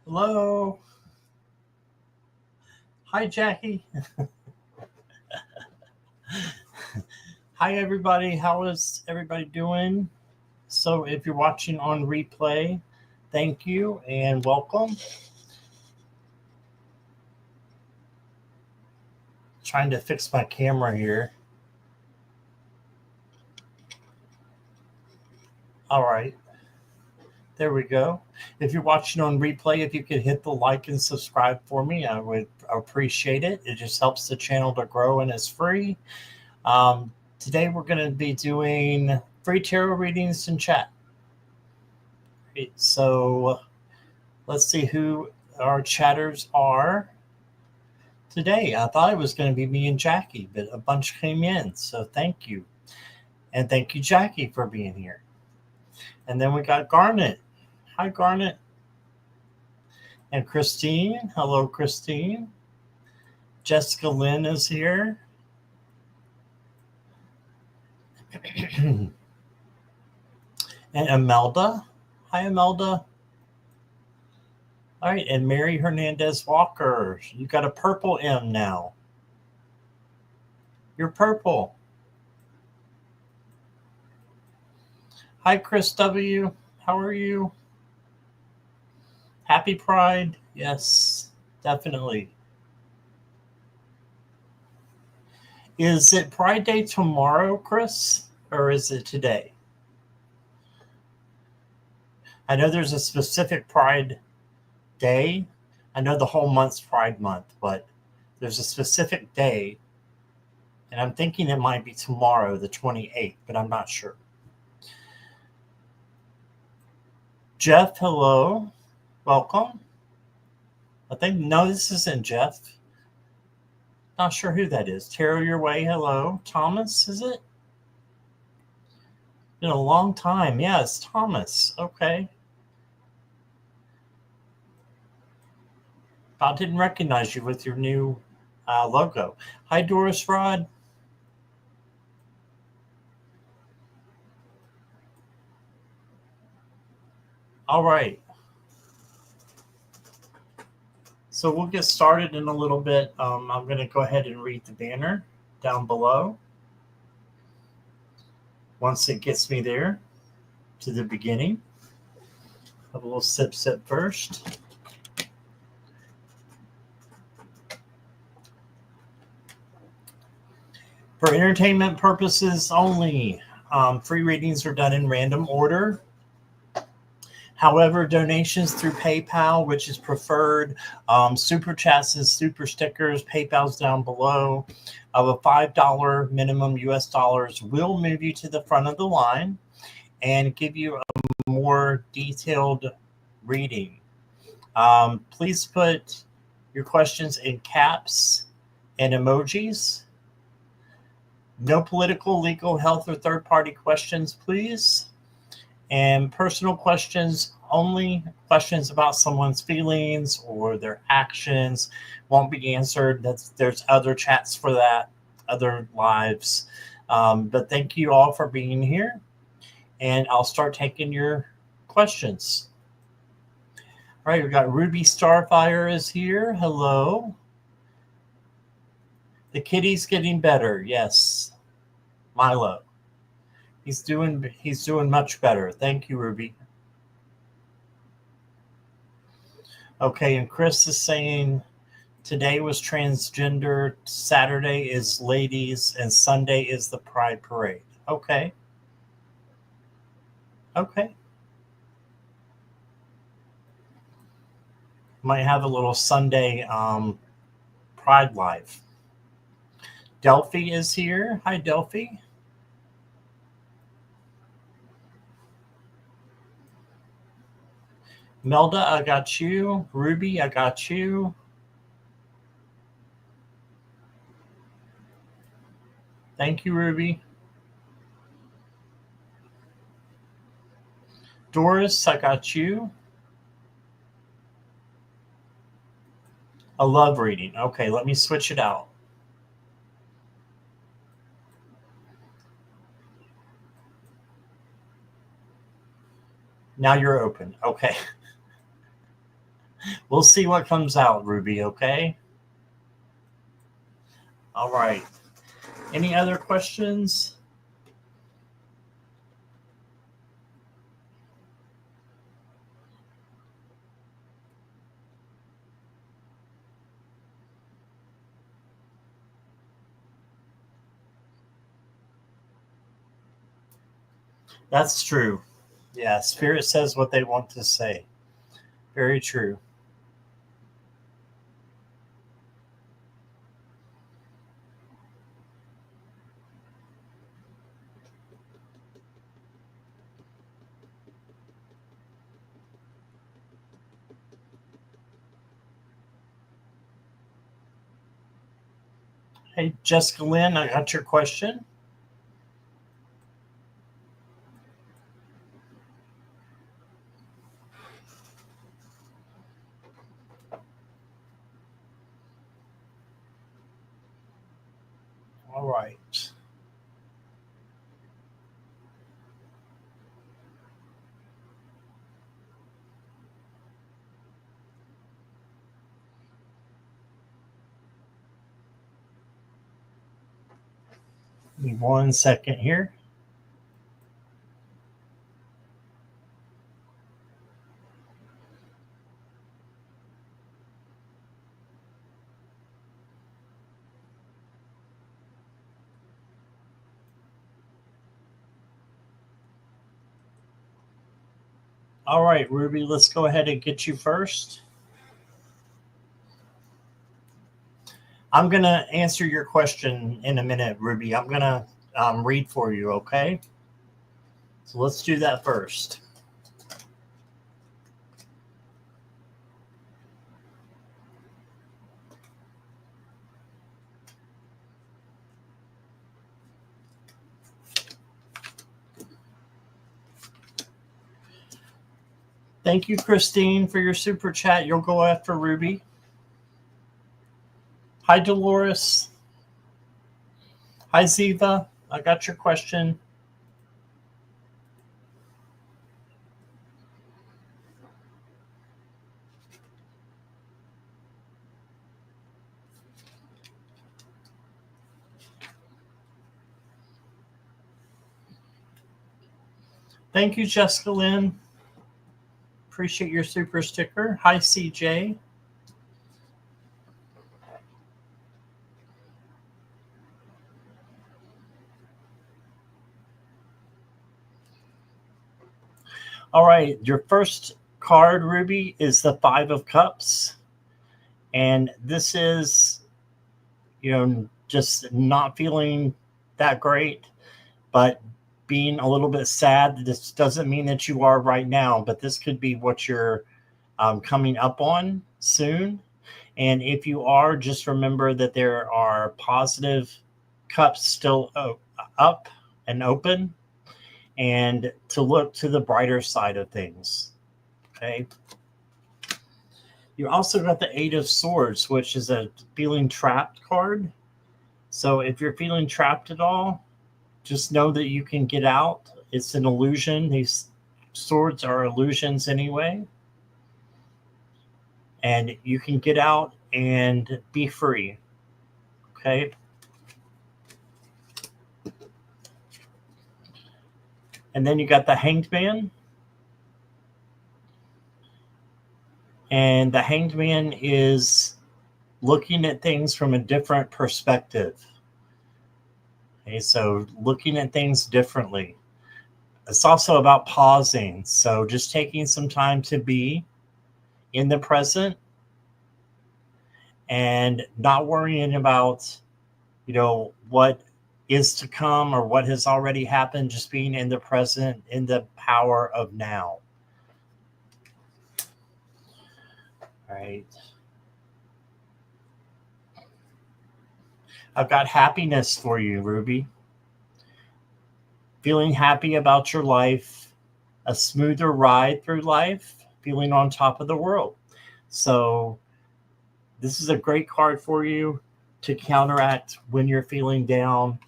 Hello. Hi, Jackie. Hi, everybody. How is everybody doing? So, if you're watching on replay, thank you and welcome. Trying to fix my camera here. All right. There we go. If you're watching on replay, if you could hit the like and subscribe for me, I would appreciate it. It just helps the channel to grow and it's free. Today, we're going to be doing free tarot readings in chat. So, let's see who our chatters are today. I thought it was going to be me and Jackie, but a bunch came in. So thank you. And thank you, Jackie, for being here. And then we got Garnet. Hi, Garnet. And Christine. Hello, Christine. Jessica Lynn is here. And Imelda. Hi, Imelda. All right. And Mary Hernandez Walker. You got a purple M now. You're purple. Hi, Chris W. How are you? Happy Pride. Yes, definitely. Is it Pride Day tomorrow, Chris, or is it today? I know there's a specific Pride Day. I know the whole month's Pride Month, but there's a specific day, and I'm thinking it might be tomorrow, the 28th, but I'm not sure. Jeff, hello. Welcome. No, this isn't Jeff. Not sure who that is. Tarot Your Way, hello. Thomas, is it? Been a long time. Yeah, it's Thomas. Okay. I didn't recognize you with your new logo. Hi, Doris Rod. All right. So we'll get started in a little bit. I'm going to go ahead and read the banner down below. Once it gets me there to the beginning, have a little sip first. For entertainment purposes only, free readings are done in random order. However, donations through PayPal, which is preferred, super chats and super stickers, PayPal's down below, of a $5 minimum US dollars will move you to the front of the line and give you a more detailed reading. Please put your questions in caps and emojis. No political, legal, health, or third-party questions, please. And personal questions, only questions about someone's feelings or their actions won't be answered. There's other chats for that, other lives. But thank you all for being here. And I'll start taking your questions. All right, we've got Ruby Starfire is here. Hello. The kitty's getting better. Yes. Milo. He's doing much better. Thank you, Ruby. Okay, and Chris is saying today was transgender, Saturday is ladies, and Sunday is the Pride Parade. Okay. Okay. Might have a little Sunday Pride Live. Delphi is here. Hi, Delphi. Melda, I got you. Ruby, I got you. Thank you, Ruby. Doris, I got you. A love reading. Okay, let me switch it out. Now you're open. Okay. We'll see what comes out, Ruby, okay? All right. Any other questions? That's true. Yeah, Spirit says what they want to say. Very true. Hey, Jessica Lynn, I got your question. All right. Give me 1 second here. All right, Ruby, let's go ahead and get you first. I'm going to answer your question in a minute, Ruby. I'm going to read for you, okay? So let's do that first. Thank you, Christine, for your super chat. You'll go after Ruby. Hi, Dolores. Hi, Ziva. I got your question. Thank you, Jessica Lynn. Appreciate your super sticker. Hi, CJ. All right, your first card, Ruby, is the Five of Cups. And this is, just not feeling that great, but being a little bit sad. This doesn't mean that you are right now, but this could be what you're coming up on soon. And if you are, just remember that there are positive cups still up and open, and to look to the brighter side of things. Okay. You also got the Eight of Swords, which is a feeling trapped card. So if you're feeling trapped at all, just know that you can get out. It's an illusion. These swords are illusions anyway. And you can get out and be free. Okay. And then you got the Hanged Man. And the Hanged Man is looking at things from a different perspective. Okay, so looking at things differently. It's also about pausing. So just taking some time to be in the present and not worrying about, what is to come or what has already happened, just being in the present, in the power of now. All right. I've got happiness for you, Ruby. Feeling happy about your life, a smoother ride through life, feeling on top of the world. So this is a great card for you to counteract when you're feeling down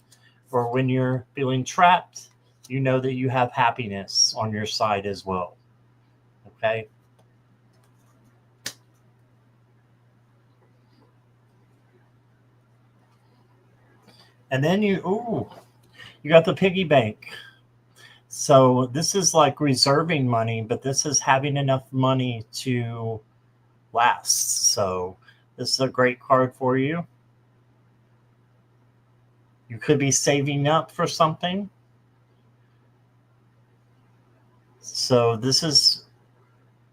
or when you're feeling trapped. You know that you have happiness on your side as well. Okay. And then you got the piggy bank. So this is like reserving money, but this is having enough money to last. So this is a great card for you. You could be saving up for something. So this is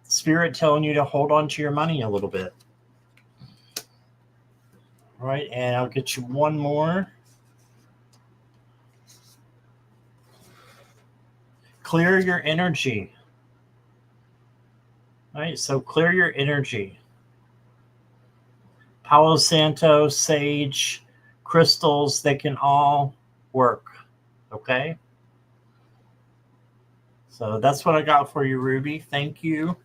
Spirit telling you to hold on to your money a little bit. All right, and I'll get you one more. Clear your energy. All right, so clear your energy. Palo Santo, sage, crystals, they can all work. Okay? So that's what I got for you, Ruby. Thank you.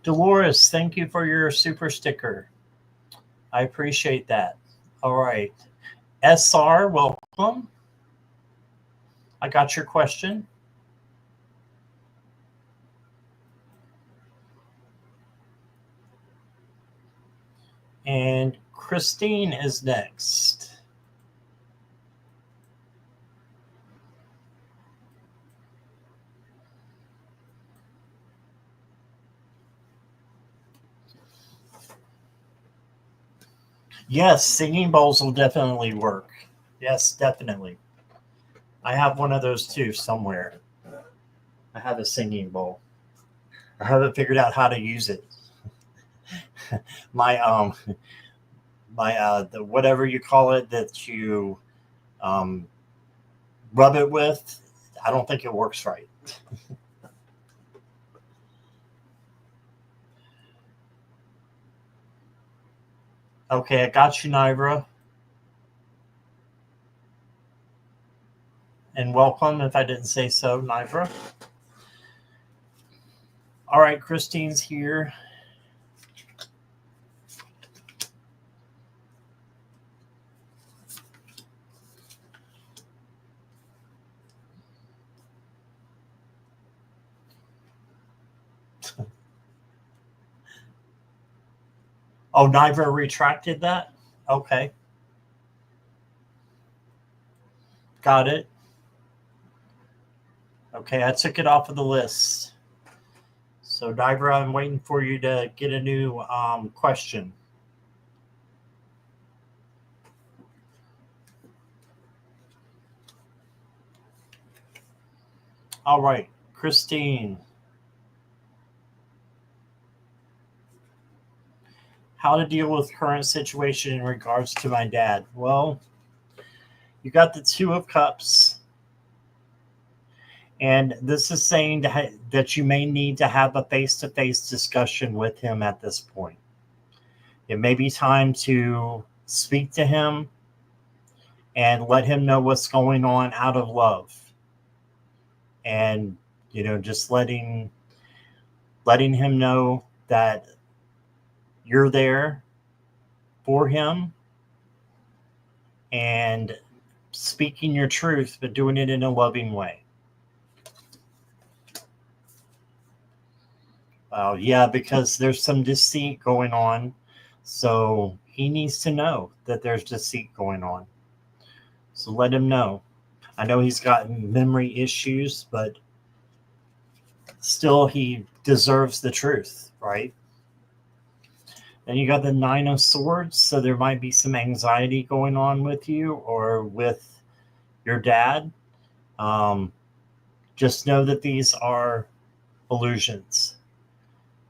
Dolores, thank you for your super sticker. I appreciate that. All right. SR, welcome. I got your question. And Christine is next. Yes, singing bowls will definitely work. Yes, definitely. I have one of those too somewhere. I have a singing bowl. I haven't figured out how to use it. my the whatever you call it that you rub it with, I don't think it works right. Okay, I got you, Nivra. And welcome, if I didn't say so, Nivra. All right, Christine's here. Oh, Nivra retracted that? Okay. Got it. Okay, I took it off of the list. So, Nivra, I'm waiting for you to get a new question. All right, Christine. How to deal with current situation in regards to my dad? Well, you got the Two of Cups. And this is saying that you may need to have a face-to-face discussion with him at this point. It may be time to speak to him and let him know what's going on out of love. And, just letting him know that you're there for him and speaking your truth, but doing it in a loving way. Yeah, because there's some deceit going on. So he needs to know that there's deceit going on. So let him know. I know he's got memory issues, but still he deserves the truth, right? Then you got the Nine of Swords. So there might be some anxiety going on with you or with your dad. Just know that these are illusions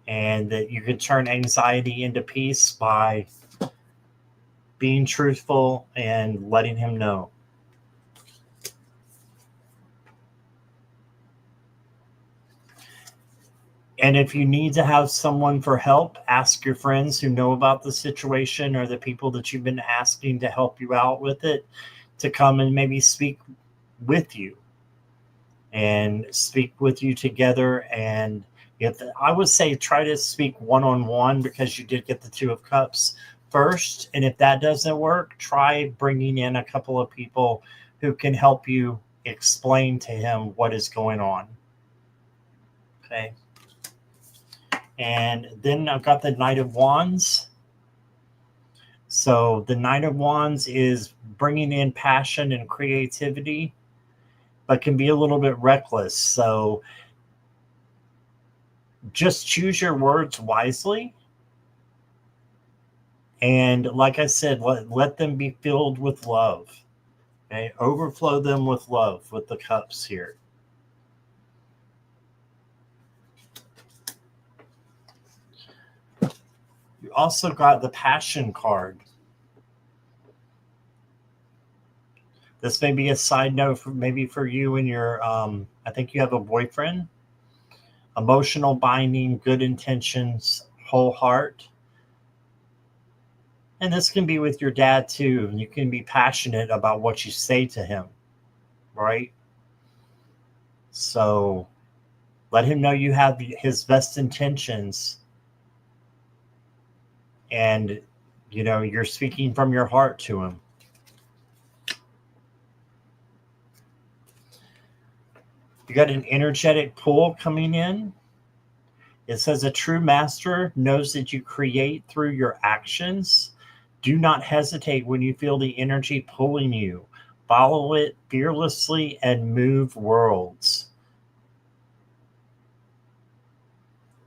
and that you can turn anxiety into peace by being truthful and letting him know. And if you need to have someone for help, ask your friends who know about the situation or the people that you've been asking to help you out with it to come and maybe speak with you and speak with you together. And I would say try to speak one-on-one because you did get the Two of Cups first. And if that doesn't work, try bringing in a couple of people who can help you explain to him what is going on. Okay. And then I've got the Knight of Wands. So the Knight of Wands is bringing in passion and creativity, but can be a little bit reckless. So just choose your words wisely. And like I said, let them be filled with love. Okay, overflow them with love with the cups here. You also got the Passion card. This may be a side note for maybe for you and your, I think you have a boyfriend. Emotional binding, good intentions, whole heart. And this can be with your dad too. You can be passionate about what you say to him, right? So let him know you have his best intentions, and you're speaking from your heart to him. You got an energetic pull coming in. It says a true master knows that you create through your actions. Do not hesitate when you feel the energy pulling you. Follow it fearlessly and move worlds.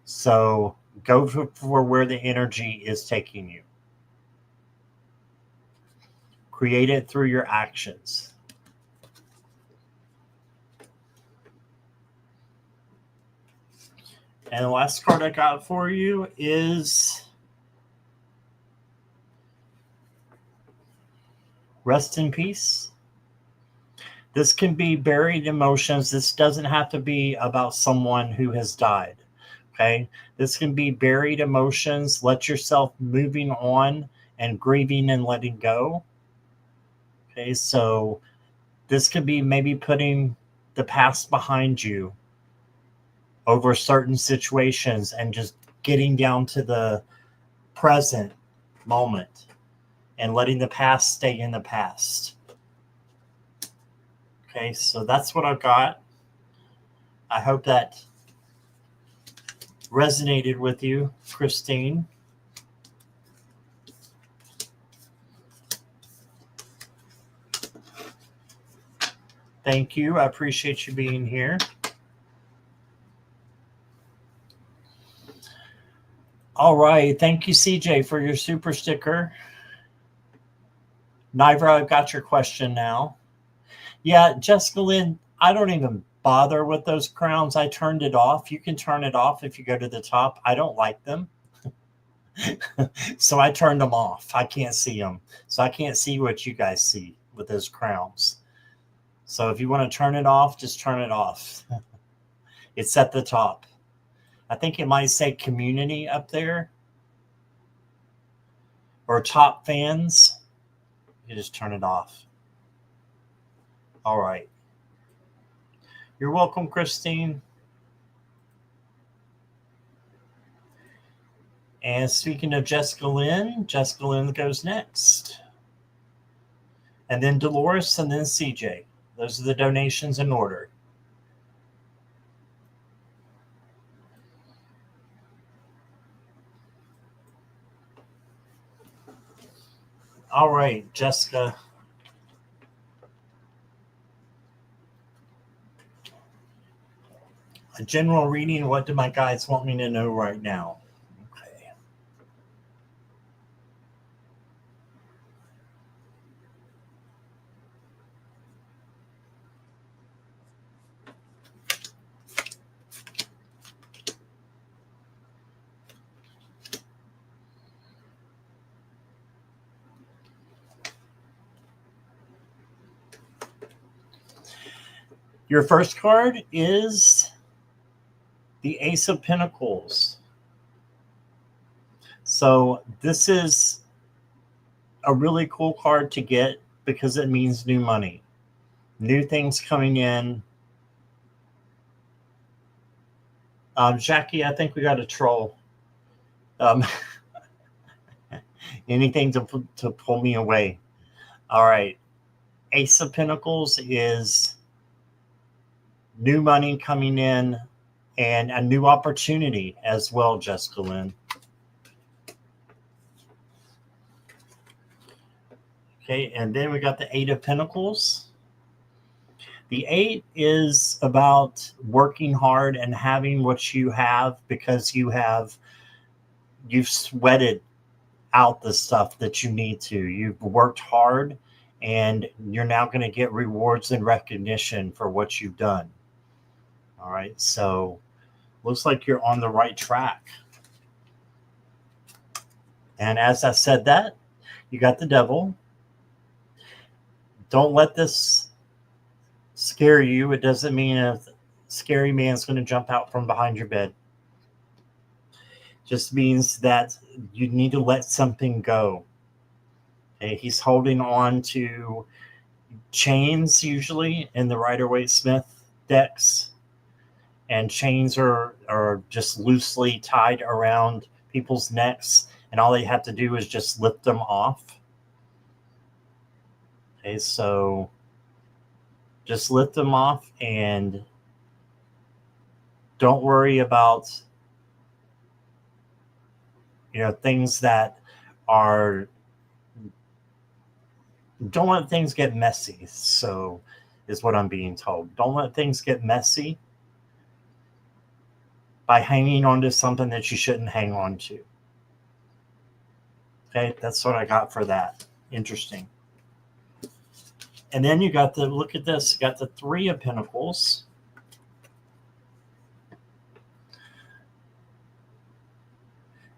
So go for where the energy is taking you. Create it through your actions. And the last card I got for you is Rest in Peace. This can be buried emotions. This doesn't have to be about someone who has died. Okay. This can be buried emotions. Let yourself moving on and grieving and letting go. Okay. So this could be maybe putting the past behind you over certain situations and just getting down to the present moment and letting the past stay in the past. Okay, so that's what I've got. I hope that resonated with you, Christine. Thank you. I appreciate you being here. All right. Thank you, CJ, for your super sticker. Nivra, I've got your question now. Yeah, Jessica Lynn, I don't even bother with those crowns. I turned it off. You can turn it off if you go to the top. I don't like them. So I turned them off. I can't see them. So I can't see what you guys see with those crowns. So if you want to turn it off, just turn it off. It's at the top. I think it might say community up there or top fans. You just turn it off. All right. You're welcome, Christine. And speaking of Jessica Lynn goes next. And then Dolores and then CJ. Those are the donations in order. All right, Jessica. A general reading. What do my guides want me to know right now? Okay. Your first card is the Ace of Pentacles. So this is a really cool card to get because it means new money, new things coming in. Jackie, I think we got a troll. Anything to pull me away. All right. Ace of Pentacles is new money coming in, and a new opportunity as well, Jessica Lynn. Okay, and then we got the Eight of Pentacles. The Eight is about working hard and having what you have because you've sweated out the stuff that you need to. You've worked hard and you're now going to get rewards and recognition for what you've done. All right, so looks like you're on the right track. And as I said that, you got the Devil. Don't let this scare you. It doesn't mean a scary man's going to jump out from behind your bed. Just means that you need to let something go. Okay? He's holding on to chains usually in the Rider-Waite-Smith decks. And chains are just loosely tied around people's necks. And all they have to do is just lift them off. Okay, so just lift them off and don't worry about, things that are, don't let things get messy. So is what I'm being told. Don't let things get messy by hanging on to something that you shouldn't hang on to. Okay, that's what I got for that. Interesting. And then you got look at this, you got the Three of Pentacles.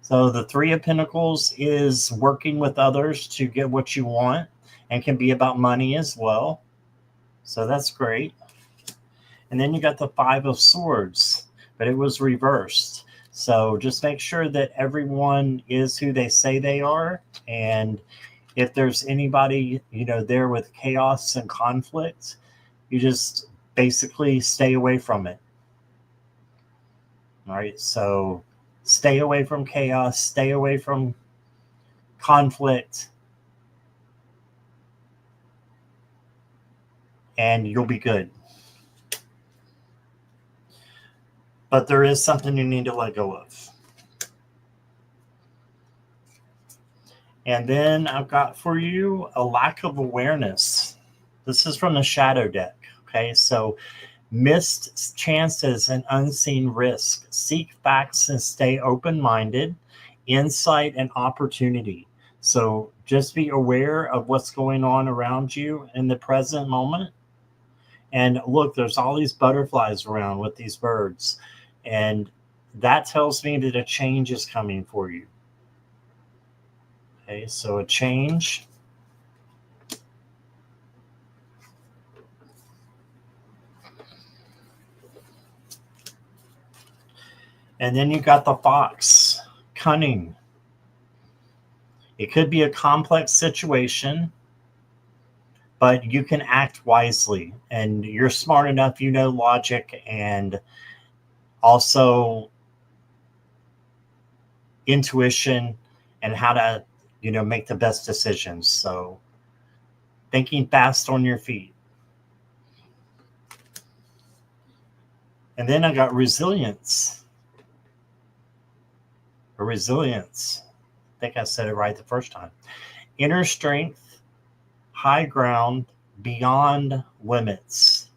So the Three of Pentacles is working with others to get what you want and can be about money as well. So that's great. And then you got the Five of Swords, but it was reversed. So just make sure that everyone is who they say they are. And if there's anybody, there with chaos and conflict, you just basically stay away from it. All right. So stay away from chaos, stay away from conflict, and you'll be good. But there is something you need to let go of. And then I've got for you a lack of awareness. This is from the Shadow deck. Okay, so missed chances and unseen risk. Seek facts and stay open-minded. Insight and opportunity. So just be aware of what's going on around you in the present moment. And look, there's all these butterflies around with these birds. And that tells me that a change is coming for you. Okay, so a change. And then you got the Fox, cunning. It could be a complex situation, but you can act wisely. And you're smart enough, logic and also intuition and how to, make the best decisions. So thinking fast on your feet. And then I got resilience. Or resilience. I think I said it right the first time. Inner strength, high ground, beyond limits.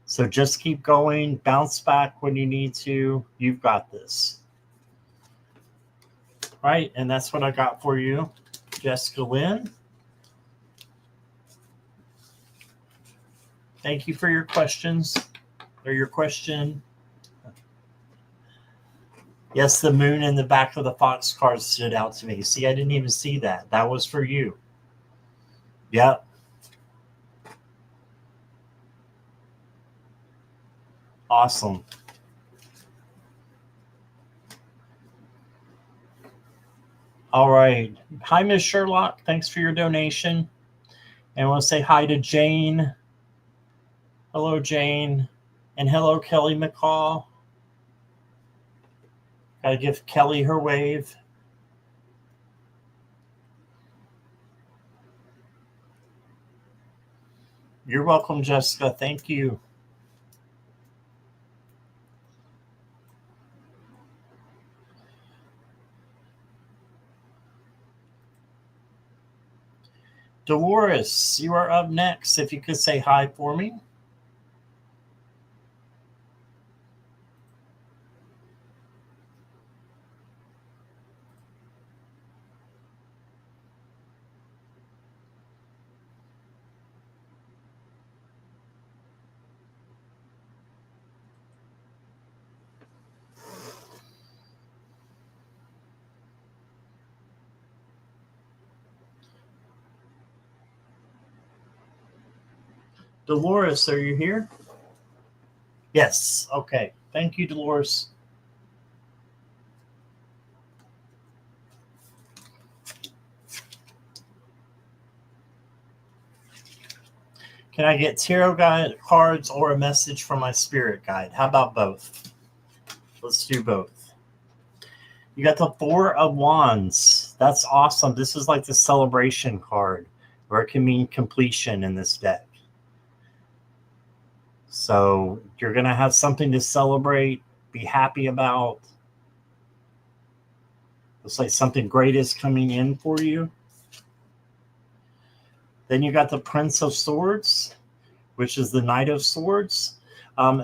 So just keep going, bounce back when you need to. You've got this. Right, and that's what I got for you, Jessica Lynn. Thank you for your questions, or your question. Yes, the moon in the back of the Fox card stood out to me. See, I didn't even see that. That was for you. Yep. Awesome. All right. Hi, Miss Sherlock. Thanks for your donation. And I want to say hi to Jane. Hello, Jane. And hello, Kelly McCall. Gotta give Kelly her wave. You're welcome, Jessica. Thank you. Dolores, you are up next. If you could say hi for me. Dolores, are you here? Yes. Okay. Thank you, Dolores. Can I get tarot guide cards or a message from my spirit guide? How about both? Let's do both. You got the Four of Wands. That's awesome. This is like the celebration card, or it can mean completion in this deck. So you're going to have something to celebrate, be happy about. Looks like something great is coming in for you. Then you got the Prince of Swords, which is the Knight of Swords.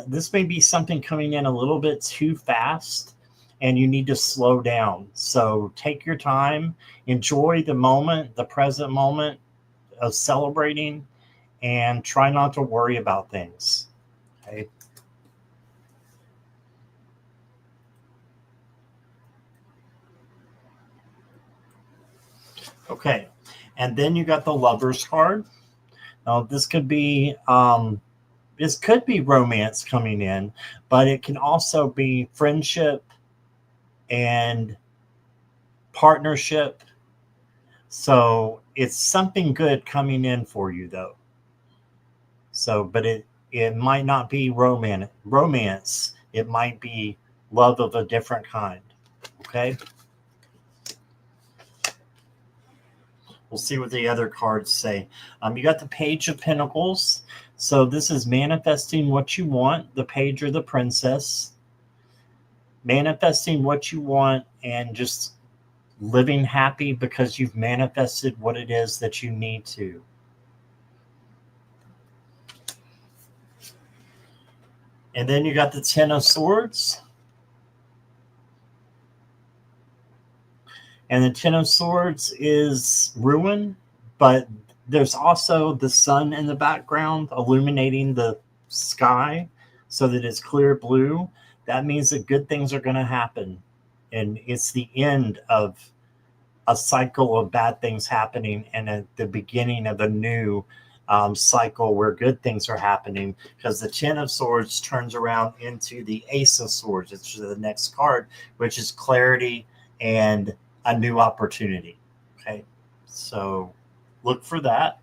This may be something coming in a little bit too fast, and you need to slow down. So take your time, enjoy the moment, the present moment of celebrating, and try not to worry about things. Okay. Okay. And then you got the Lovers card. Now this could be romance coming in, but it can also be friendship and partnership. So it's something good coming in for you, though. So, but it might not be romance. It might be love of a different kind. Okay. We'll see what the other cards say. You got the Page of Pentacles. So this is manifesting what you want, the page or the princess. Manifesting what you want and just living happy because you've manifested what it is that you need to. And then you got the Ten of Swords. And the Ten of Swords is ruin, but there's also the sun in the background illuminating the sky so that it's clear blue. That means that good things are going to happen. And it's the end of a cycle of bad things happening and at the beginning of a new cycle where good things are happening, because the Ten of Swords turns around into the Ace of Swords, which is the next card, which is clarity and a new opportunity. Okay, so look for that.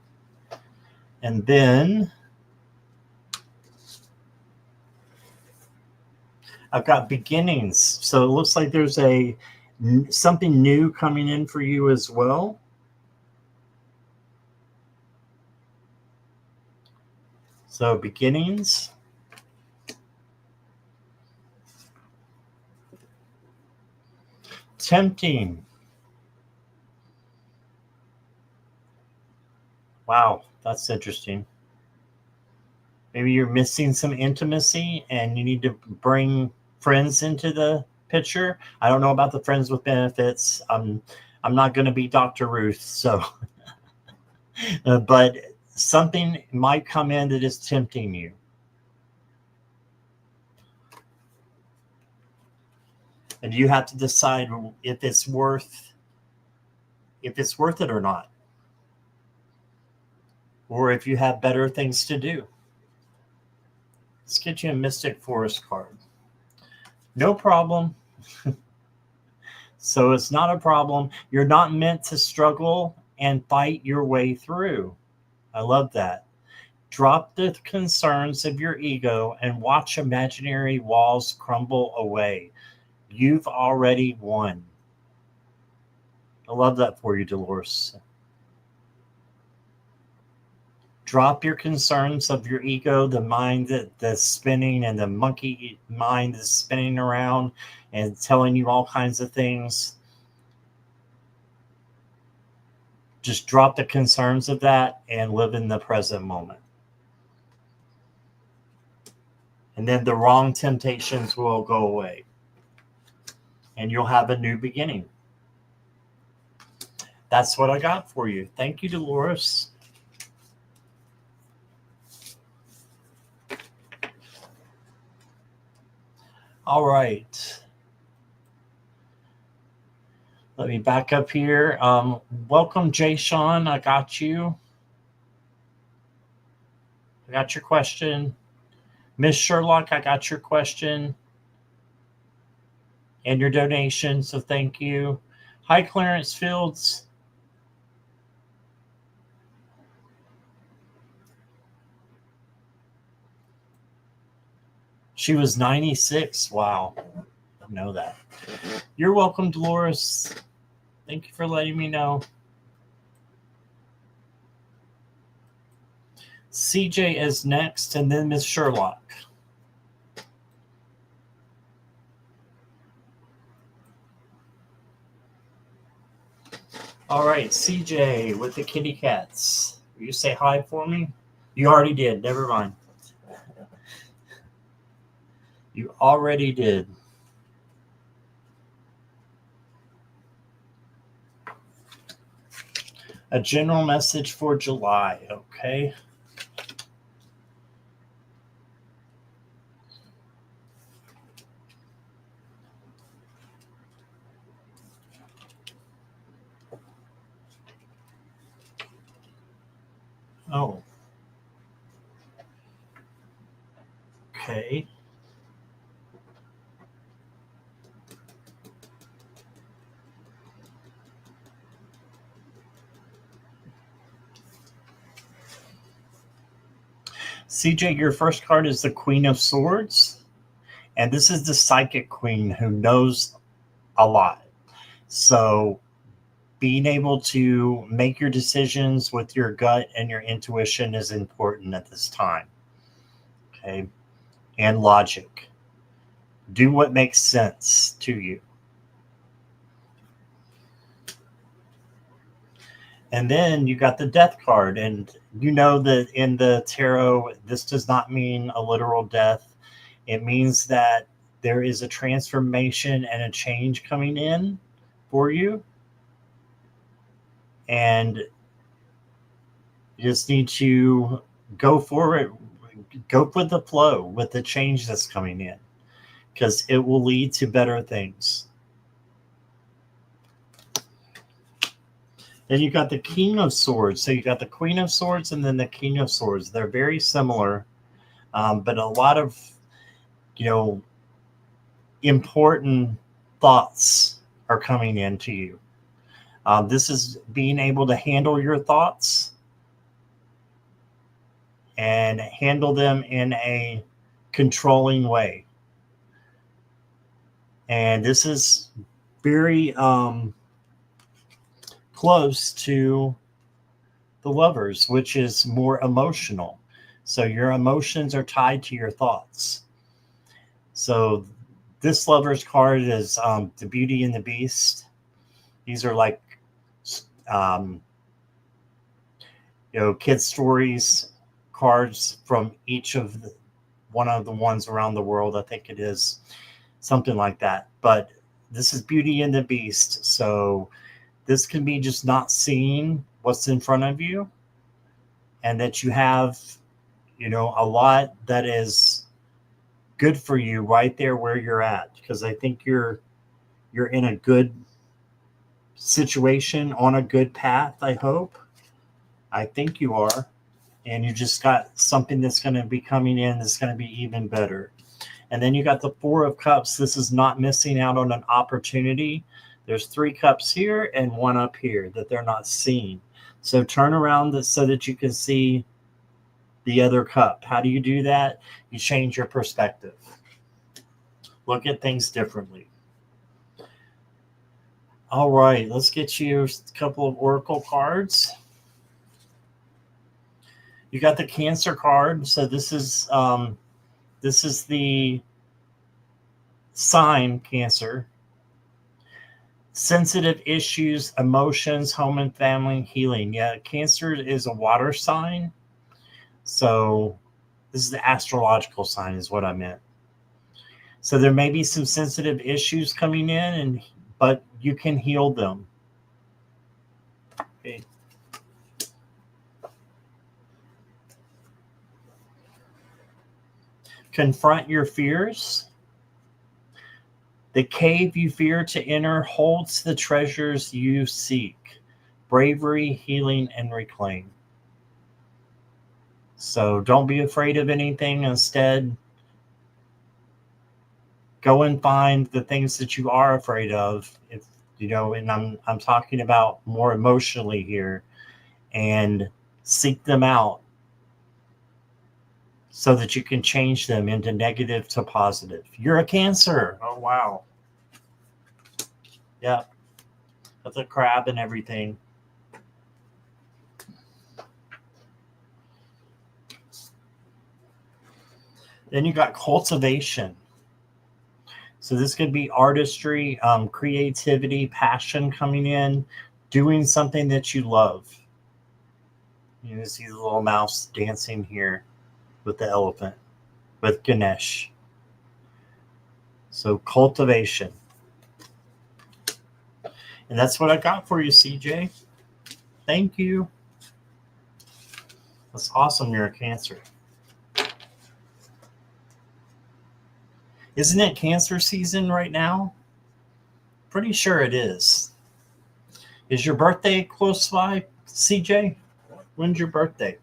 And then I've got beginnings. So it looks like there's something new coming in for you as well. So beginnings. Tempting. Wow, that's interesting. Maybe you're missing some intimacy and you need to bring friends into the picture. I don't know about the friends with benefits. I'm not going to be Dr. Ruth, so but something might come in that is tempting you. And you have to decide if it's worth it or not. Or if you have better things to do. Let's get you a Mystic Forest card. No problem. So it's not a problem. You're not meant to struggle and fight your way through. I love that. Drop the concerns of your ego and watch imaginary walls crumble away. You've already won. I love that for you, Dolores. Drop your concerns of your ego, the mind that's spinning, and the monkey mind that's spinning around and telling you all kinds of things. Just drop the concerns of that and live in the present moment. And then the wrong temptations will go away. And you'll have a new beginning. That's what I got for you. Thank you, Dolores. All right. Let me back up here. Welcome, Jay Sean. I got you. I got your question. Miss Sherlock, I got your question and your donation, so thank you. Hi, Clarence Fields. She was 96. Wow. I know that. You're welcome, Dolores. Thank you for letting me know. CJ is next, and then Miss Sherlock. All right, CJ with the kitty cats. Will you say hi for me? You already did. Never mind. You already did. A general message for July, okay? Oh. Okay. CJ, your first card is the Queen of Swords. And this is the psychic queen who knows a lot. So being able to make your decisions with your gut and your intuition is important at this time. Okay. And logic. Do what makes sense to you. And then you got the Death card. And you know that in the tarot, this does not mean a literal death. It means that there is a transformation and a change coming in for you. And you just need to go for it. Go with the flow with the change that's coming in, because it will lead to better things. Then you got the King of Swords. So you got the Queen of Swords and then the King of Swords. They're very similar, but a lot of, important thoughts are coming into you. This is being able to handle your thoughts and handle them in a controlling way. And this is very close to the Lovers, which is more emotional. So your emotions are tied to your thoughts. So this Lovers card is the Beauty and the Beast. These are like, kid stories cards from each of one of the ones around the world. I think it is something like that. But this is Beauty and the Beast. So this can be just not seeing what's in front of you, and that you have, a lot that is good for you right there where you're at. Because I think you're in a good situation, on a good path, I hope. I think you are. And you just got something that's going to be coming in that's going to be even better. And then you got the Four of Cups. This is not missing out on an opportunity. There's 3 cups here and 1 up here that they're not seeing. So turn around so that you can see the other cup. How do you do that? You change your perspective. Look at things differently. All right, let's get you a couple of oracle cards. You got the Cancer card. So this is the sign Cancer. Sensitive issues, emotions, home and family, healing. Yeah, Cancer is a water sign. So this is the astrological sign is what I meant. So there may be some sensitive issues coming in, but you can heal them. Okay. Confront your fears. The cave you fear to enter holds the treasures you seek. Bravery, healing, and reclaim. So don't be afraid of anything. Instead, go and find the things that you are afraid of. If and I'm talking about more emotionally here, and seek them out so that you can change them into negative to positive. You're a Cancer. Oh wow. Yeah. That's a crab and everything. Then you got cultivation. So this could be artistry, creativity, passion coming in, doing something that you love. You see the little mouse dancing here with the elephant, with Ganesh. So cultivation. And that's what I got for you, CJ. Thank you. That's awesome. You're a Cancer. Isn't it Cancer season right now? Pretty sure it is. Is your birthday close by, CJ? When's your birthday?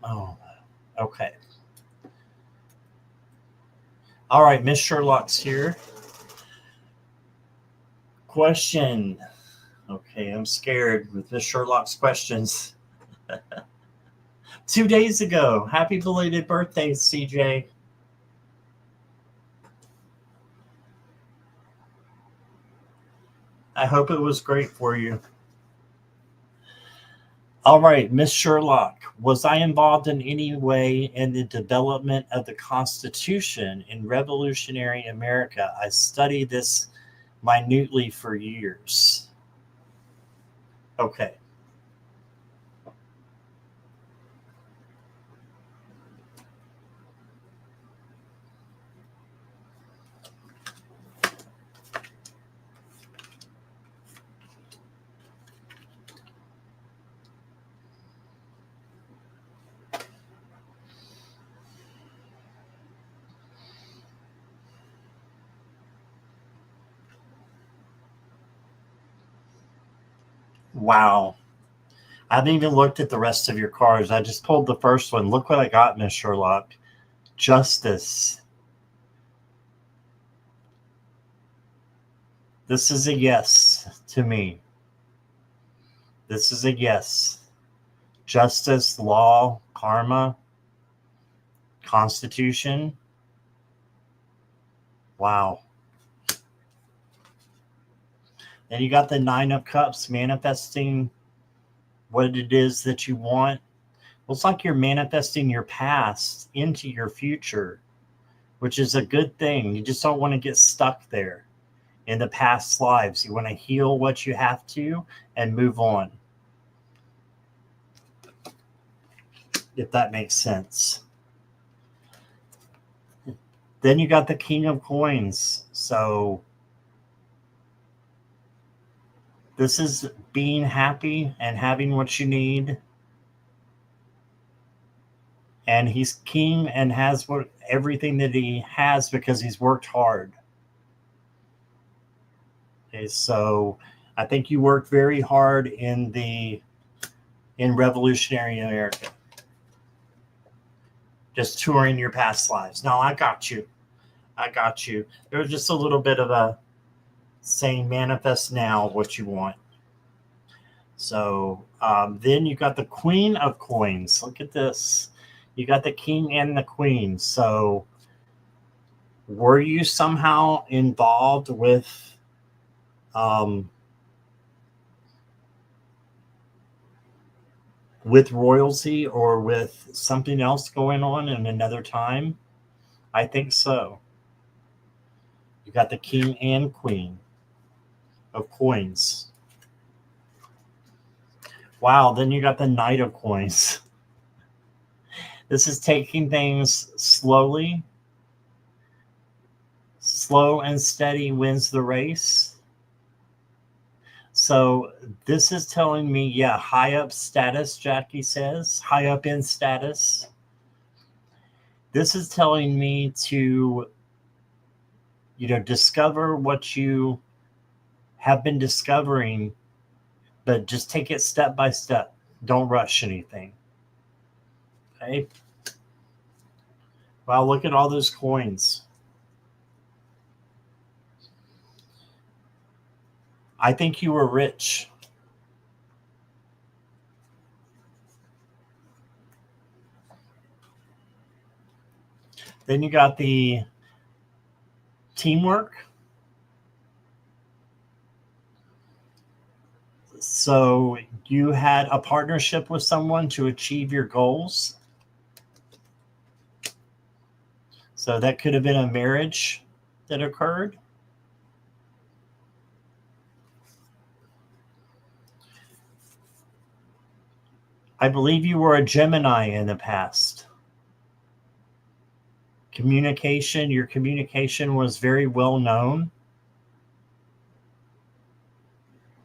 Oh, okay. All right, Miss Sherlock's here. Question. Okay, I'm scared with Miss Sherlock's questions. 2 days ago. Happy belated birthday, CJ. I hope it was great for you. All right, Miss Sherlock, was I involved in any way in the development of the Constitution in revolutionary America? I studied this minutely for years. Okay. Wow. I haven't even looked at the rest of your cards. I just pulled the first one. Look what I got, Miss Sherlock. Justice. This is a yes to me. This is a yes. Justice, law, karma, Constitution. Wow. Then you got the Nine of Cups, manifesting what it is that you want. Looks like you're manifesting your past into your future, which is a good thing. You just don't want to get stuck there in the past lives. You want to heal what you have to and move on, if that makes sense. Then you got the King of Coins. So this is being happy and having what you need. And he's king and has everything that he has because he's worked hard. Okay, so I think you worked very hard in revolutionary America. Just touring your past lives. No, I got you. I got you. There's just a little bit of a saying, manifest now what you want. So then you got the Queen of Coins. Look at this. You got the King and the Queen. So were you somehow involved with with royalty or with something else going on in another time? I think so. You got the king and queen of coins. Wow, then you got the knight of coins. This is taking things slowly. Slow and steady wins the race. So this is telling me, yeah, high up status, Jackie says, high up in status. This is telling me to, discover what you have been discovering, but just take it step by step. Don't rush anything. Okay. Wow, look at all those coins. I think you were rich. Then you got the teamwork. So you had a partnership with someone to achieve your goals. So that could have been a marriage that occurred. I believe you were a Gemini in the past. Your communication was very well known.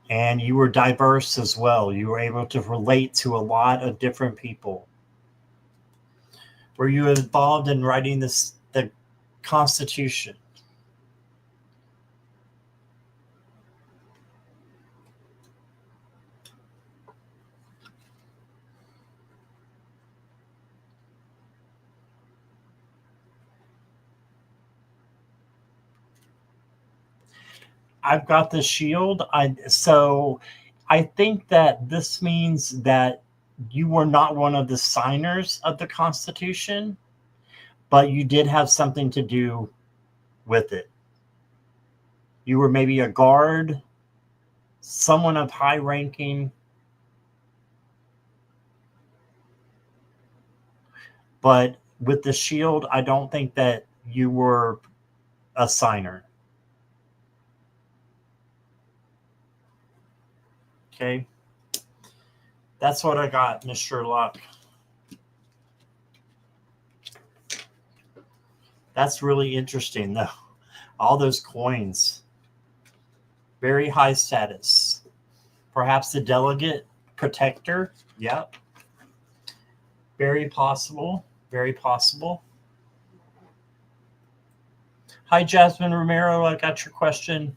And you were diverse as well. You were able to relate to a lot of different people. Were you involved in writing the Constitution? I've got the shield. So I think that this means that you were not one of the signers of the Constitution, but you did have something to do with it. You were maybe a guard, someone of high ranking, but with the shield, I don't think that you were a signer. Okay. That's what I got, Mr. Sherlock. That's really interesting, though. All those coins. Very high status. Perhaps the delegate protector. Yep. Very possible. Very possible. Hi, Jasmine Romero. I got your question.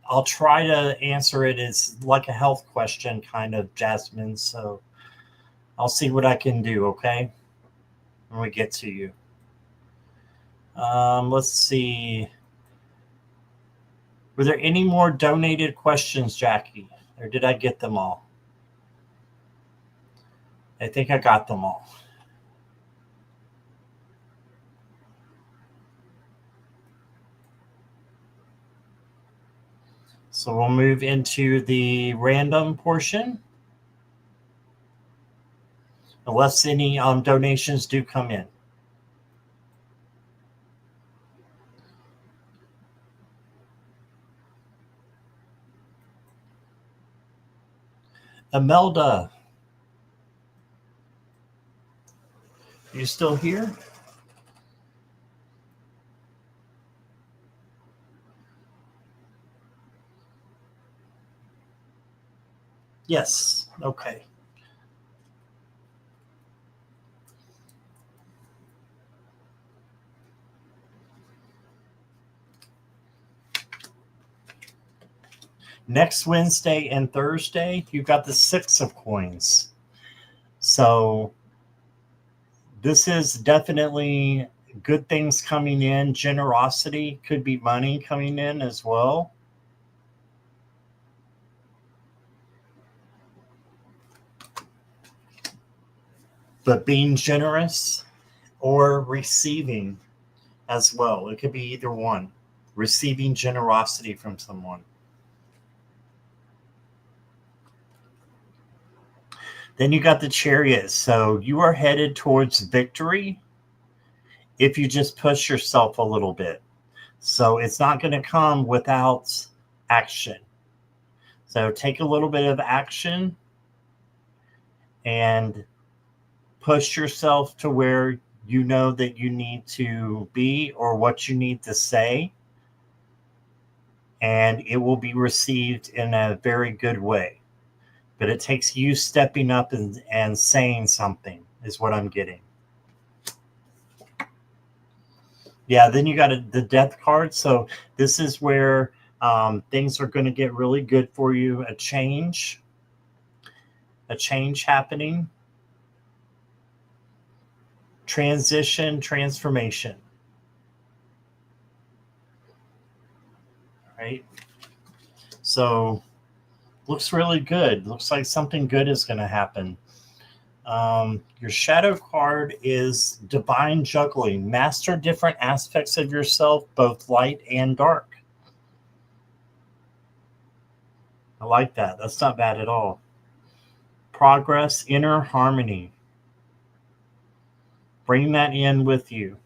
I'll try to answer it. It's like a health question, kind of, Jasmine. So I'll see what I can do, okay? When we get to you. Let's see. Were there any more donated questions, Jackie? Or did I get them all? I think I got them all. So we'll move into the random portion. Unless any donations do come in. Imelda, you still here? Yes. Okay. Next Wednesday and Thursday, you've got the Six of Coins. So this is definitely good things coming in. Generosity, could be money coming in as well. But being generous or receiving as well. It could be either one. Receiving generosity from someone. Then you got the Chariot. So you are headed towards victory if you just push yourself a little bit. So it's not going to come without action. So take a little bit of action and push yourself to where you know that you need to be or what you need to say. And it will be received in a very good way. But it takes you stepping up and saying something is what I'm getting. Yeah, then you got the Death card. So this is where things are going to get really good for you. A change happening. Transition, transformation. Right? So looks really good. Looks like something good is going to happen. Your shadow card is divine juggling. Master different aspects of yourself, both light and dark. I like that. That's not bad at all. Progress, inner harmony. Bring that in with you.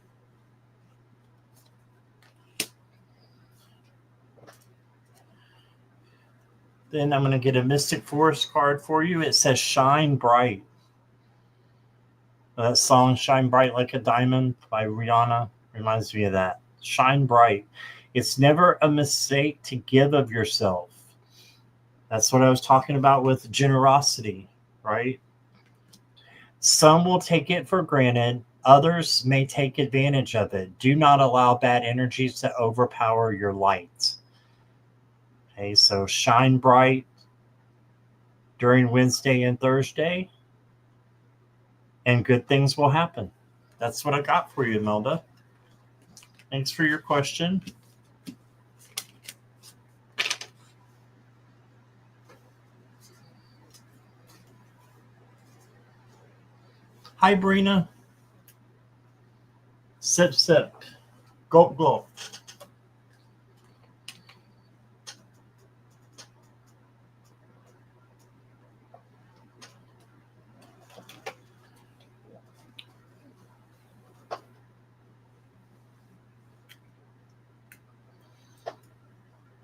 Then I'm going to get a Mystic Forest card for you. It says Shine Bright. That song, Shine Bright Like a Diamond by Rihanna, reminds me of that. Shine bright. It's never a mistake to give of yourself. That's what I was talking about with generosity, right? Some will take it for granted. Others may take advantage of it. Do not allow bad energies to overpower your light. Okay, so shine bright during Wednesday and Thursday, and good things will happen. That's what I got for you, Imelda. Thanks for your question. Hi, Brina. Sip, sip. Gulp, gulp.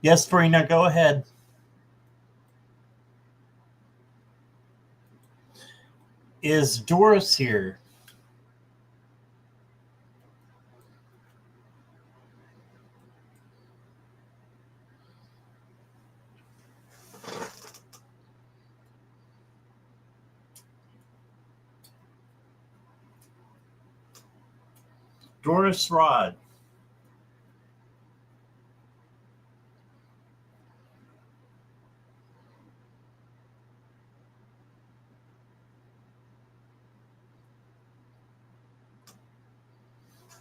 Yes, Brina, go ahead. Is Doris here? Doris Rod.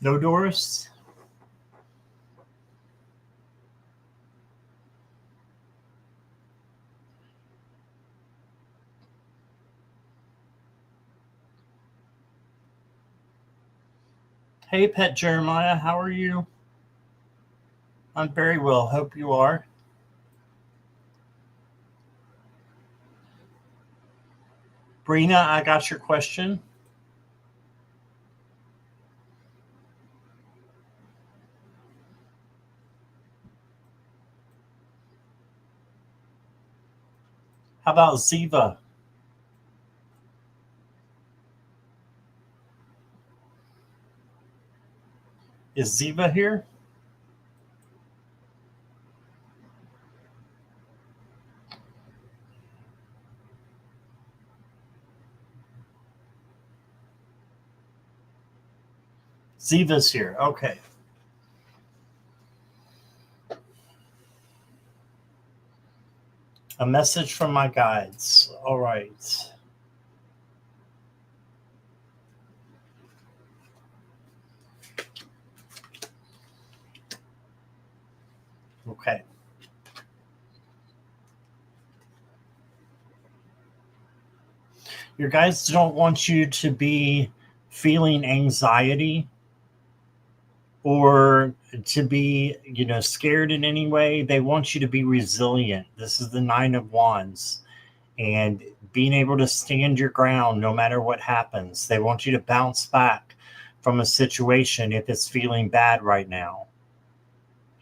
No Doris? Hey, Pet Jeremiah, how are you? I'm very well. Hope you are. Brina, I got your question. How about Ziva? Is Ziva here? Ziva's here. Okay. A message from my guides. All right. Okay. Your guides don't want you to be feeling anxiety or to be, scared in any way. They want you to be resilient. This is the Nine of Wands, and being able to stand your ground no matter what happens. They want you to bounce back from a situation if it's feeling bad right now.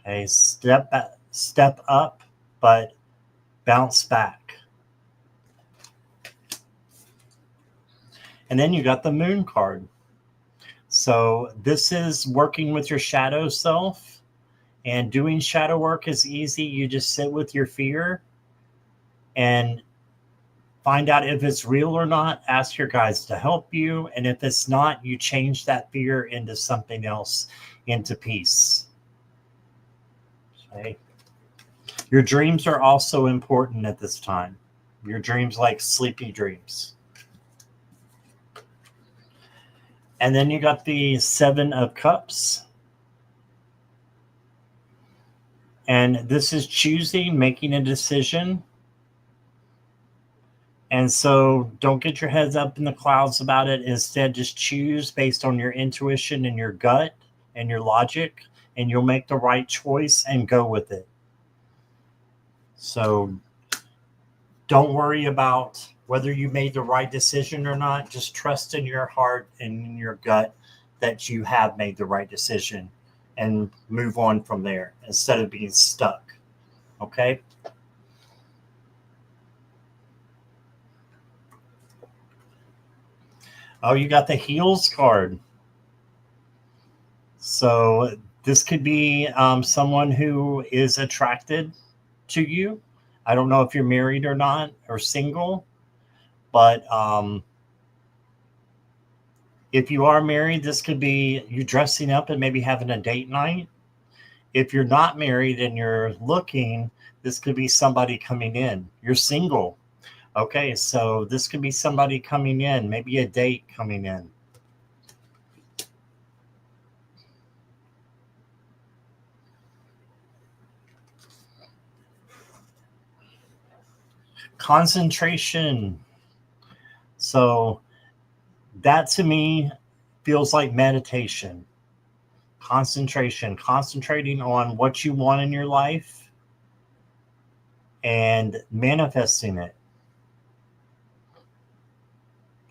Okay, step up, but bounce back. And then you got the Moon card. So this is working with your shadow self, and doing shadow work is easy. You just sit with your fear and find out if it's real or not. Ask your guides to help you. And if it's not, you change that fear into something else, into peace. Okay. Your dreams are also important at this time. Your dreams, like sleepy dreams. And then you got the Seven of Cups. And this is choosing, making a decision. And so don't get your heads up in the clouds about it. Instead, just choose based on your intuition and your gut and your logic, and you'll make the right choice and go with it. So don't worry about whether you made the right decision or not. Just trust in your heart and in your gut that you have made the right decision, and move on from there instead of being stuck. Okay? Oh, you got the Heels card. So this could be someone who is attracted to you. I don't know if you're married or not, or single, but if you are married, this could be you dressing up and maybe having a date night. If you're not married and you're looking, this could be somebody coming in. You're single. Okay, so this could be somebody coming in, maybe a date coming in. Concentration. So that to me feels like meditation. Concentration, concentrating on what you want in your life and manifesting it.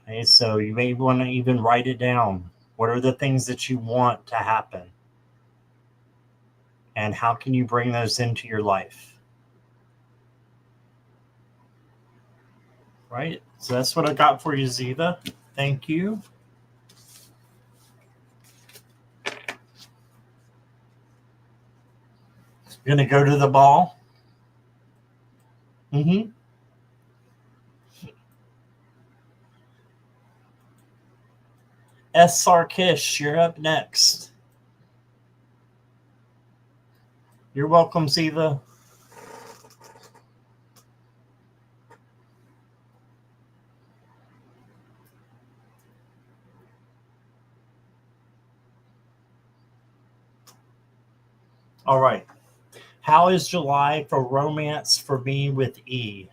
Okay, so you may want to even write it down. What are the things that you want to happen? And how can you bring those into your life? Right? So that's what I got for you, Ziva. Thank you. You're going to go to the ball? Mm-hmm. S. Sarkish, you're up next. You're welcome, Ziva. All right. How is July for romance for me with E?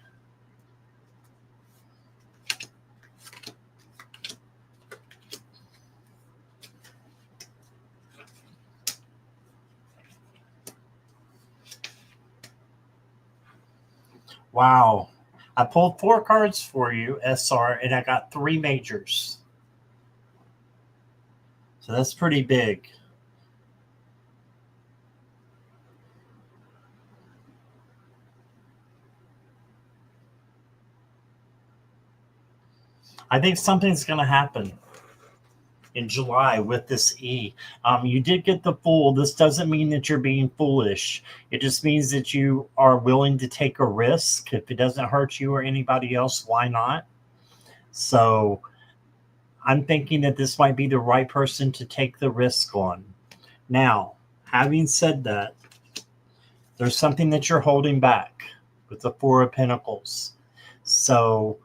Wow. I pulled 4 cards for you, SR, and I got 3 majors. So that's pretty big. I think something's going to happen in July with this E. You did get the Fool. This doesn't mean that you're being foolish. It just means that you are willing to take a risk. If it doesn't hurt you or anybody else, why not? So I'm thinking that this might be the right person to take the risk on. Now, having said that, there's something that you're holding back with the 4 of Pentacles. So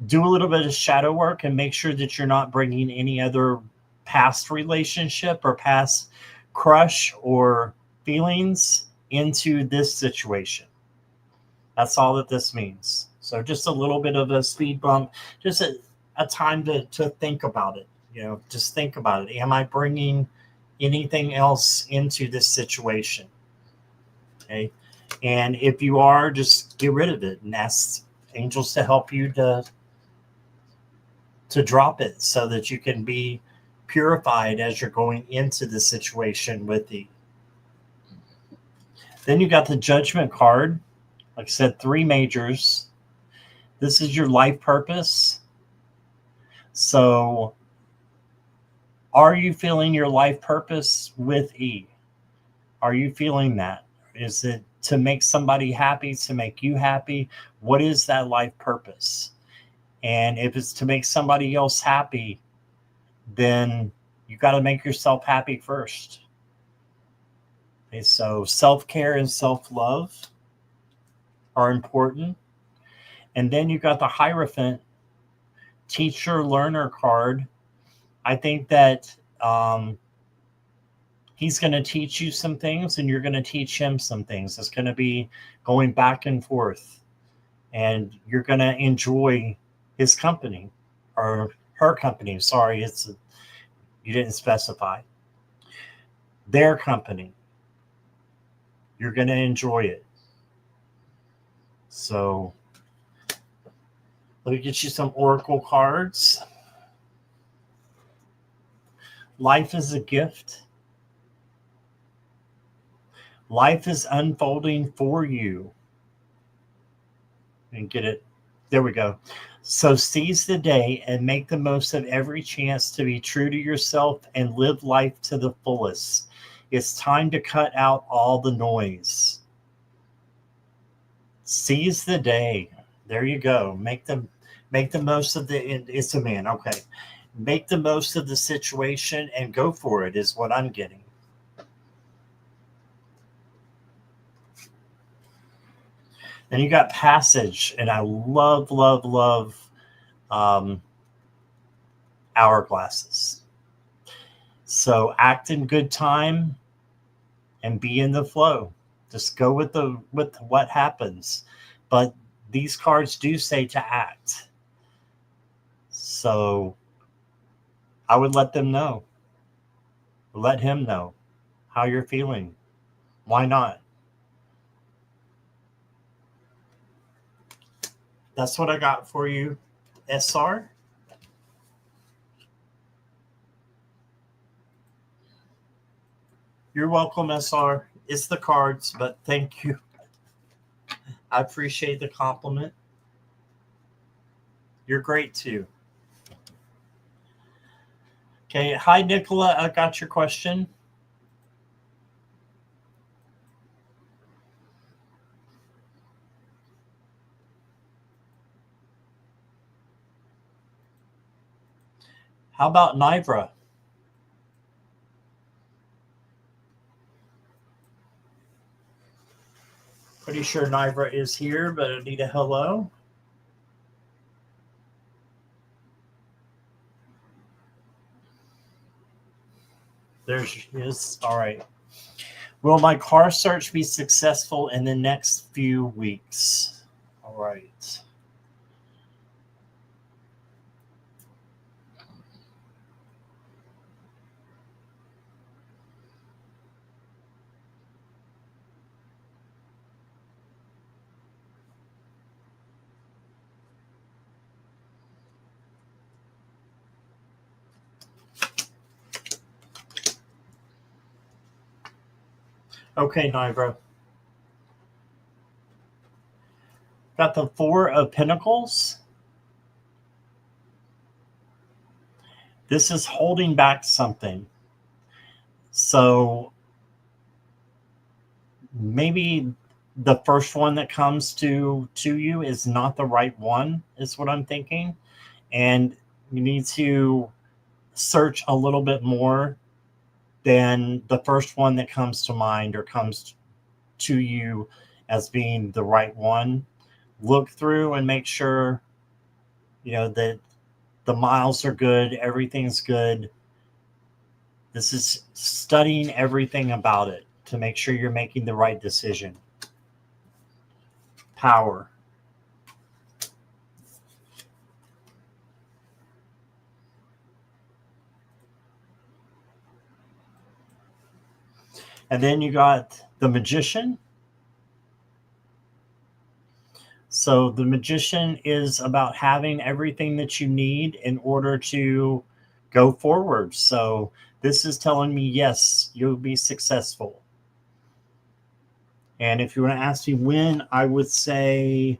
do a little bit of shadow work and make sure that you're not bringing any other past relationship or past crush or feelings into this situation. That's all that this means. So just a little bit of a speed bump, just a time to think about it. Just think about it. Am I bringing anything else into this situation? Okay. And if you are, just get rid of it and ask angels to help you to drop it so that you can be purified as you're going into the situation with the. Then you got the judgment card. Like I said, 3 majors. This is your life purpose. So are you feeling your life purpose with E? Are you feeling that? Is it to make somebody happy, to make you happy? What is that life purpose? And if it's to make somebody else happy, then you got to make yourself happy first. Okay, so self-care and self-love are important. And then you got the Hierophant teacher learner card. I think that he's going to teach you some things and you're going to teach him some things. It's going to be going back and forth, and you're going to enjoy his company or her company. Sorry, you didn't specify. Their company. You're going to enjoy it. So let me get you some oracle cards. Life is a gift. Life is unfolding for you. And get it. There we go. So seize the day and make the most of every chance to be true to yourself and live life to the fullest. It's time to cut out all the noise. Seize the day. There you go. Make the most of it's a man. Okay. Make the most of the situation and go for it is what I'm getting. Then you got Passage, and I love hourglasses. So act in good time and be in the flow. Just go with what happens. But these cards do say to act. So I would let them know. Let him know how you're feeling. Why not? That's what I got for you, SR. You're welcome, SR. It's the cards, but thank you. I appreciate the compliment. You're great too. Okay. Hi, Nicola. I got your question. How about Nivra? Pretty sure Nivra is here, but I need a hello. There she is. All right. Will my car search be successful in the next few weeks? All right. Okay, Nivra. Got the 4 of Pentacles. This is holding back something. So maybe the first one that comes to you is not the right one, is what I'm thinking. And you need to search a little bit more than the first one that comes to mind or comes to you as being the right one. Look through and make sure, that the miles are good, everything's good. This is studying everything about it to make sure you're making the right decision. Power. And then you got the Magician. So the Magician is about having everything that you need in order to go forward. So this is telling me, yes, you'll be successful. And if you want to ask me when, I would say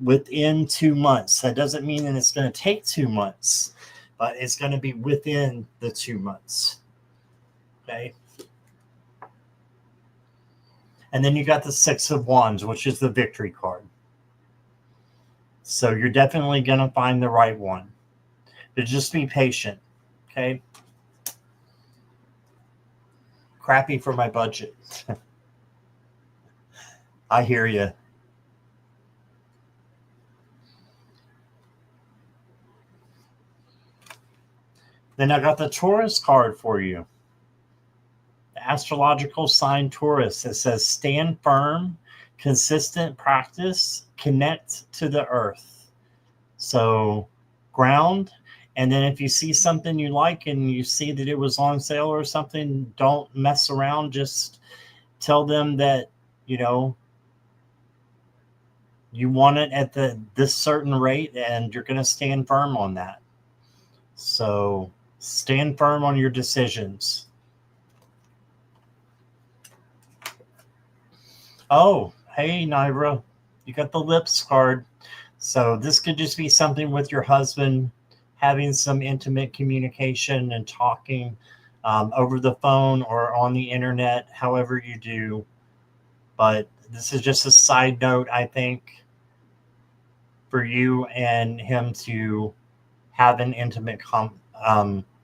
within 2 months. That doesn't mean that it's going to take 2 months, but it's going to be within the 2 months. Okay. And then you got the Six of Wands, which is the Victory card. So you're definitely going to find the right one. But just be patient. Okay. Crappy for my budget. I hear you. Then I got the Taurus card for you. The astrological sign Taurus. It says stand firm, consistent practice, connect to the earth. So ground. And then if you see something you like and you see that it was on sale or something, don't mess around. Just tell them that, you want it at this certain rate and you're going to stand firm on that. So stand firm on your decisions. Oh, hey, Naira, you got the Lips card. So this could just be something with your husband, having some intimate communication and talking over the phone or on the internet, however you do. But this is just a side note, I think, for you and him to have an intimate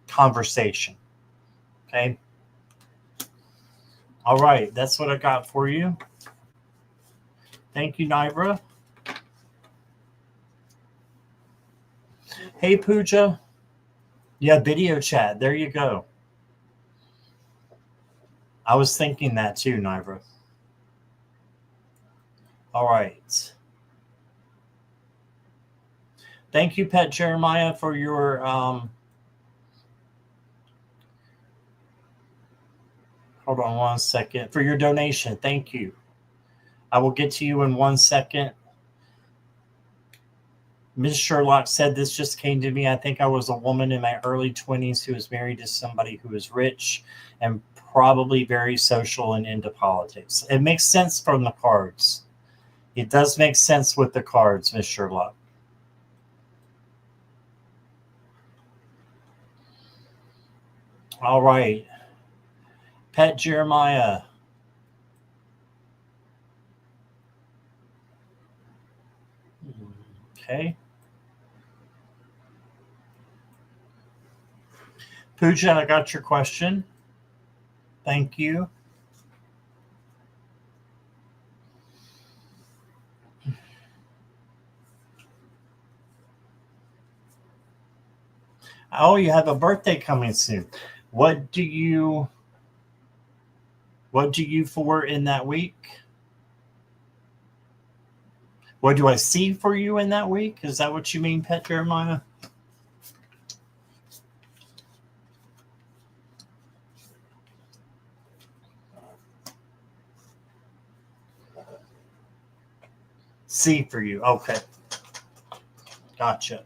conversation. Okay. All right. That's what I got for you. Thank you, Naira. Hey, Pooja. Yeah, video chat. There you go. I was thinking that too, Naira. All right. Thank you, Pet Jeremiah, for your hold on one second, for your donation. Thank you. I will get to you in 1 second. Ms. Sherlock said this just came to me. I think I was a woman in my early 20s who was married to somebody who was rich and probably very social and into politics. It makes sense from the cards. It does make sense with the cards, Ms. Sherlock. All right. Pet Jeremiah. Okay. Pooja, I got your question. Thank you. Oh, you have a birthday coming soon. What do you for in that week? What do I see for you in that week? Is that what you mean, Pet Jeremiah? See for you. Okay. Gotcha.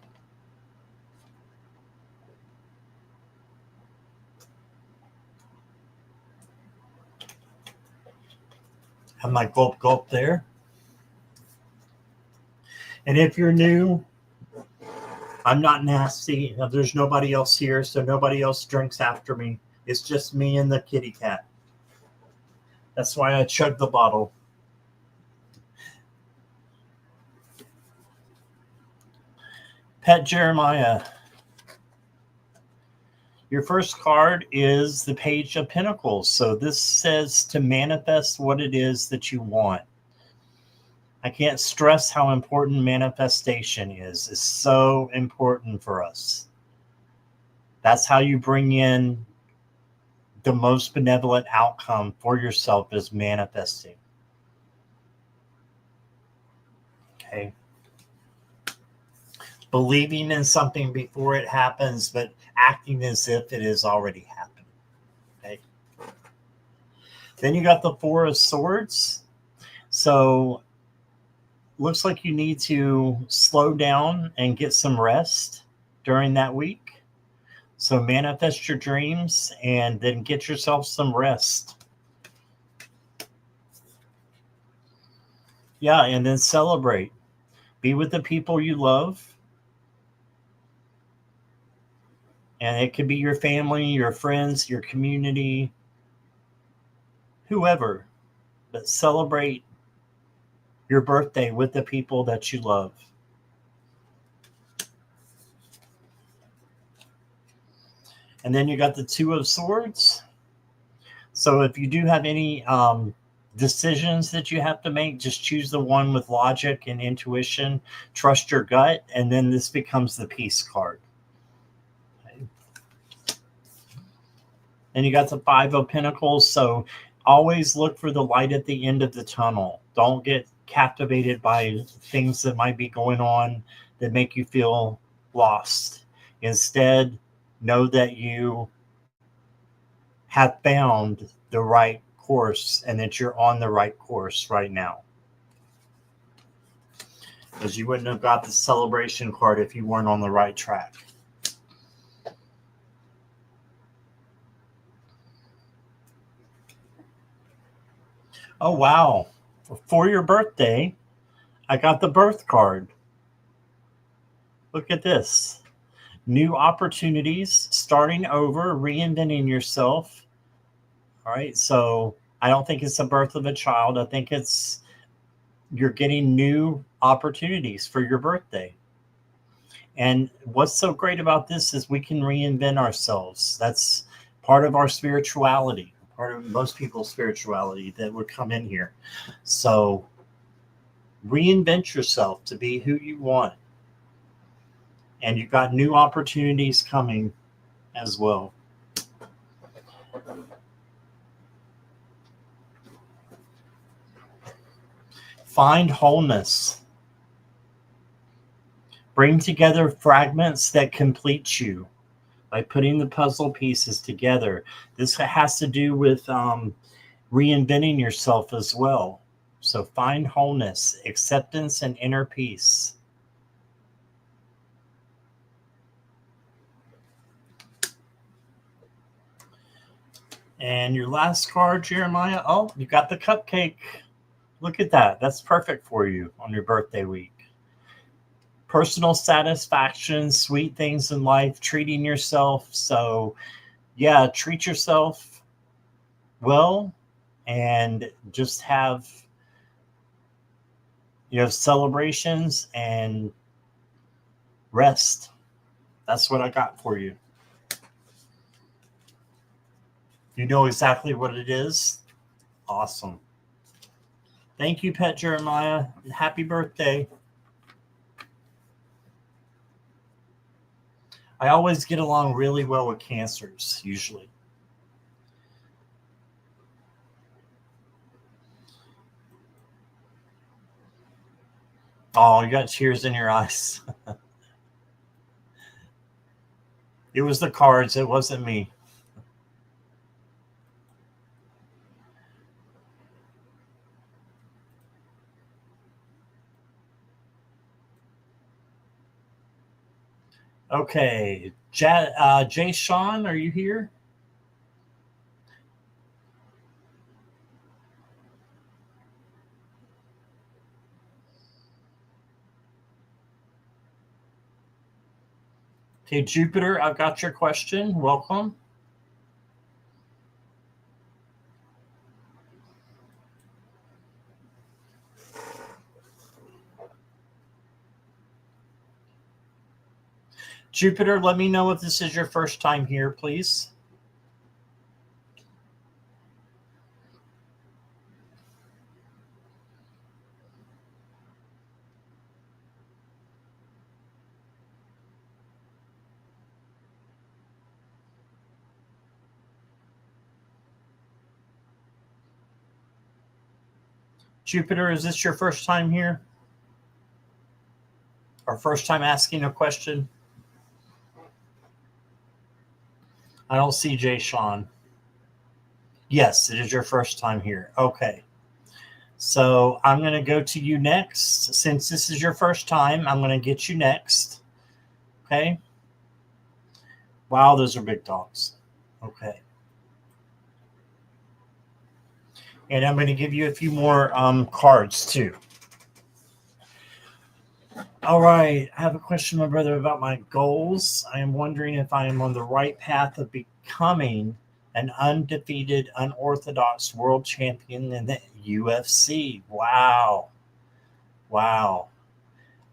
Have my gulp gulp there. And if you're new, I'm not nasty. There's nobody else here, so nobody else drinks after me. It's just me and the kitty cat. That's why I chugged the bottle. Pet Jeremiah. Your first card is the Page of Pentacles. So this says to manifest what it is that you want. I can't stress how important manifestation is. It's so important for us. That's how you bring in the most benevolent outcome for yourself, is manifesting. Okay. Believing in something before it happens, but acting as if it has already happened. Okay. Then you got the Four of Swords. So looks like you need to slow down and get some rest during that week. So manifest your dreams and then get yourself some rest. Yeah, and then celebrate. Be with the people you love. And it could be your family, your friends, your community, whoever. But celebrate your birthday with the people that you love. And then you got the Two of Swords. So if you do have any decisions that you have to make, just choose the one with logic and intuition. Trust your gut, and then this becomes the Peace card. Okay. And you got the Five of Pentacles. So always look for the light at the end of the tunnel. Don't get captivated by things that might be going on that make you feel lost. Instead, know that you have found the right course and that you're on the right course right now. Because you wouldn't have got the celebration card if you weren't on the right track. Oh, wow. For your birthday, I got the birth card. Look at this. New opportunities, starting over, reinventing yourself. All right. So I don't think it's the birth of a child. I think it's you're getting new opportunities for your birthday. And what's so great about this is we can reinvent ourselves. That's part of our spirituality, part of most people's spirituality that would come in here. So reinvent yourself to be who you want. And you've got new opportunities coming as well. Find wholeness. Bring together fragments that complete you by putting the puzzle pieces together. This has to do with reinventing yourself as well. So find wholeness, acceptance, and inner peace. And your last card, Jeremiah. Oh, you got the cupcake. Look at that. That's perfect for you on your birthday week. Personal satisfaction, sweet things in life, treating yourself. So, yeah, treat yourself well and just have, celebrations and rest. That's what I got for you. You know exactly what it is. Awesome. Thank you, Pet Jeremiah. Happy birthday. I always get along really well with Cancers, usually. Oh, you got tears in your eyes. It was the cards. It wasn't me. Okay. Jay Sean, are you here? Okay, Jupiter, I've got your question. Welcome. Jupiter, let me know if this is your first time here, please. Jupiter, is this your first time here? Or first time asking a question? I don't see Jay Sean. Yes, it is your first time here. Okay. So I'm going to go to you next. Since this is your first time, I'm going to get you next. Okay. Wow, those are big dogs. Okay. And I'm going to give you a few more cards too. All right. I have a question, my brother, about my goals. I am wondering if I am on the right path of becoming an undefeated, unorthodox world champion in the UFC. Wow. Wow.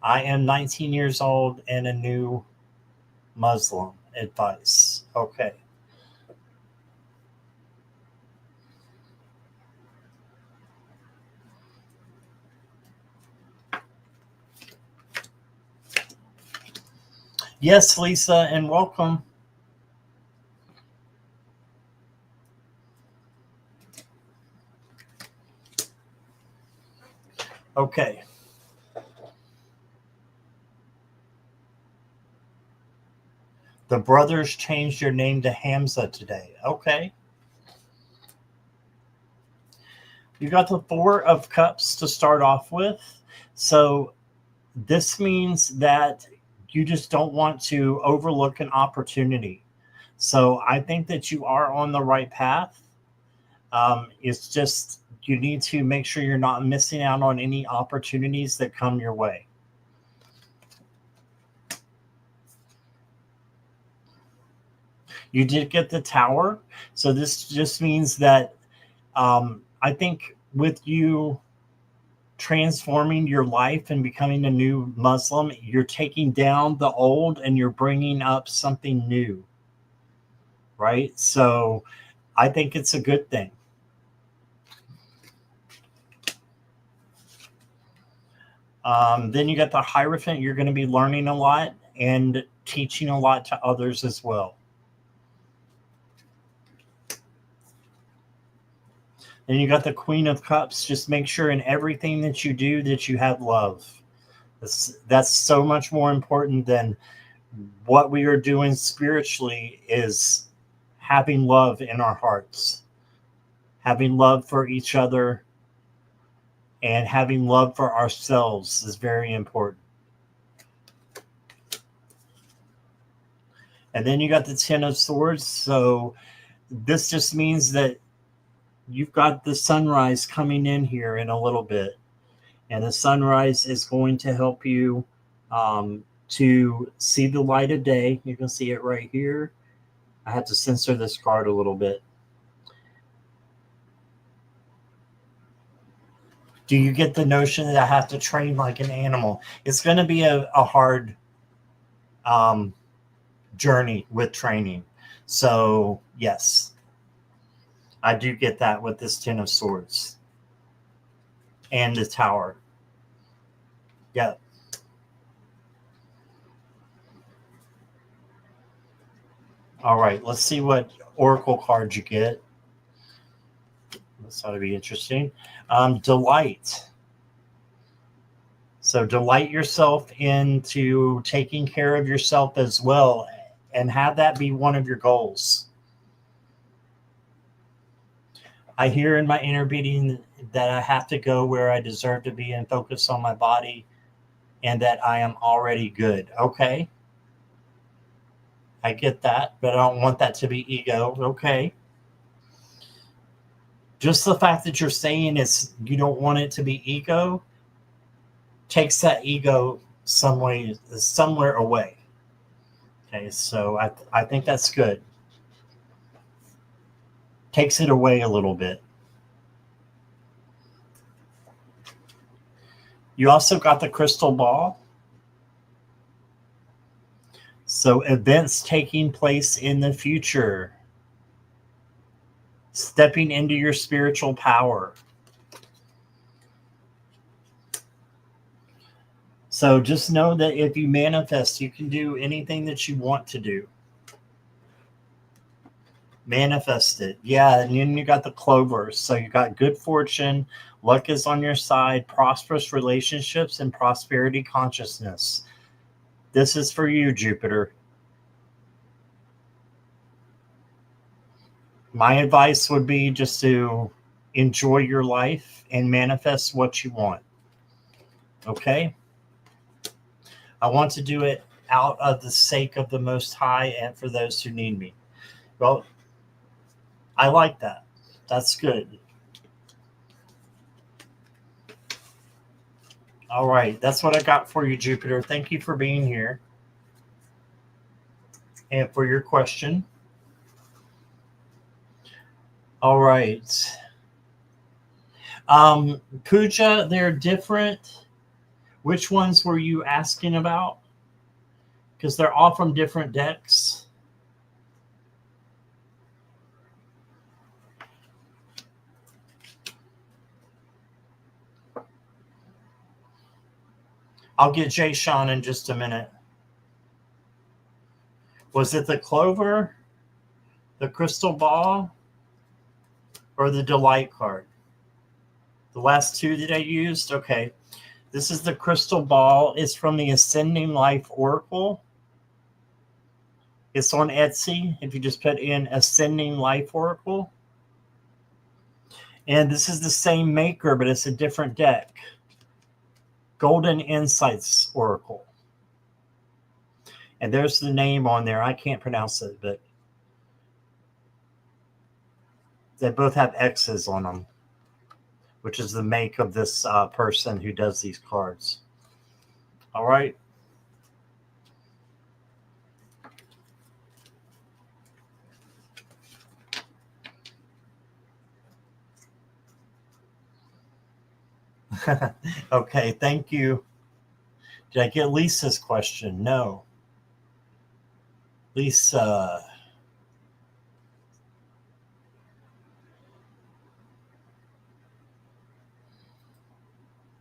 I am 19 years old and a new Muslim. Advice. Okay. Yes, Lisa, and welcome. Okay. The brothers changed your name to Hamza today. Okay. You got the Four of Cups to start off with. So this means that you just don't want to overlook an opportunity. So I think that you are on the right path. It's just you need to make sure you're not missing out on any opportunities that come your way. You did get the Tower. So this just means that I think with you transforming your life and becoming a new Muslim, you're taking down the old and you're bringing up something new, right? So I think it's a good thing. Then you got the Hierophant. You're going to be learning a lot and teaching a lot to others as well. Then you got the Queen of Cups. Just make sure in everything that you do that you have love. That's so much more important than what we are doing spiritually is having love in our hearts, having love for each other, and having love for ourselves is very important. And then you got the Ten of Swords. So this just means that you've got the sunrise coming in here in a little bit. And the sunrise is going to help you to see the light of day. You can see it right here. I had to censor this card a little bit. Do you get the notion that I have to train like an animal? It's going to be a hard journey with training. So, yes, I do get that with this Ten of Swords and the Tower. Yeah. All right, let's see what Oracle cards you get. This ought to be interesting. Delight. So delight yourself into taking care of yourself as well and have that be one of your goals. I hear in my inner being that I have to go where I deserve to be and focus on my body and that I am already good. Okay. I get that, but I don't want that to be ego. Okay. Just the fact that you're saying is you don't want it to be ego takes that ego somewhere away. Okay, so I think that's good. Takes it away a little bit. You also got the crystal ball. So events taking place in the future. Stepping into your spiritual power. So just know that if you manifest, you can do anything that you want to do. Manifest it. Yeah, and then you got the clovers. So you got good fortune, luck is on your side, prosperous relationships, and prosperity consciousness. This is for you, Jupiter. My advice would be just to enjoy your life and manifest what you want. Okay? I want to do it out of the sake of the Most High and for those who need me. Well, I like that. That's good. All right. That's what I got for you, Jupiter. Thank you for being here and for your question. All right. Pooja, they're different. Which ones were you asking about? Because they're all from different decks. I'll get Jay Sean in just a minute. Was it the Clover, the Crystal Ball, or the Delight card? The last two that I used? Okay. This is the Crystal Ball. It's from the Ascending Life Oracle. It's on Etsy if you just put in Ascending Life Oracle. And this is the same maker, but it's a different deck. Golden Insights Oracle. And there's the name on there. I can't pronounce it, but they both have X's on them, which is the make of this person who does these cards. All right. Okay, thank you. Did I get Lisa's question? No. Lisa.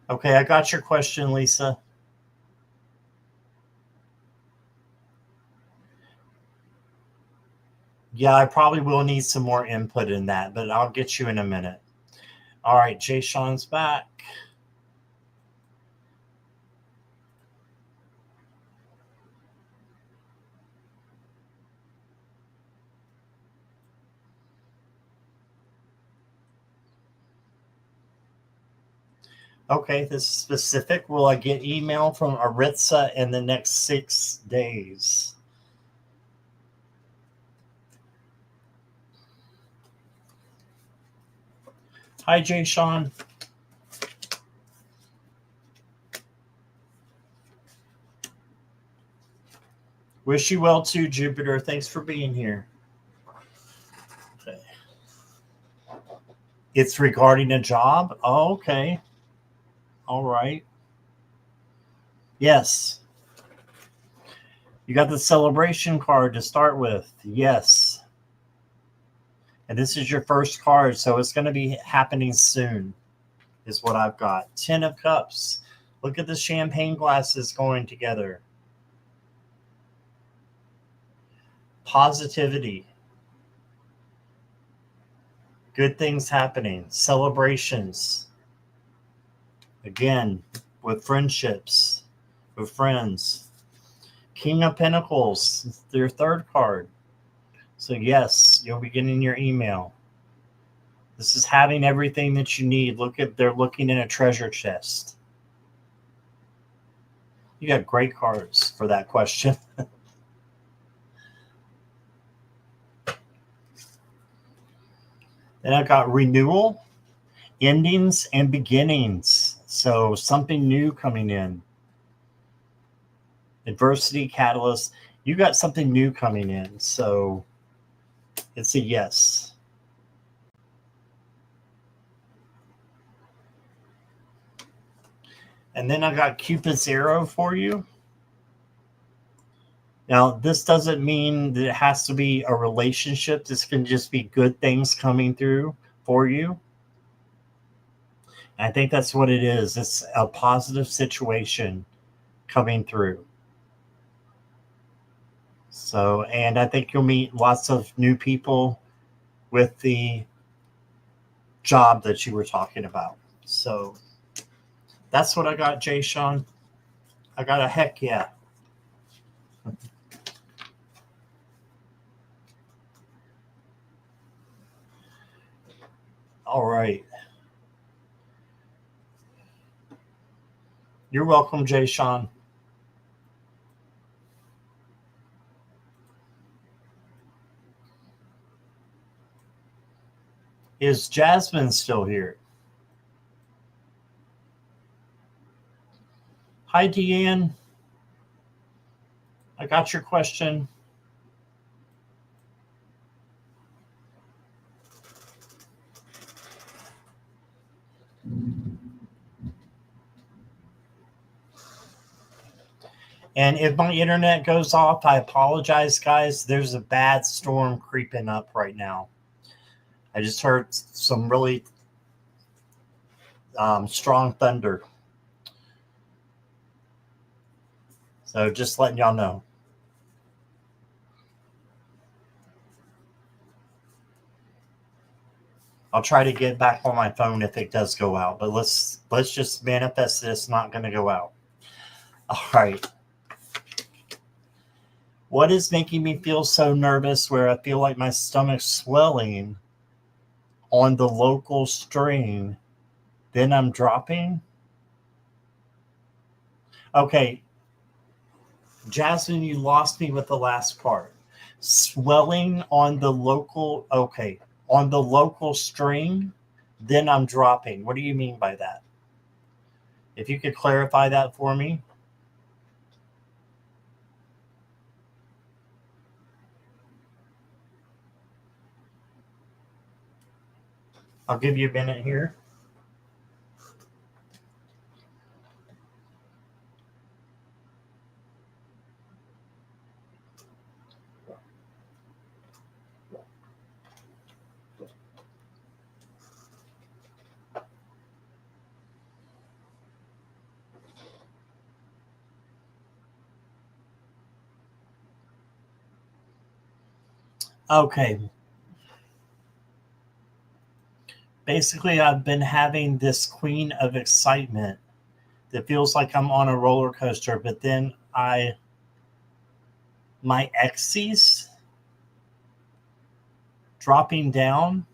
Okay, I got your question, Lisa. Yeah, I probably will need some more input in that, but I'll get you in a minute. All right, Jay Sean's back. Okay, this is specific. Will I get email from Aritza in the next 6 days? Hi, Jay Sean. Wish you well too, Jupiter. Thanks for being here. Okay. It's regarding a job? Oh, okay. All right. Yes. You got the celebration card to start with. Yes. And this is your first card, so it's going to be happening soon, is what I've got. 10 of Cups. Look at the champagne glasses going together. Positivity. Good things happening. Celebrations. Again, with friendships, with friends. King of Pentacles, your third card. So yes, you'll be getting your email. This is having everything that you need. They're looking in a treasure chest. You got great cards for that question. Then I got renewal, endings, and beginnings. So something new coming in. Adversity, catalyst. You got something new coming in. So it's a yes. And then I got Cupid's arrow for you. Now, this doesn't mean that it has to be a relationship. This can just be good things coming through for you. And I think that's what it is. It's a positive situation coming through. So, and I think you'll meet lots of new people with the job that you were talking about. So that's what I got, Jay Sean. I got a heck yeah. All right. You're welcome, Jay Sean. Is Jasmine still here? Hi, Deanne. I got your question. And if my internet goes off, I apologize, guys. There's a bad storm creeping up right now. I just heard some really strong thunder. So just letting y'all know. I'll try to get back on my phone if it does go out, but let's just manifest that it's not going to go out. All right. What is making me feel so nervous where I feel like my stomach's swelling on the local string, then I'm dropping? Okay. Jasmine, you lost me with the last part. Swelling on the local, okay, on the local string, then I'm dropping. What do you mean by that? If you could clarify that for me. I'll give you a minute here. Okay. Basically, I've been having this queen of excitement that feels like I'm on a roller coaster, but then my axes dropping down.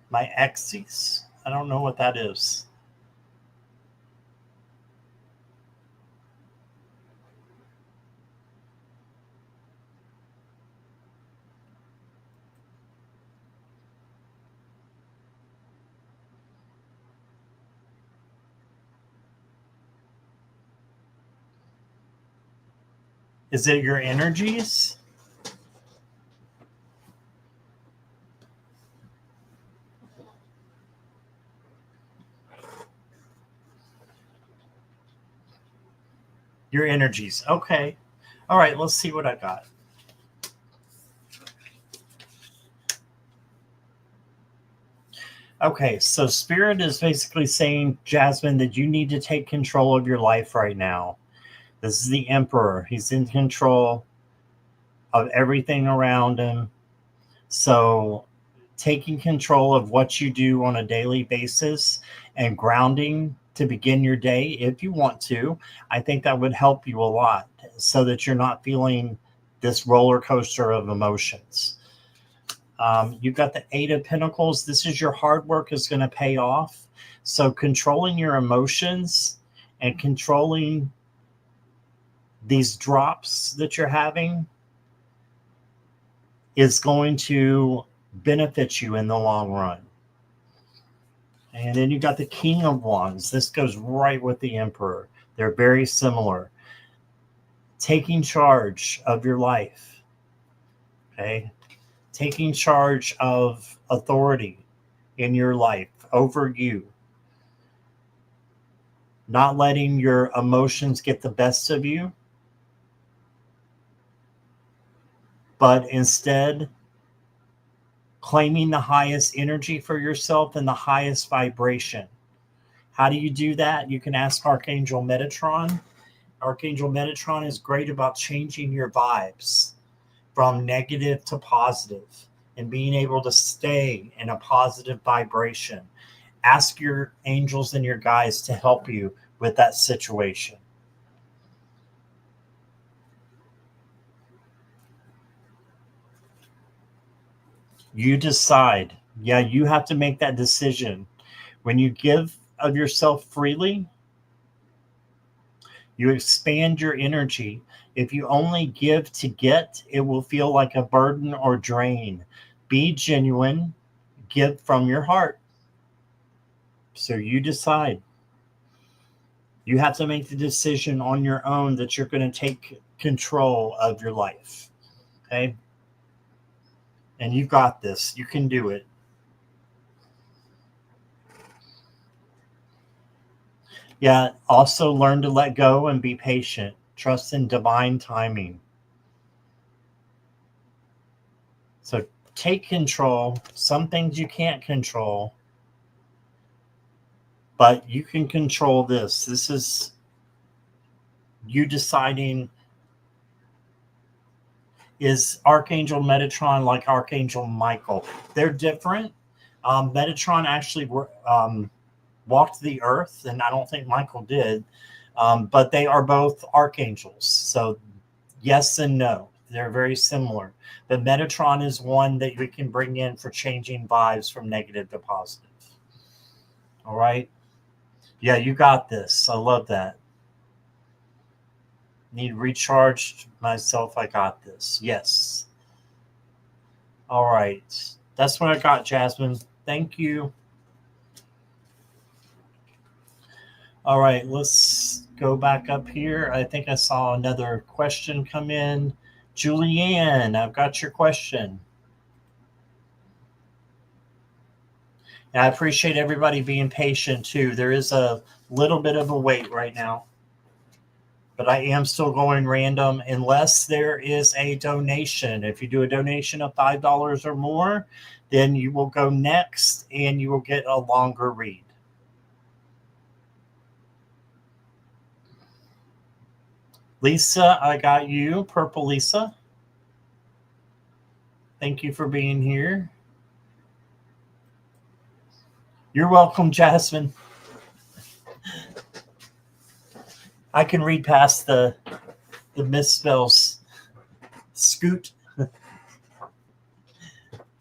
My axes? I don't know what that is. Is it your energies? Your energies. Okay. All right, let's see what I got. Okay, so Spirit is basically saying, Jasmine, that you need to take control of your life right now. This is the Emperor. He's in control of everything around him. So, taking control of what you do on a daily basis and grounding to begin your day, if you want to, I think that would help you a lot so that you're not feeling this roller coaster of emotions. You've got the Eight of Pentacles. This is your hard work is going to pay off. So controlling your emotions and controlling these drops that you're having is going to benefit you in the long run. And then you got the King of Wands. This goes right with the Emperor. They're very similar. Taking charge of your life. Okay. Taking charge of authority in your life over you. Not letting your emotions get the best of you, but instead claiming the highest energy for yourself and the highest vibration. How do you do that? You can ask Archangel Metatron. Archangel Metatron is great about changing your vibes from negative to positive and being able to stay in a positive vibration. Ask your angels and your guides to help you with that situation. You decide. Yeah, you have to make that decision. When you give of yourself freely, you expand your energy. If you only give to get, it will feel like a burden or drain. Be genuine, give from your heart. So you decide. You have to make the decision on your own that you're going to take control of your life. Okay? And you got this. You can do it. Yeah, also learn to let go and be patient. Trust in divine timing. So take control. Some things you can't control, but you can control this. This is you deciding, is Archangel Metatron like Archangel Michael? They're different. Metatron actually walked the earth, and I don't think Michael did, but they are both archangels. So yes and no. They're very similar. But Metatron is one that we can bring in for changing vibes from negative to positive. All right. Yeah, you got this. I love that. Need recharged myself. I got this. Yes. All right. That's what I got, Jasmine. Thank you. All right. Let's go back up here. I think I saw another question come in. Julianne, I've got your question. And I appreciate everybody being patient too. There is a little bit of a wait right now, but I am still going random unless there is a donation. If you do a donation of $5 or more, then you will go next and you will get a longer read. Lisa, I got you. Purple Lisa. Thank you for being here. You're welcome, Jasmine. I can read past the misspells. Scoot.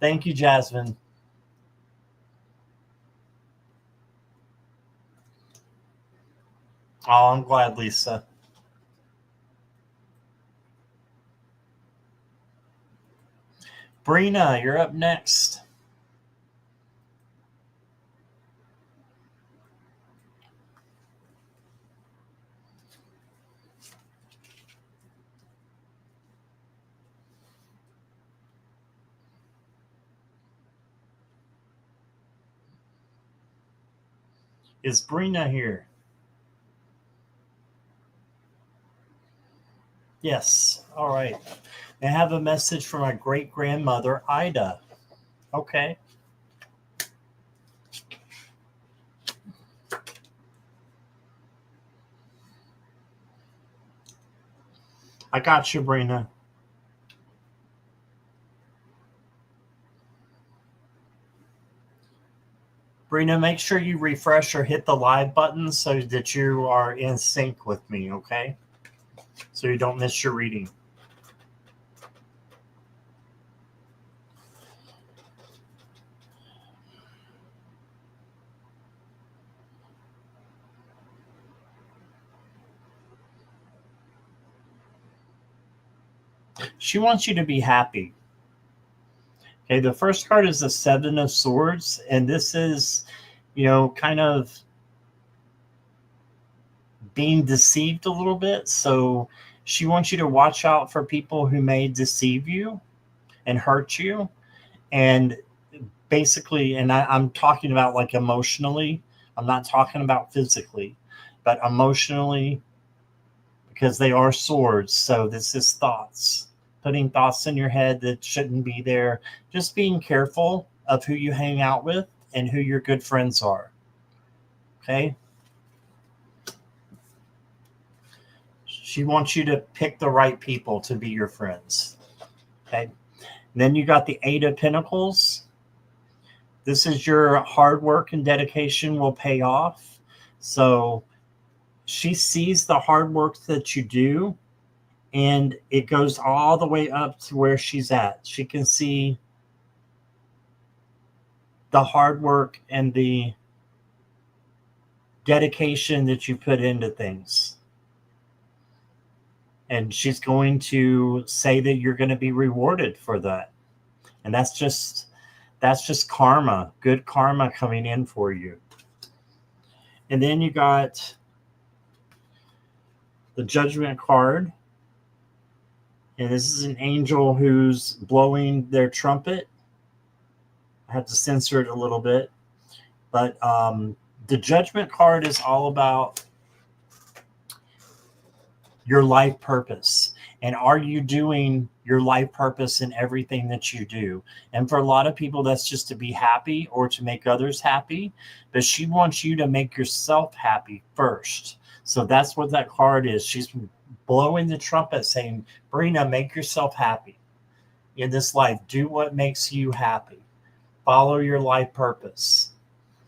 Thank you, Jasmine. Oh, I'm glad, Lisa. Brina, you're up next. Is Brina here? Yes. All right. I have a message from my great grandmother, Ida. Okay. I got you, Brina. Brina, make sure you refresh or hit the live button so that you are in sync with me, okay? So you don't miss your reading. She wants you to be happy. Okay, the first card is the Seven of Swords, and this is, kind of being deceived a little bit. So she wants you to watch out for people who may deceive you and hurt you. And basically, and I'm talking about like emotionally, I'm not talking about physically, but emotionally, because they are swords. So this is thoughts, putting thoughts in your head that shouldn't be there. Just being careful of who you hang out with and who your good friends are. Okay. She wants you to pick the right people to be your friends. Okay. And then you got the Eight of Pentacles. This is your hard work and dedication will pay off. So she sees the hard work that you do, and it goes all the way up to where she's at. She can see the hard work and the dedication that you put into things. And she's going to say that you're going to be rewarded for that. And that's just karma, good karma coming in for you. And then you got the Judgment card. And this is an angel who's blowing their trumpet. I have to censor it a little bit. But the Judgment card is all about your life purpose. And are you doing your life purpose in everything that you do? And for a lot of people, that's just to be happy or to make others happy. But she wants you to make yourself happy first. So that's what that card is. She's blowing the trumpet saying, Brina, make yourself happy in this life. Do what makes you happy. Follow your life purpose.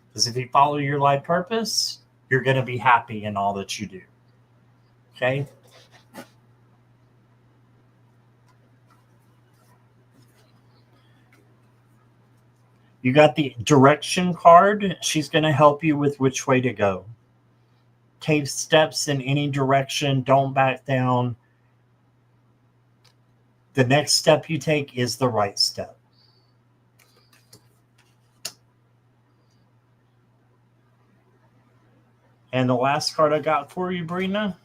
Because if you follow your life purpose, you're going to be happy in all that you do. Okay? You got the direction card. She's going to help you with which way to go. Take steps in any direction. Don't back down. The next step you take is the right step. And the last card I got for you, Brina,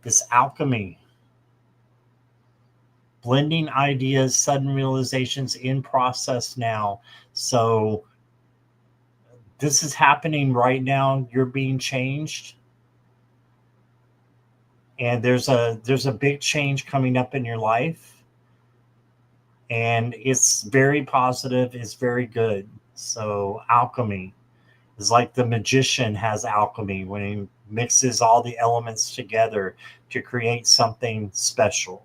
is Alchemy. Blending ideas, sudden realizations in process now. So this is happening right now. You're being changed. And there's a big change coming up in your life. And it's very positive. It's very good. So alchemy is like the magician has alchemy when he mixes all the elements together to create something special.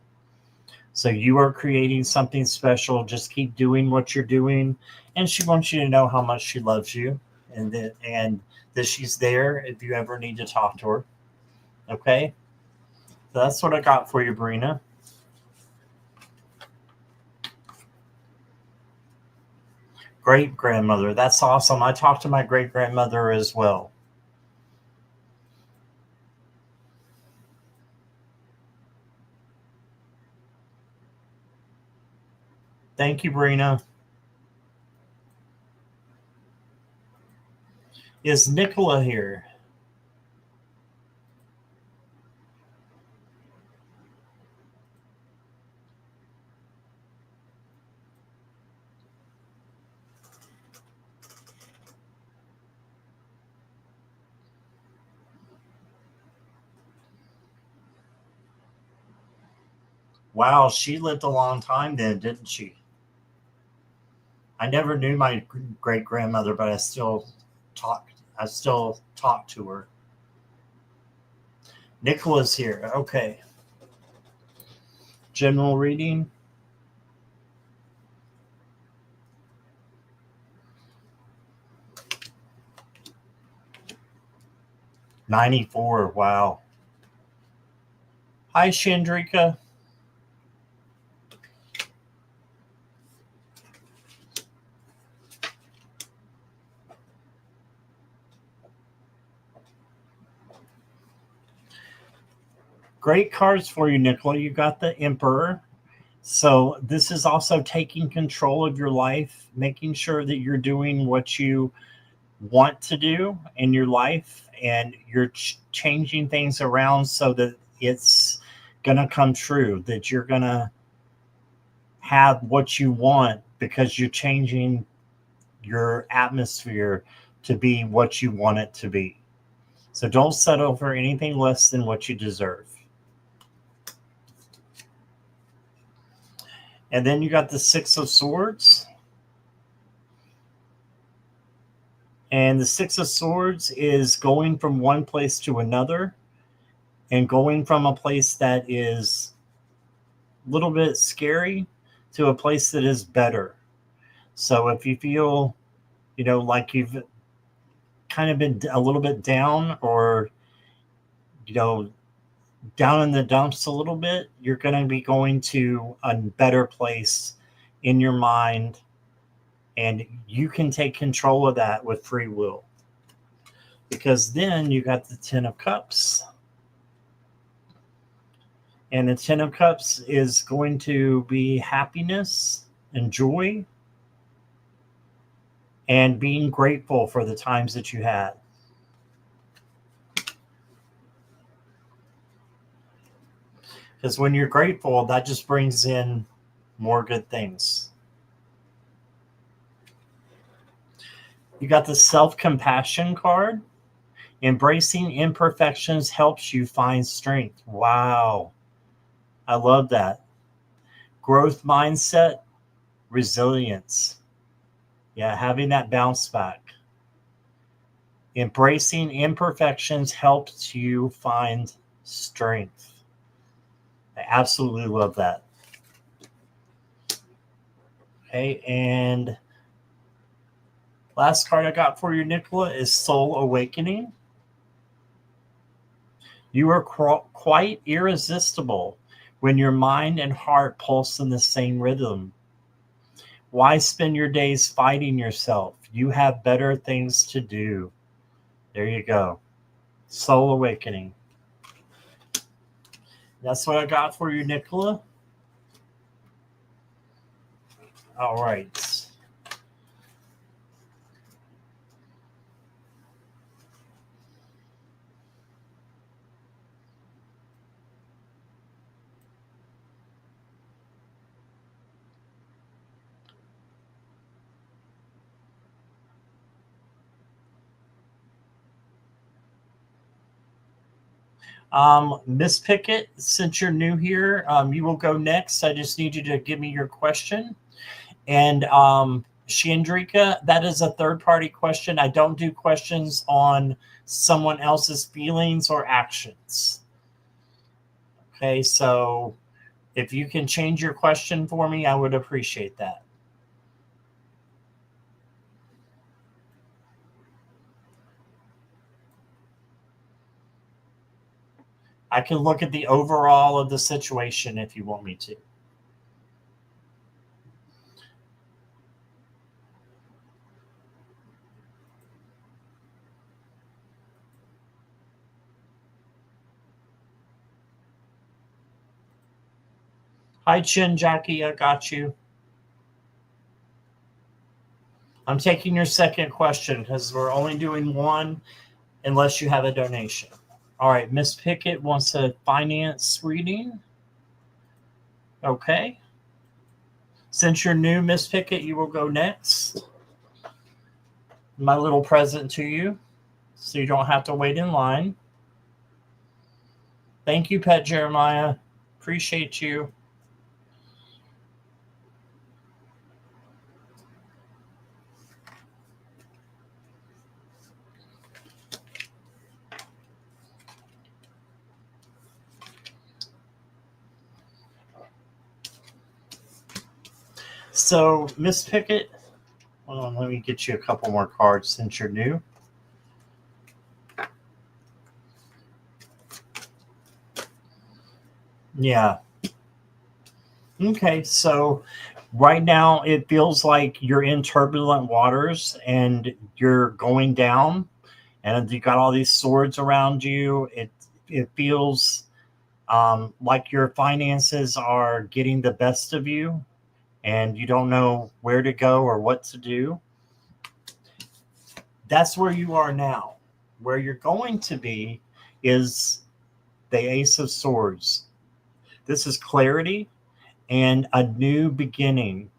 So you are creating something special. Just keep doing what you're doing. And she wants you to know how much she loves you and that she's there if you ever need to talk to her. Okay? So that's what I got for you, Brina. Great-grandmother. That's awesome. I talked to my great-grandmother as well. Thank you, Brina. Is Nicola here? Wow, she lived a long time then, didn't she? I never knew my great grandmother, but I still talk to her. Nicola's here. Okay. General reading. $94. Wow. Hi, Chandrika. Great cards for you, Nicola. You got the Emperor. So this is also taking control of your life, making sure that you're doing what you want to do in your life, and you're changing things around so that it's going to come true, that you're going to have what you want because you're changing your atmosphere to be what you want it to be. So don't settle for anything less than what you deserve. And then you got the Six of Swords. And the Six of Swords is going from one place to another and going from a place that is a little bit scary to a place that is better. So if you feel, like you've kind of been a little bit down or, down in the dumps a little bit, you're going to be going to a better place in your mind And you can take control of that with free will. Because then you got the Ten of Cups. And the Ten of Cups is going to be happiness and joy and being grateful for the times that you had. Because when you're grateful, that just brings in more good things. You got the self-compassion card. Embracing imperfections helps you find strength. Wow. I love that. Growth mindset, resilience. Yeah, having that bounce back. Embracing imperfections helps you find strength. I absolutely love that. Okay, and last card I got for you, Nicola, is Soul Awakening. You are quite irresistible when your mind and heart pulse in the same rhythm. Why spend your days fighting yourself? You have better things to do. There you go. Soul Awakening. That's what I got for you, Nicola. All right. Miss Pickett, since you're new here, you will go next. I just need you to give me your question. And Shandrika, that is a third-party question. I don't do questions on someone else's feelings or actions. Okay, so if you can change your question for me, I would appreciate that. I can look at the overall of the situation if you want me to. Hi, Chin Jackie, I got you. I'm taking your second question because we're only doing one unless you have a donation. All right, Miss Pickett wants a finance reading. Okay. Since you're new, Miss Pickett, you will go next. My little present to you, so you don't have to wait in line. Thank you, Pet Jeremiah. Appreciate you. So, Miss Pickett, hold on, let me get you a couple more cards since you're new. Yeah. Okay, so right now it feels like you're in turbulent waters and you're going down, and you got all these swords around you. It feels like your finances are getting the best of you, and you don't know where to go or what to do. That's where you are now. Where you're going to be is the Ace of Swords. This is clarity and a new beginning.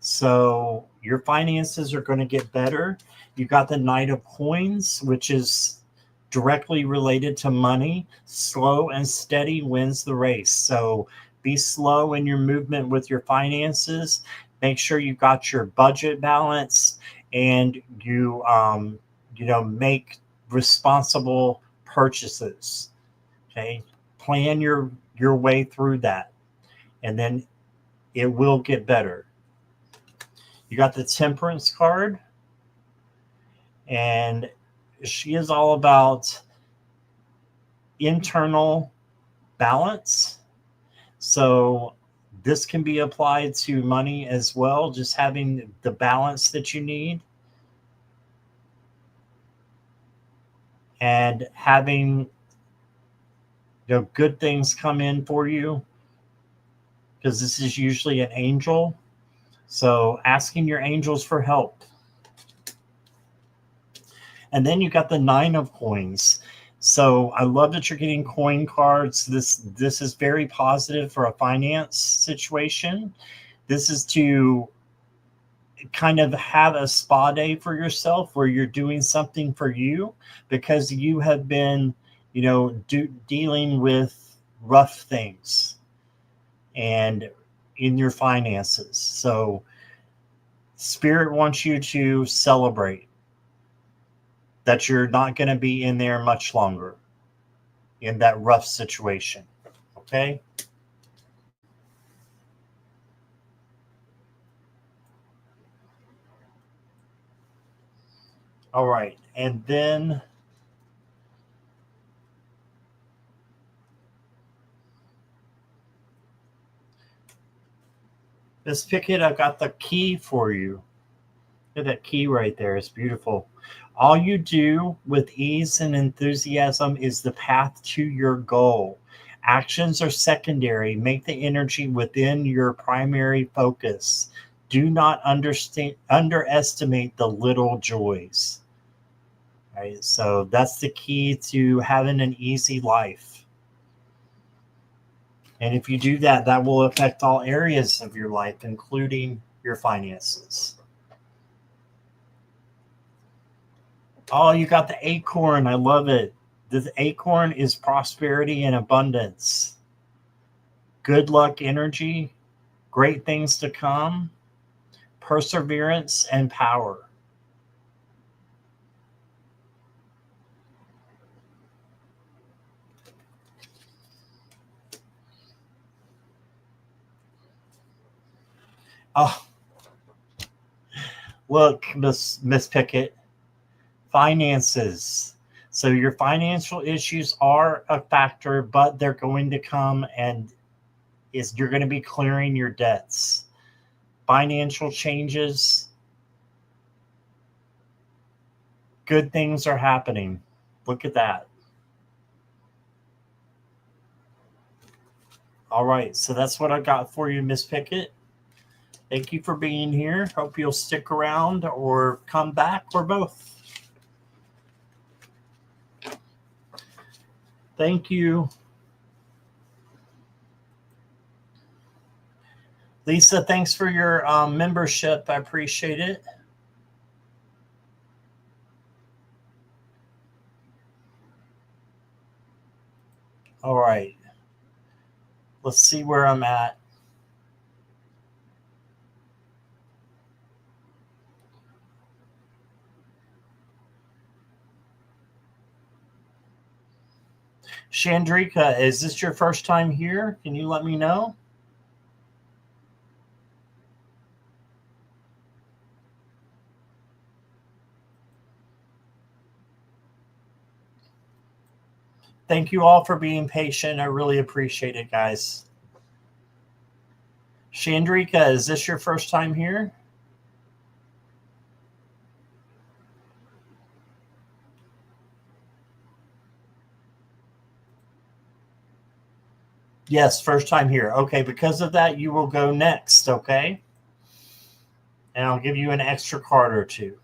So your finances are going to get better. You got the Knight of Coins, which is directly related to money. Slow and steady wins the race. So be slow in your movement with your finances. Make sure you got your budget balanced, and you make responsible purchases. Okay, plan your way through that, and then it will get better. You got the Temperance card, and she is all about internal balance. So This can be applied to money as well, just having the balance that you need and having good things come in for you, because this is usually an angel. So asking your angels for help. And then you got the 9 of coins. So I love that you're getting coin cards. This is very positive for a finance situation. This is to kind of have a spa day for yourself where you're doing something for you because you have been, dealing with rough things and in your finances. So Spirit wants you to celebrate that you're not going to be in there much longer in that rough situation. Okay? All right. And then Miss Pickett, I've got the key for you. Look at that key right there. It's beautiful. All you do with ease and enthusiasm is the path to your goal. Actions are secondary. Make the energy within your primary focus. Do not underestimate the little joys. Right? So that's the key to having an easy life. And if you do that, that will affect all areas of your life, including your finances. Oh, you got the acorn. I love it. The acorn is prosperity and abundance. Good luck energy, great things to come, perseverance and power. Oh, look, Miss Pickett, finances. So your financial issues are a factor, but they're going to come, and you're going to be clearing your debts. Financial changes, good things are happening. Look at that. All right, so that's what I got for you, Miss Pickett. Thank you for being here. Hope you'll stick around or come back or both. Thank you. Lisa, thanks for your membership. I appreciate it. All right. Let's see where I'm at. Chandrika, is this your first time here? Can you let me know? Thank you all for being patient. I really appreciate it, guys. Chandrika, is this your first time here? Yes, first time here. Okay, because of that, you will go next, okay? And I'll give you an extra card or two.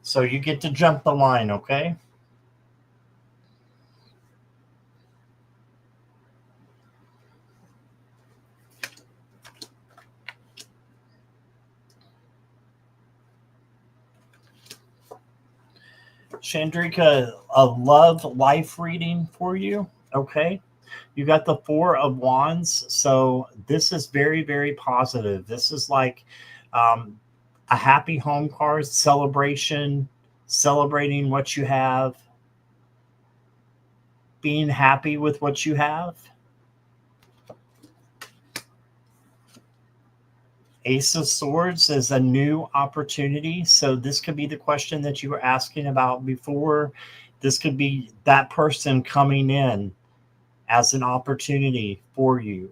So you get to jump the line, okay? Chandrika, a love life reading for you, okay? You got the 4 of Wands, so this is very, very positive. This is like a happy home card, celebration, celebrating what you have, being happy with what you have. Ace of Swords is a new opportunity. So this could be the question that you were asking about before. This could be that person coming in as an opportunity for you.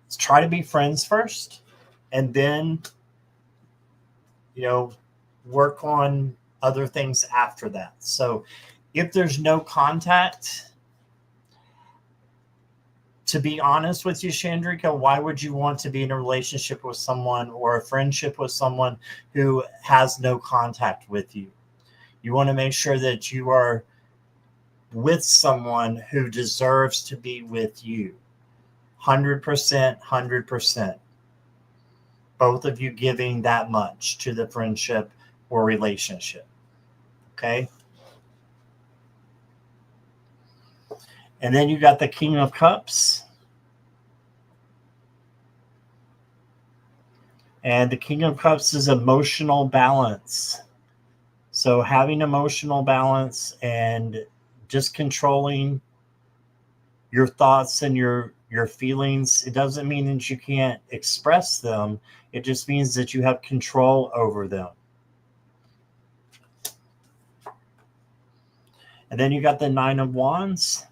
Let's try to be friends first, and then, work on other things after that. So if there's no contact, to be honest with you, Chandrika, why would you want to be in a relationship with someone or a friendship with someone who has no contact with you? You want to make sure that you are with someone who deserves to be with you. 100%, 100%. Both of you giving that much to the friendship or relationship. Okay? And then you got the King of Cups. And the King of Cups is emotional balance. So having emotional balance and just controlling your thoughts and your feelings, it doesn't mean that you can't express them. It just means that you have control over them. And then you got the Nine of Wands.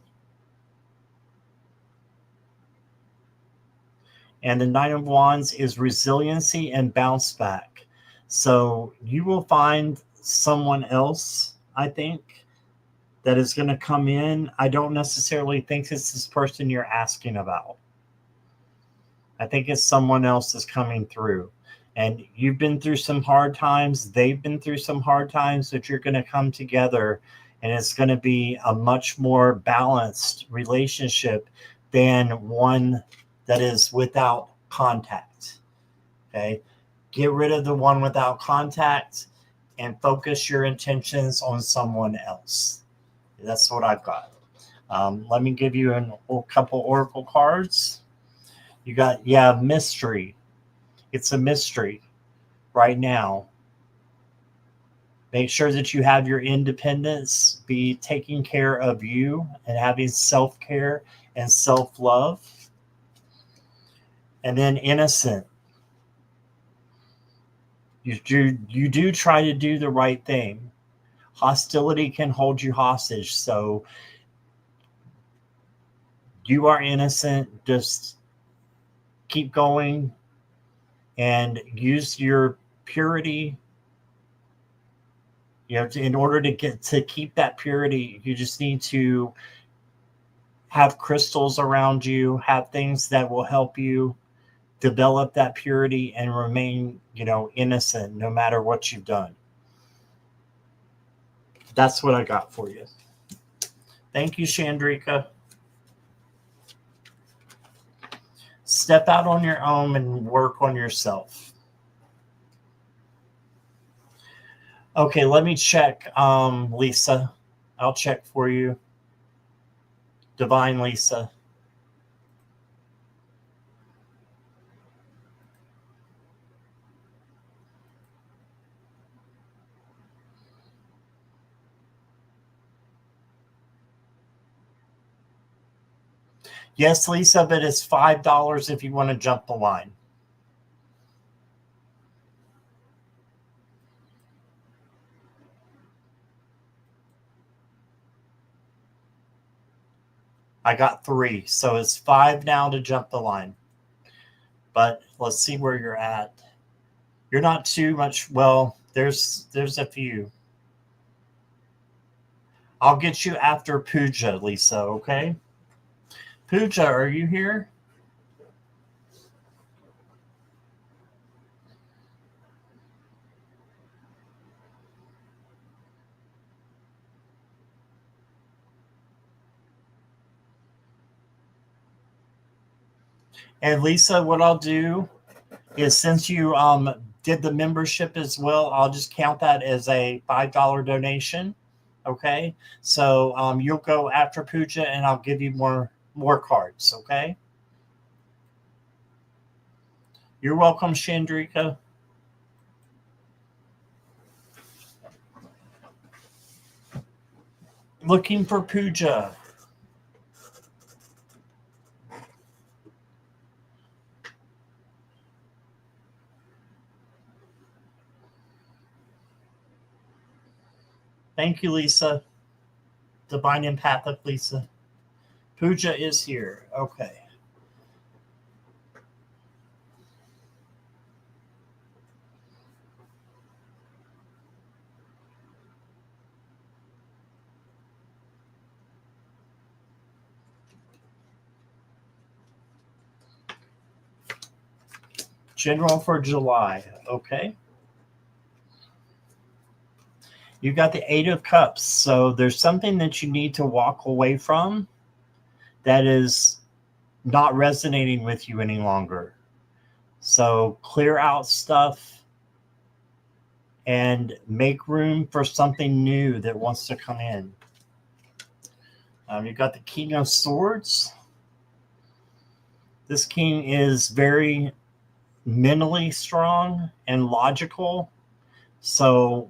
And the Nine of Wands is resiliency and bounce back. So you will find someone else, I think, that is going to come in. I don't necessarily think it's this person you're asking about. I think it's someone else that's coming through. And you've been through some hard times. They've been through some hard times, but you're going to come together, and it's going to be a much more balanced relationship than one that is without contact. Okay? Get rid of the one without contact and focus your intentions on someone else. That's what I've got. Let me give you a couple oracle cards. You got, mystery. It's a mystery right now. Make sure that you have your independence, be taking care of you and having self-care and self-love. And then innocent. You do try to do the right thing. Hostility can hold you hostage. So you are innocent. Just keep going and use your purity. In order to keep that purity, you just need to have crystals around you, have things that will help you develop that purity and remain, innocent no matter what you've done. That's what I got for you. Thank you, Chandrika. Step out on your own and work on yourself. Okay, let me check, Lisa. I'll check for you. Divine Lisa. Yes, Lisa, but it's $5 if you want to jump the line. I got 3, so it's 5 now to jump the line. But let's see where you're at. You're not too much. Well, there's a few. I'll get you after Pooja, Lisa, okay? Pooja, are you here? And Lisa, what I'll do is, since you did the membership as well, I'll just count that as a $5 donation. Okay, so you'll go after Pooja, and I'll give you more cards. Okay. You're welcome, Chandrika. Looking for Pooja. Thank you, Lisa. Divine Empathic Lisa. Pooja is here. Okay. General for July. Okay. You got the Eight of Cups. So there's something that you need to walk away from that is not resonating with you any longer. So clear out stuff and make room for something new that wants to come in. You've got the King of Swords. This king is very mentally strong and logical. So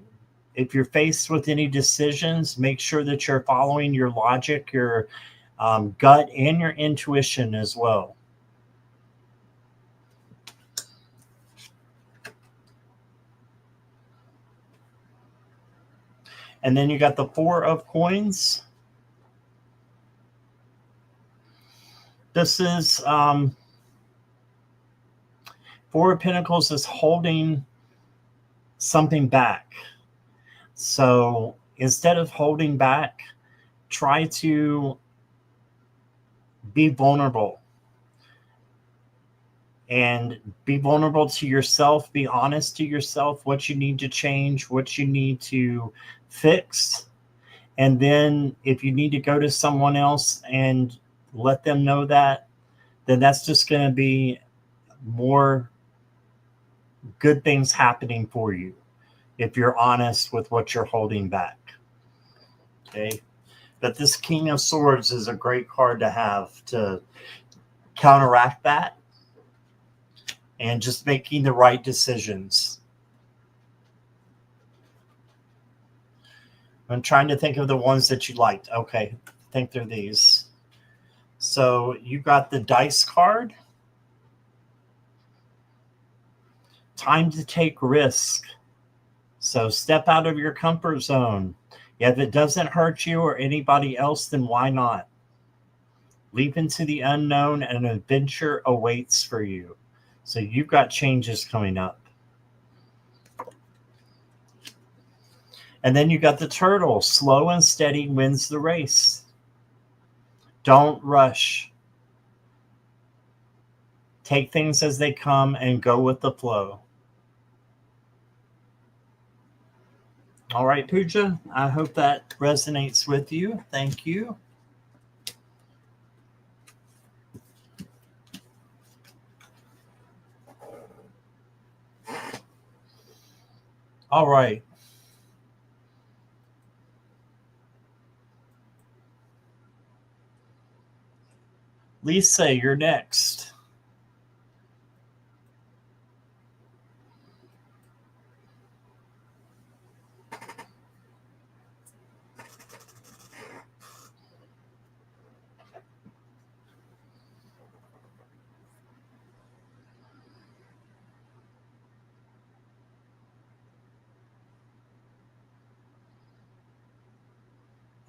if you're faced with any decisions, make sure that you're following your logic, your gut, and your intuition as well. And then you got the Four of Coins. This is Four of Pentacles is holding something back. So instead of holding back, try to be vulnerable. And be vulnerable to yourself. Be honest to yourself, what you need to change, what you need to fix. And then if you need to go to someone else and let them know that, then that's just going to be more good things happening for you if you're honest with what you're holding back. Okay. But this King of Swords is a great card to have to counteract that and just making the right decisions. I'm trying to think of the ones that you liked. Okay, I think they're these. So you got the Dice card. Time to take risk. So step out of your comfort zone. Yeah, if it doesn't hurt you or anybody else, then why not? Leap into the unknown and an adventure awaits for you. So you've got changes coming up. And then you got the Turtle. Slow and steady wins the race. Don't rush. Take things as they come and go with the flow. All right, Pooja, I hope that resonates with you. Thank you. All right. Lisa, you're next.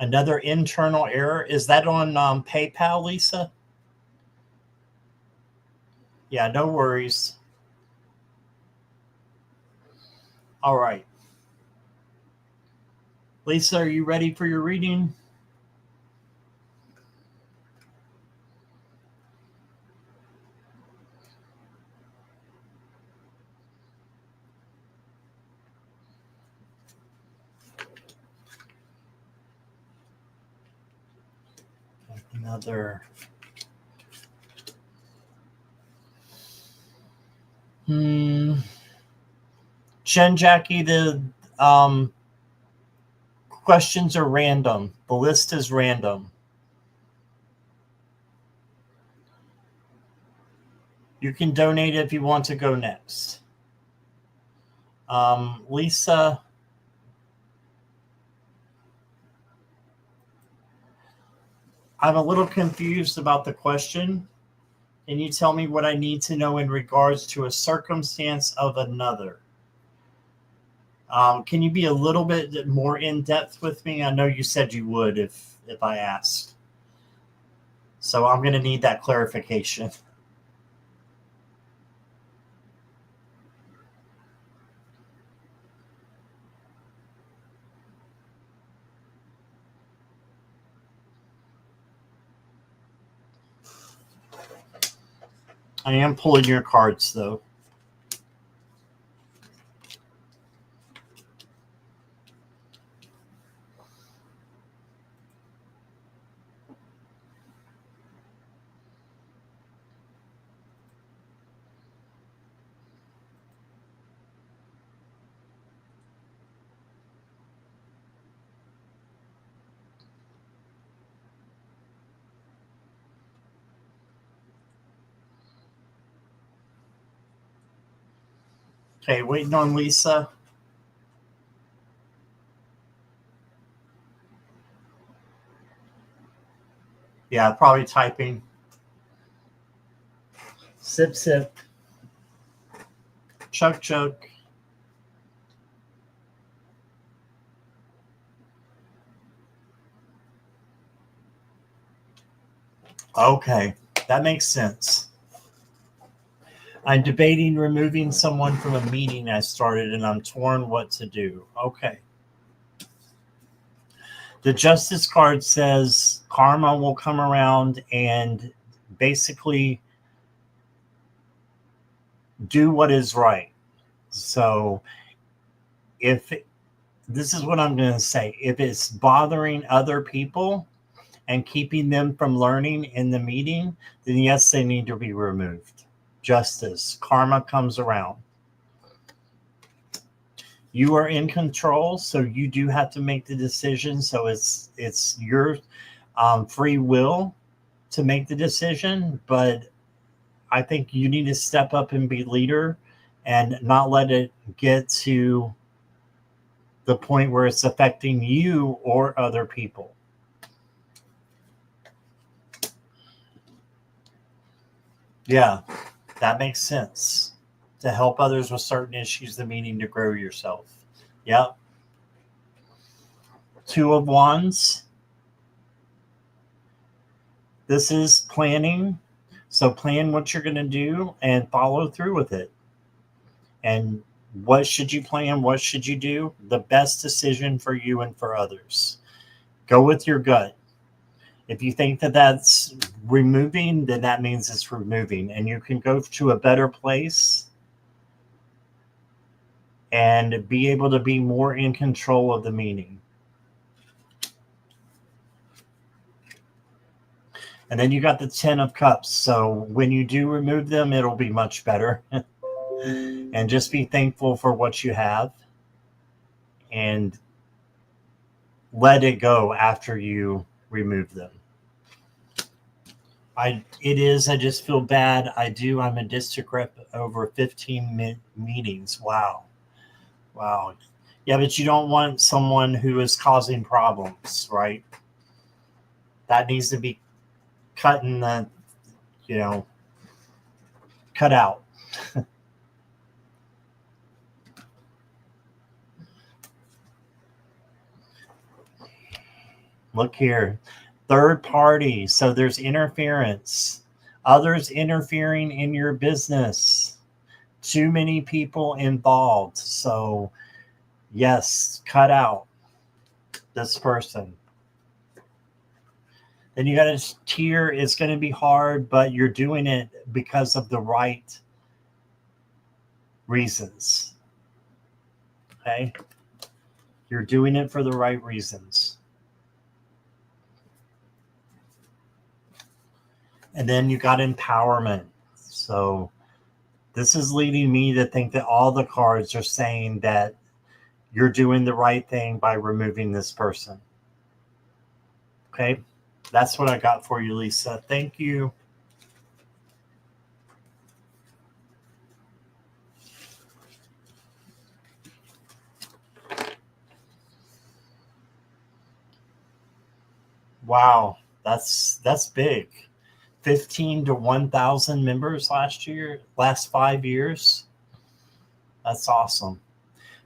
Another internal error. Is that on PayPal, Lisa? Yeah, no worries. All right. Lisa, are you ready for your reading? Another. Jen Jackie, the questions are random. The list is random. You can donate if you want to go next. Lisa, I'm a little confused about the question. Can you tell me what I need to know in regards to a circumstance of another? Can you be a little bit more in depth with me? I know you said you would if I asked. So I'm going to need that clarification. I am pulling your cards, though. Okay, waiting on Lisa. Yeah, probably typing. Sip, sip. Chug, chug. Okay, that makes sense. I'm debating removing someone from a meeting I started, and I'm torn what to do. Okay. The Justice card says karma will come around and basically do what is right. So if this is what I'm going to say, if it's bothering other people and keeping them from learning in the meeting, then yes, they need to be removed. Justice, karma comes around. You are in control, so you do have to make the decision. So it's your free will to make the decision, but I think you need to step up and be leader and not let it get to the point where it's affecting you or other people. Yeah, that makes sense. To help others with certain issues, the meaning to grow yourself. Yep. Two of Wands. This is planning. So plan what you're going to do and follow through with it. And what should you plan? What should you do? The best decision for you and for others. Go with your gut. If you think that that's removing, then that means it's removing. And you can go to a better place and be able to be more in control of the meaning. And then you got the 10 of Cups. So when you do remove them, it'll be much better. And just be thankful for what you have and let it go after you remove them. I just feel bad. I'm a district rep over 15 meetings. Wow. Yeah, but you don't want someone who is causing problems, right? That needs to be cut out. Look here. Third party. So there's interference. Others interfering in your business. Too many people involved. So, yes, cut out this person. Then you got a tier. It's going to be hard, but you're doing it because of the right reasons. Okay? You're doing it for the right reasons. And then you got empowerment. So this is leading me to think that all the cards are saying that you're doing the right thing by removing this person. Okay? That's what I got for you, Lisa. Thank you. Wow, that's big. 15 to 1,000 members last 5 years. That's awesome.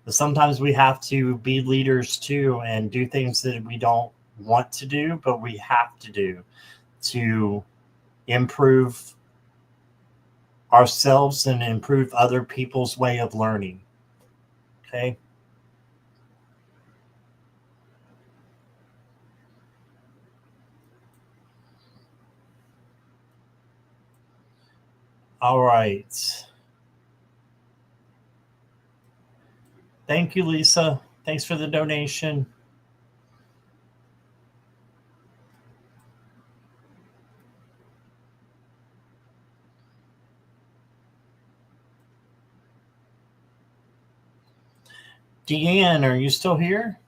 But sometimes we have to be leaders too and do things that we don't want to do, but we have to do to improve ourselves and improve other people's way of learning. Okay. All right. Thank you, Lisa. Thanks for the donation. Deanne, are you still here?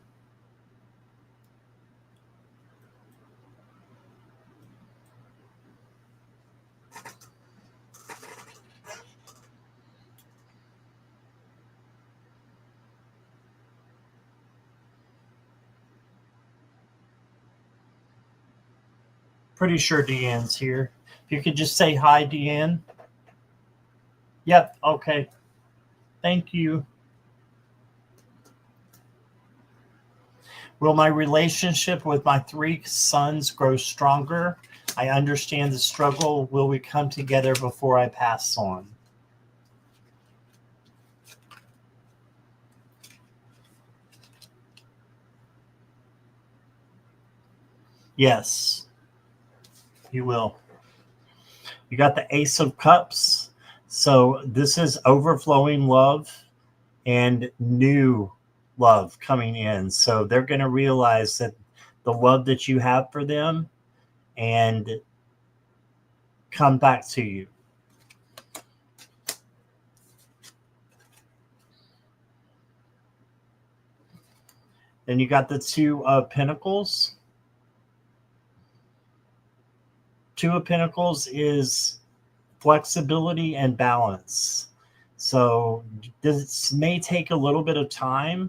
Pretty sure Deanne's here. If you could just say hi, Deanne. Yep. Okay. Thank you. Will my relationship with my 3 sons grow stronger? I understand the struggle. Will we come together before I pass on? Yes, you will. You got the Ace of Cups. So this is overflowing love and new love coming in. So they're going to realize that the love that you have for them and come back to you. Then you got the 2 of Pentacles. 2 of Pentacles is flexibility and balance. So this may take a little bit of time,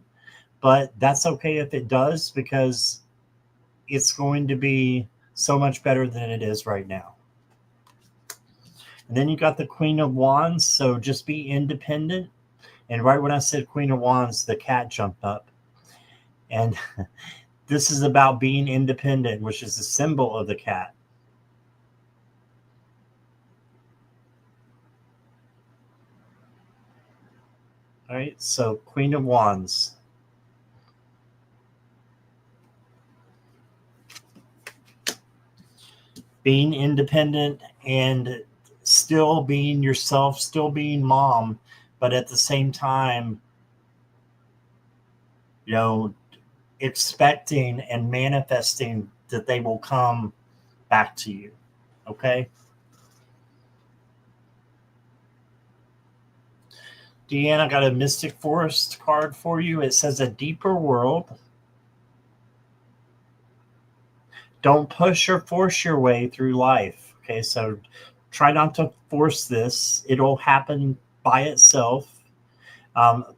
but that's okay if it does, because it's going to be so much better than it is right now. And then you got the Queen of Wands. So just be independent. And right when I said Queen of Wands, the cat jumped up. And this is about being independent, which is the symbol of the cat. All right, so Queen of Wands. Being independent and still being yourself, still being mom, but at the same time, expecting and manifesting that they will come back to you. Okay? Deanne, I got a Mystic Forest card for you. It says a deeper world. Don't push or force your way through life. Okay, so try not to force this. It'll happen by itself.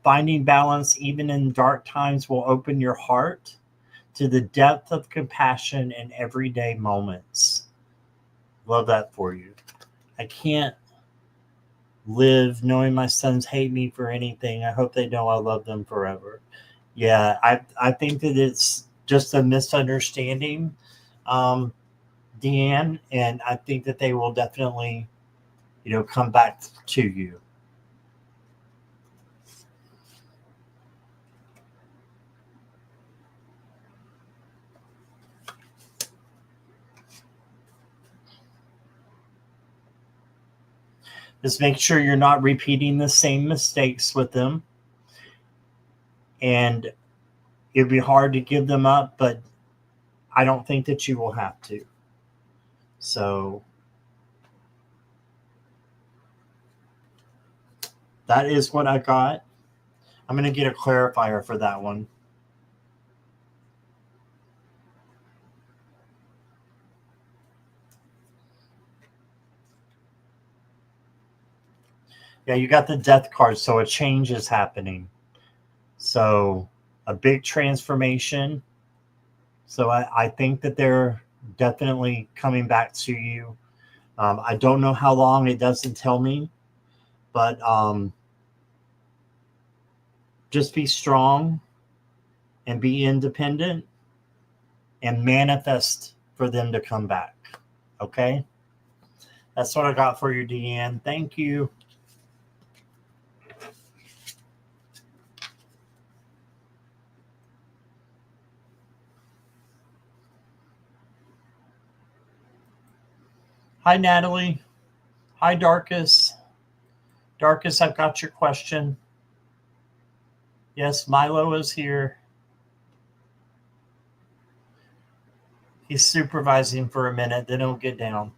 Finding balance even in dark times will open your heart to the depth of compassion in everyday moments. Love that for you. I can't live knowing my sons hate me for anything. I hope they know I love them forever. Yeah, I think that it's just a misunderstanding, Deanne, and I think that they will definitely, come back to you. Just make sure you're not repeating the same mistakes with them. And it'd be hard to give them up, but I don't think that you will have to. So that is what I got. I'm going to get a clarifier for that one. Yeah, you got the Death card, so a change is happening. So a big transformation. So I think that they're definitely coming back to you. I don't know how long, it doesn't tell me, but Just be strong and be independent and manifest for them to come back. Okay? That's what I got for you, Deanne. Thank you. Hi, Natalie. Hi, Darkus. Darkus, I've got your question. Yes, Milo is here. He's supervising for a minute, then he'll get down.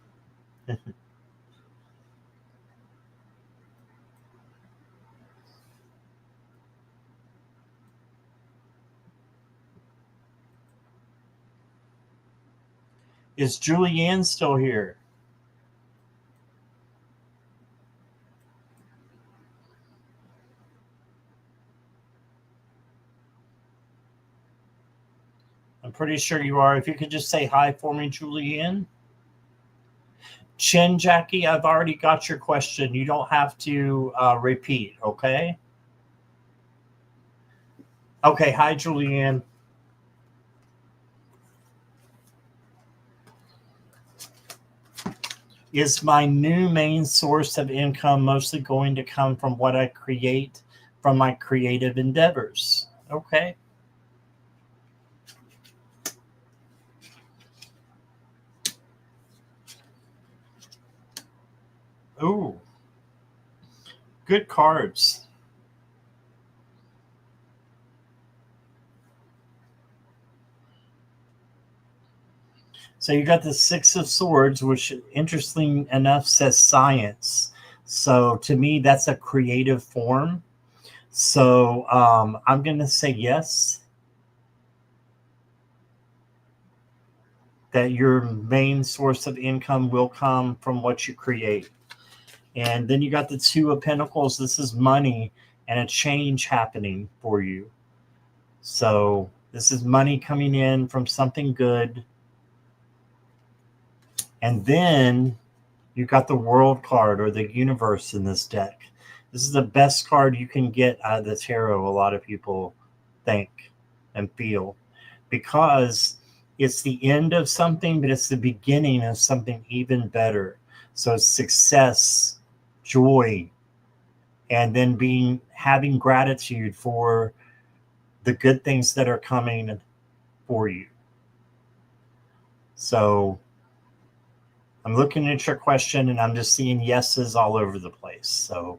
Is Julianne still here? I'm pretty sure you are. If you could just say hi for me, Julianne. Chin Jackie, I've already got your question. You don't have to repeat, okay? Okay, hi, Julianne. Is my new main source of income mostly going to come from what I create from my creative endeavors? Okay. Ooh, good cards. So you got the Six of Swords, which interesting enough says science. So to me, that's a creative form. So I'm going to say yes, that your main source of income will come from what you create. And then you got the Two of Pentacles. This is money and a change happening for you. So this is money coming in from something good. And then you got the World card, or the universe, in this deck. This is the best card you can get out of the tarot, a lot of people think and feel, because it's the end of something, but it's the beginning of something even better. So it's success, joy, and then having gratitude for the good things that are coming for you. So I'm looking at your question and I'm just seeing yeses all over the place. So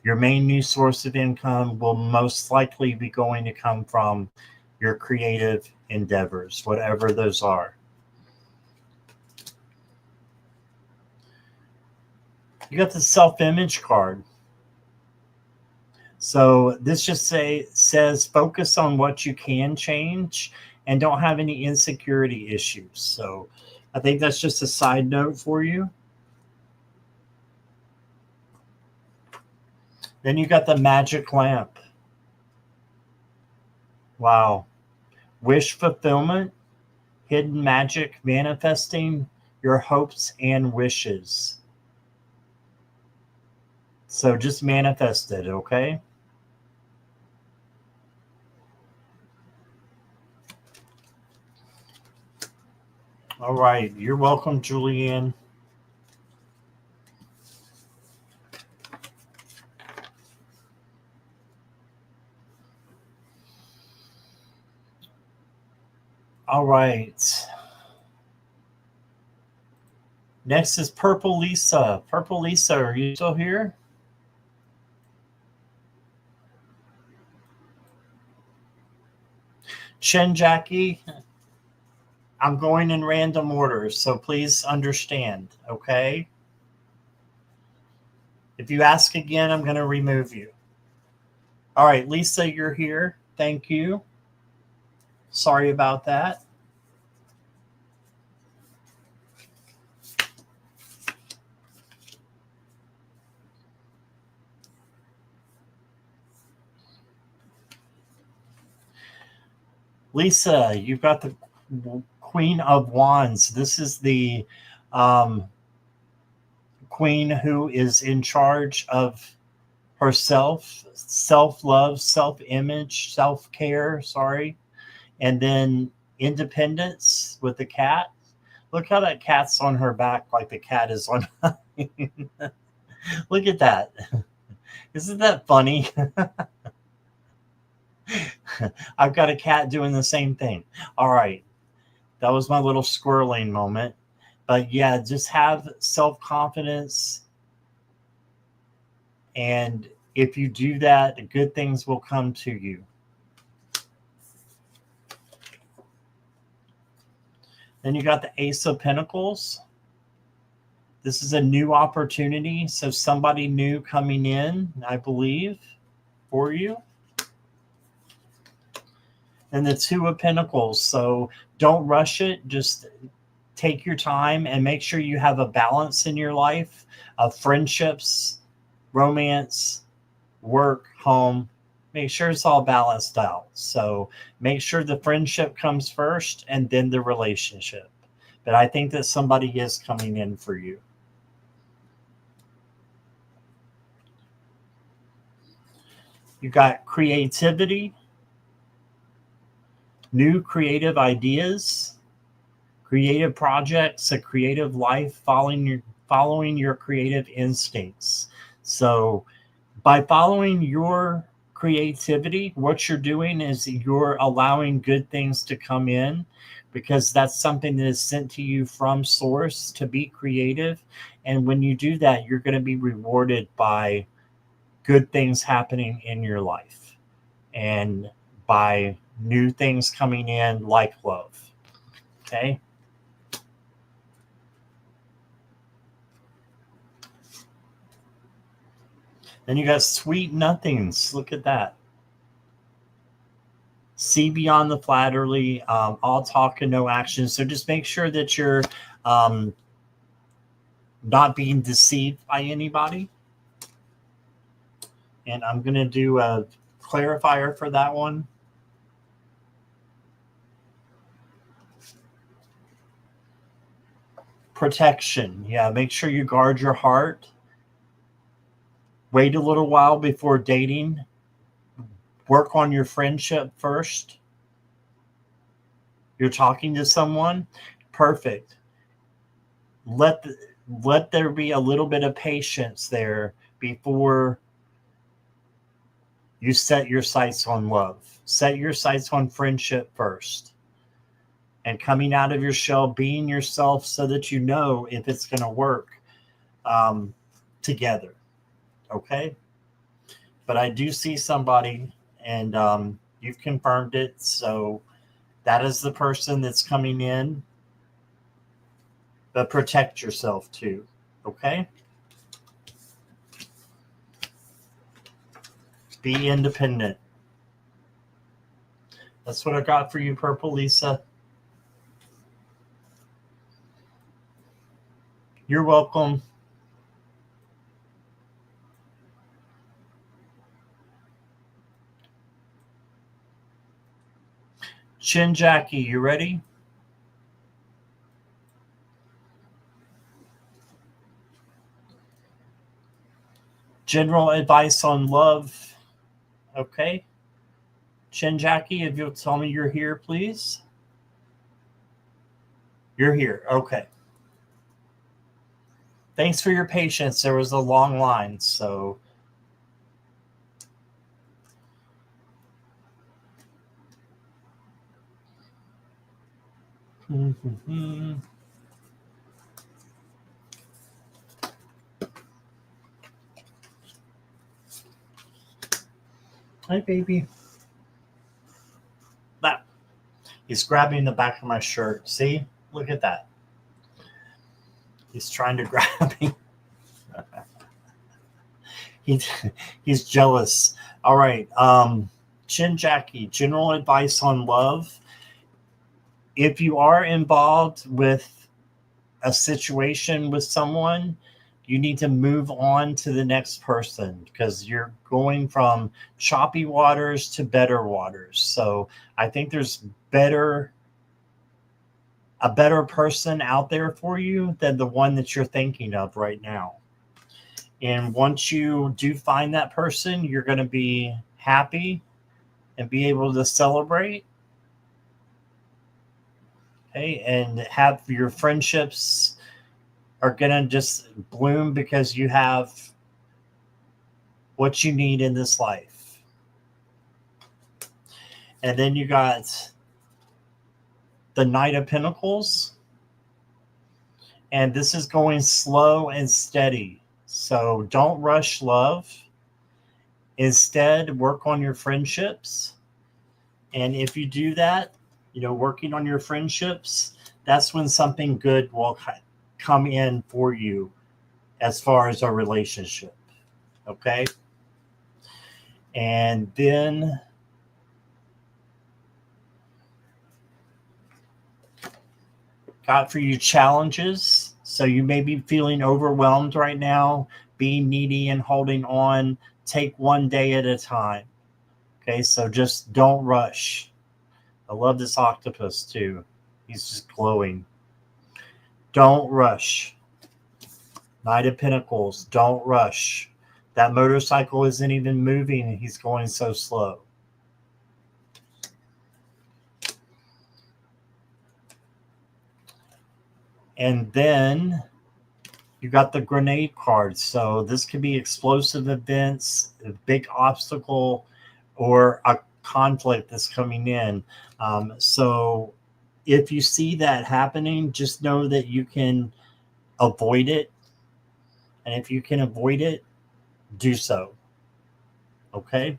your main new source of income will most likely be going to come from your creative endeavors, whatever those are. You got the self-image card. So this just says focus on what you can change and don't have any insecurity issues. So I think that's just a side note for you. Then you got the magic lamp. Wow. Wish fulfillment, hidden magic, manifesting your hopes and wishes. So just manifest it, okay? All right. You're welcome, Julianne. All right. Next is Purple Lisa. Purple Lisa, are you still here? Chen Jackie, I'm going in random order, so please understand, okay? If you ask again, I'm going to remove you. All right, Lisa, you're here. Thank you. Sorry about that. Lisa, you've got the Queen of Wands. This is the queen who is in charge of herself, self-love, self-image, self-care, sorry. And then independence with the cat. Look how that cat's on her back like the cat is on. Look at that. Isn't that funny? I've got a cat doing the same thing. All right. That was my little squirreling moment. But yeah, just have self-confidence. And if you do that, good things will come to you. Then you got the Ace of Pentacles. This is a new opportunity. So somebody new coming in, I believe, for you. And the Two of Pentacles. So don't rush it. Just take your time and make sure you have a balance in your life of friendships, romance, work, home. Make sure it's all balanced out. So make sure the friendship comes first and then the relationship. But I think that somebody is coming in for you. You got creativity, new creative ideas, creative projects, a creative life, following your creative instincts. So by following your creativity, what you're doing is you're allowing good things to come in, because that's something that is sent to you from source to be creative. And when you do that, you're going to be rewarded by good things happening in your life and by new things coming in like love. Okay. Then you got sweet nothings. Look at that. See beyond the flattery, all talk and no action. So just make sure that you're not being deceived by anybody. And I'm going to do a clarifier for that one. Protection. Yeah, make sure you guard your heart. Wait a little while before dating. Work on your friendship first. You're talking to someone. Perfect. Let there be a little bit of patience there before you set your sights on love. Set your sights on friendship first. And coming out of your shell, being yourself so that you know if it's going to work together. Okay? But I do see somebody, and you've confirmed it. So that is the person that's coming in. But protect yourself too. Okay? Be independent. That's what I got for you, Purple Lisa. You're welcome. Chin Jackie, you ready? General advice on love. Okay. Chin Jackie, if you'll tell me you're here, please. You're here. Okay. Thanks for your patience. There was a long line, so. Hi, baby. That. He's grabbing the back of my shirt. See? Look at that. He's trying to grab me. He's jealous. All right. Chin Jackie, general advice on love. If you are involved with a situation with someone, you need to move on to the next person, because you're going from choppy waters to better waters. So I think there's a better person out there for you than the one that you're thinking of right now. And once you do find that person, you're going to be happy and be able to celebrate. Okay. And have your friendships are going to just bloom because you have what you need in this life. And then you got the Knight of Pentacles. And this is going slow and steady. So don't rush love. Instead, work on your friendships. And if you do that, working on your friendships, that's when something good will come in for you as far as a relationship. Okay? And then got for you challenges. So you may be feeling overwhelmed right now, being needy and holding on. Take one day at a time. Okay, so just don't rush. I love this octopus too. He's just glowing. Don't rush. Knight of Pentacles, don't rush. That motorcycle isn't even moving and he's going so slow. And then you got the grenade card. So this could be explosive events, a big obstacle, or a conflict that's coming in. So if you see that happening, just know that you can avoid it. And if you can avoid it, do so. Okay?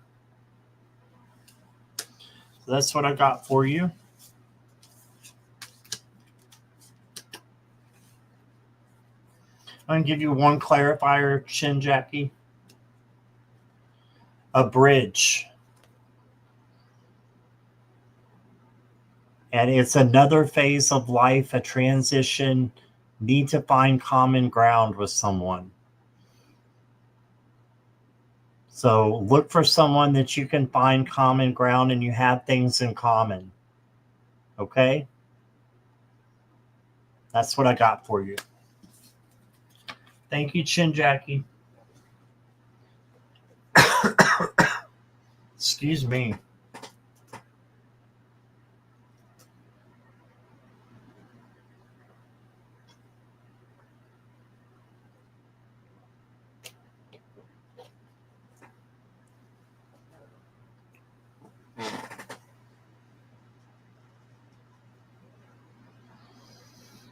So that's what I got for you. I'm going to give you one clarifier, Chin Jackie. A bridge. And it's another phase of life, a transition. Need to find common ground with someone. So look for someone that you can find common ground and you have things in common. Okay? That's what I got for you. Thank you, Chin Jackie. Excuse me.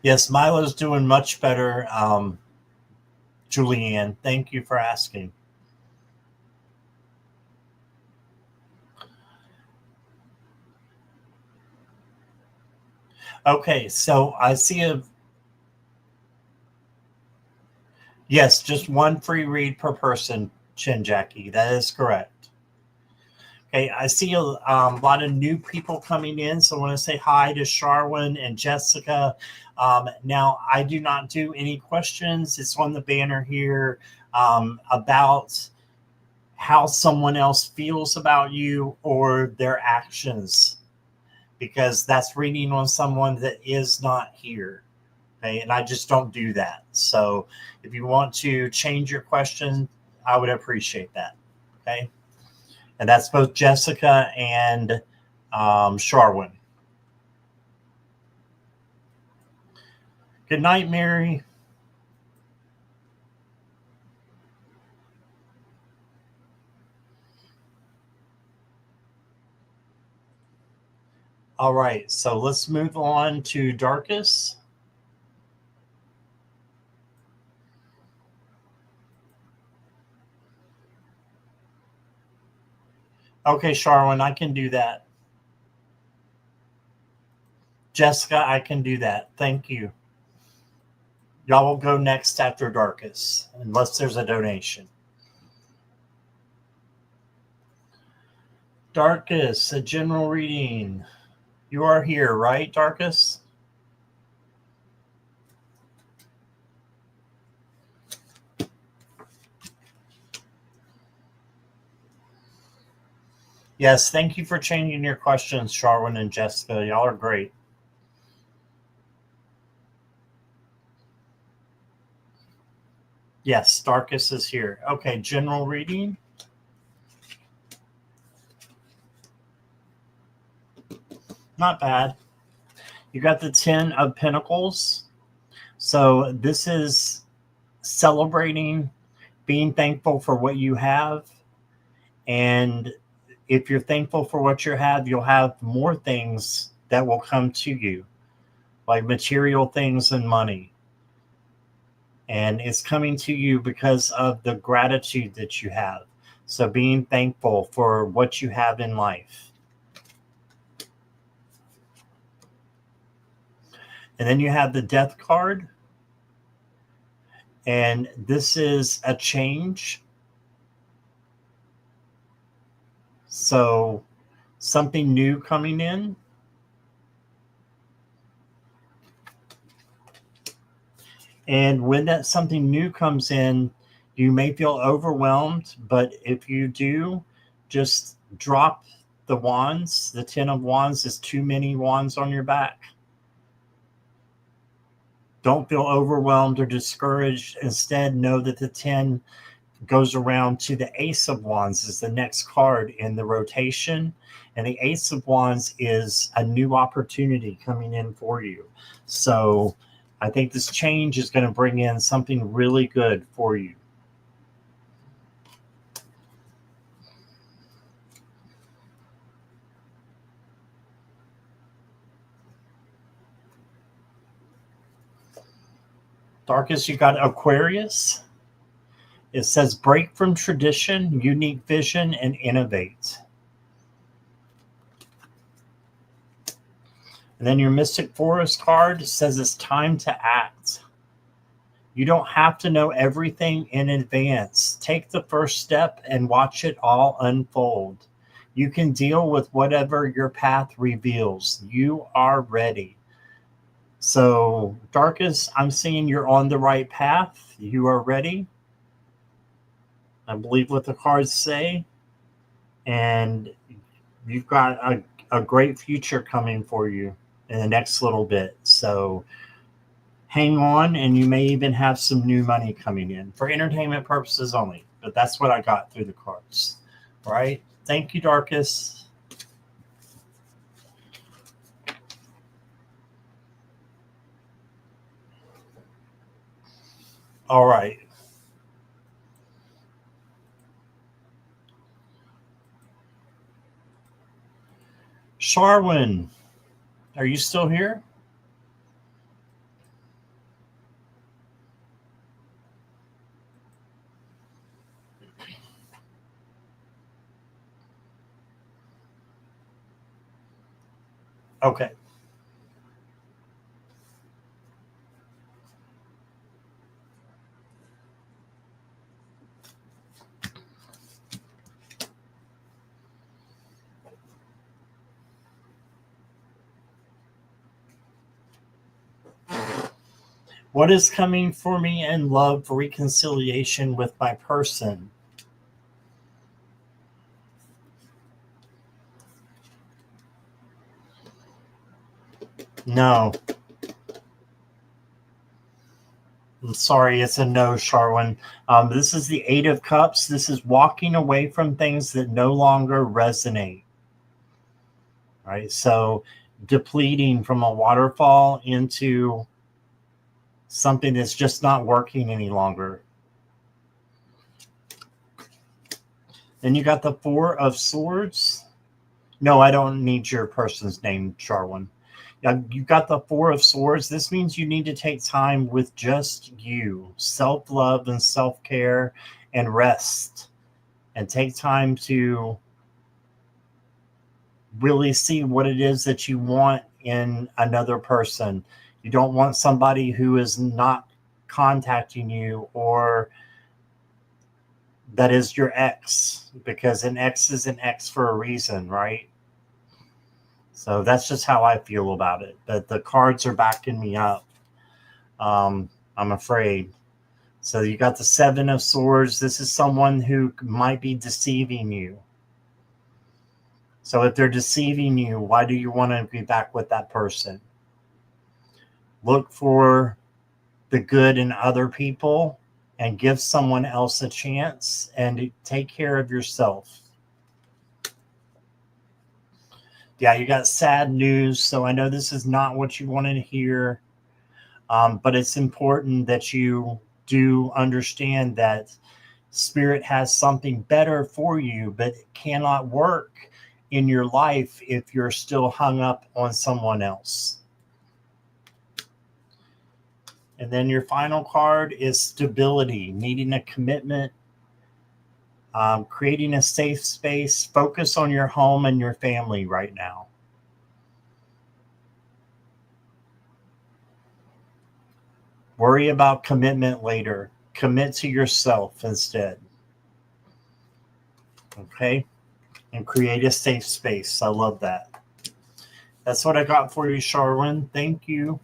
Yes, Milo's doing much better. Julianne, thank you for asking. Okay, so I see yes, just one free read per person, Chin Jackie. That is correct. Okay, I see a lot of new people coming in, so I want to say hi to Sharwin and Jessica. Now, I do not do any questions. It's on the banner here about how someone else feels about you or their actions, because that's reading on someone that is not here. Okay, and I just don't do that. So if you want to change your question, I would appreciate that. Okay. And that's both Jessica and Sharwin. Good night, Mary. All right, so let's move on to Darkus. Okay, Sharwin, I can do that. Jessica, I can do that. Thank you. Y'all will go next after Darkus, unless there's a donation. Darkus, a general reading. You are here, right, Darkus? Yes, thank you for changing your questions, Sharwin and Jessica. Y'all are great. Yes, Darkus is here. Okay, general reading. Not bad. You got the 10 of Pentacles. So this is celebrating, being thankful for what you have. And if you're thankful for what you have, you'll have more things that will come to you, like material things and money. And it's coming to you because of the gratitude that you have. So being thankful for what you have in life. And then you have the Death card. And this is a change. So something new coming in. And when that something new comes in, you may feel overwhelmed, but if you do, just drop the wands. The 10 of Wands is too many wands on your back. Don't feel overwhelmed or discouraged. Instead, know that the 10 goes around to the Ace of Wands is the next card in the rotation. And the Ace of Wands is a new opportunity coming in for you. So I think this change is going to bring in something really good for you. Darkus, you got Aquarius. It says break from tradition, unique vision, and innovate. And then your Mystic Forest card says it's time to act. You don't have to know everything in advance. Take the first step and watch it all unfold. You can deal with whatever your path reveals. You are ready. So, Darkus, I'm seeing you're on the right path. You are ready. I believe what the cards say. And you've got a great future coming for you in the next little bit. So hang on, and you may even have some new money coming in for entertainment purposes only. But that's what I got through the cards. All right. Thank you, Darkus. All right. Sharwin, are you still here? Okay. What is coming for me in love, reconciliation with my person? No. I'm sorry, it's a no, Sharwin. This is the Eight of Cups. This is walking away from things that no longer resonate. All right, so depleting from a waterfall into something that's just not working any longer. Then you got the Four of Swords. No, I don't need your person's name, Sharwin. You got the Four of Swords. This means you need to take time with just you, self-love and self-care, and rest, and take time to really see what it is that you want in another person. You don't want somebody who is not contacting you or that is your ex, because an ex is an ex for a reason, right? So that's just how I feel about it. But the cards are backing me up. I'm afraid. So you got the Seven of Swords. This is someone who might be deceiving you. So if they're deceiving you, why do you want to be back with that person? Look for the good in other people and give someone else a chance and take care of yourself. Yeah, you got sad news. So I know this is not what you wanted to hear, but it's important that you do understand that Spirit has something better for you, but it cannot work in your life if you're still hung up on someone else. And then your final card is stability, needing a commitment, creating a safe space. Focus on your home and your family right now. Worry about commitment later. Commit to yourself instead. Okay? And create a safe space. I love that. That's what I got for you, Charlene. Thank you.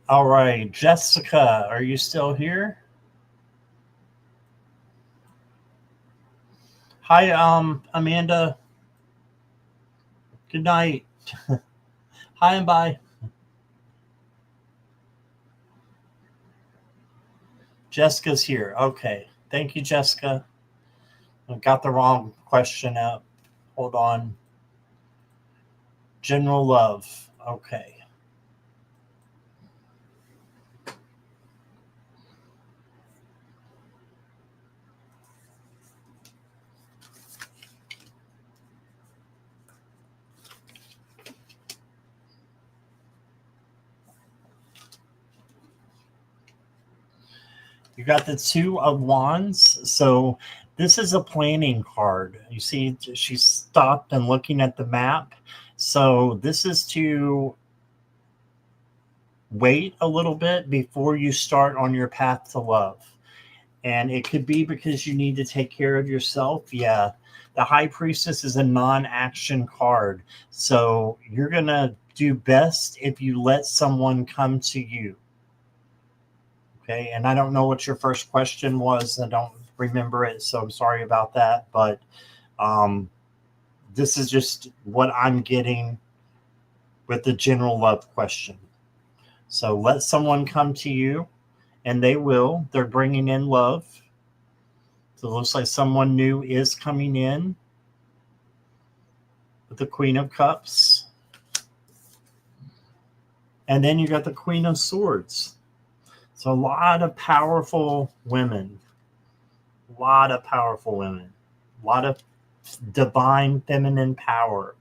All right, Jessica, are you still here? Hi, Amanda. Good night. Hi and bye. Jessica's here. Okay. Thank you, Jessica. I got the wrong question up. Hold on. General love. Okay. You got the Two of Wands. So this is a planning card. You see, she stopped and looking at the map. So this is to wait a little bit before you start on your path to love. And it could be because you need to take care of yourself. Yeah. The High Priestess is a non-action card. So you're going to do best if you let someone come to you. Okay. And I don't know what your first question was. I don't remember it. So I'm sorry about that. But this is just what I'm getting with the general love question. So let someone come to you, and they will. They're bringing in love. So it looks like someone new is coming in with the Queen of Cups. And then you got the Queen of Swords. So a lot of powerful women. A lot of powerful women. A lot of divine feminine power.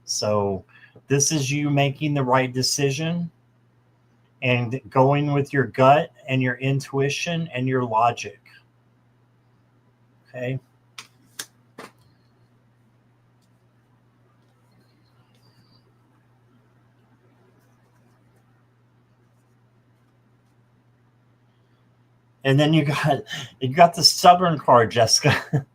So this is you making the right decision and going with your gut and your intuition and your logic. Okay. And then you got the stubborn card, Jessica.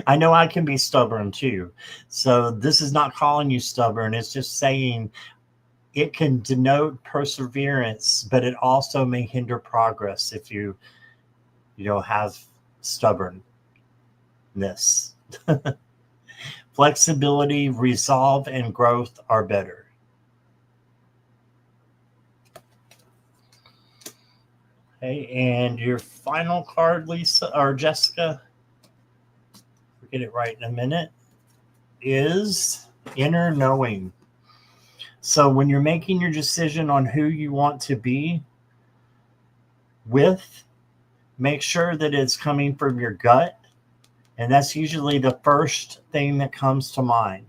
I know I can be stubborn too. So this is not calling you stubborn. It's just saying it can denote perseverance, but it also may hinder progress if you have stubbornness. Flexibility, resolve, and growth are better. Okay, and your final card, Lisa or Jessica, we'll get it right in a minute, is inner knowing. So when you're making your decision on who you want to be with, make sure that it's coming from your gut. And that's usually the first thing that comes to mind.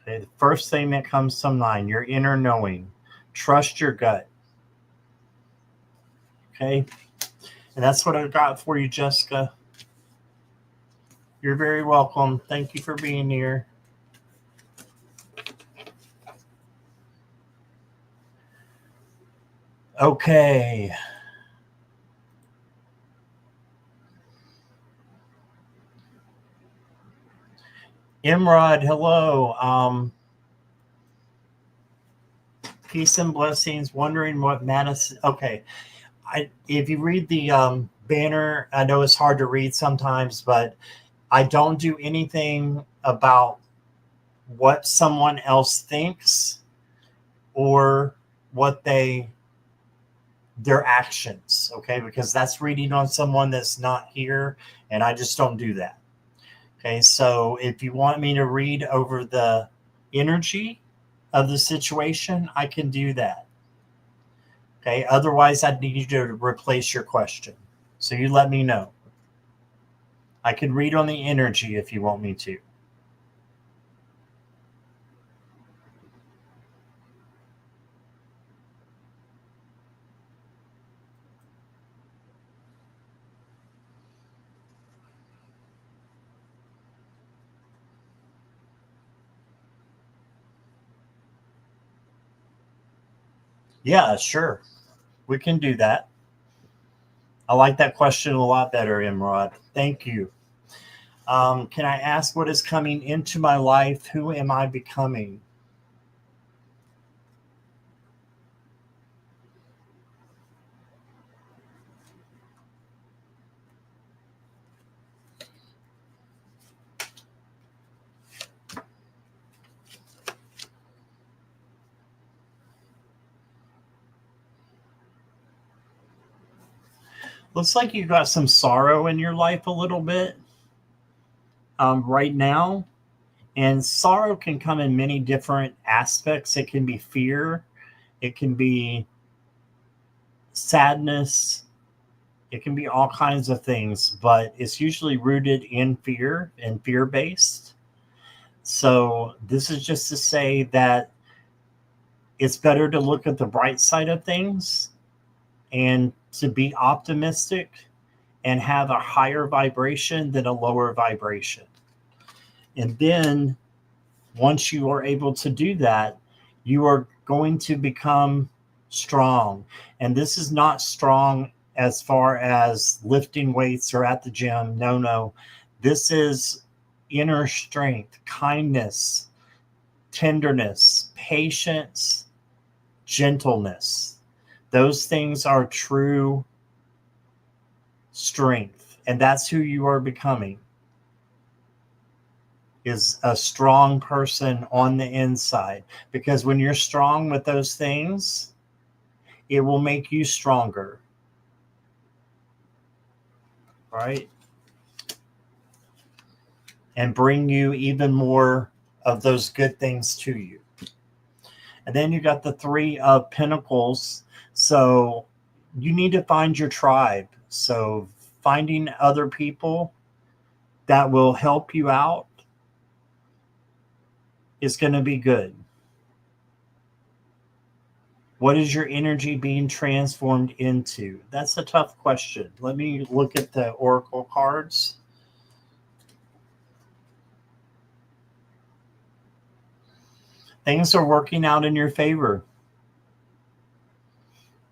Okay, the first thing that comes to mind, your inner knowing. Trust your gut. Okay, and that's what I got for you, Jessica. You're very welcome. Thank you for being here. Okay. Imrod, hello. Peace and blessings. Wondering what Madison. Okay. If you read the banner, I know it's hard to read sometimes, but I don't do anything about what someone else thinks or what their actions, okay? Because that's reading on someone that's not here, and I just don't do that. Okay, so if you want me to read over the energy of the situation, I can do that. Okay, otherwise, I'd need you to replace your question. So you let me know. I can read on the energy if you want me to. Yeah, sure. We can do that. I like that question a lot better, Imrod. Thank you. Can I ask what is coming into my life? Who am I becoming? Looks like you got some sorrow in your life a little bit right now. And sorrow can come in many different aspects. It can be fear, it can be sadness, it can be all kinds of things, but it's usually rooted in fear and fear based. So, this is just to say that it's better to look at the bright side of things and to be optimistic and have a higher vibration than a lower vibration. And then once you are able to do that, you are going to become strong. And this is not strong as far as lifting weights or at the gym. No, no. This is inner strength, kindness, tenderness, patience, gentleness. Those things are true strength. And that's who you are becoming. Is a strong person on the inside, because when you're strong with those things, it will make you stronger, right? And bring you even more of those good things to you. And then you got the 3 of Pentacles. So you need to find your tribe. So finding other people that will help you out is going to be good. What is your energy being transformed into? That's a tough question. Let me look at the oracle cards. Things are working out in your favor.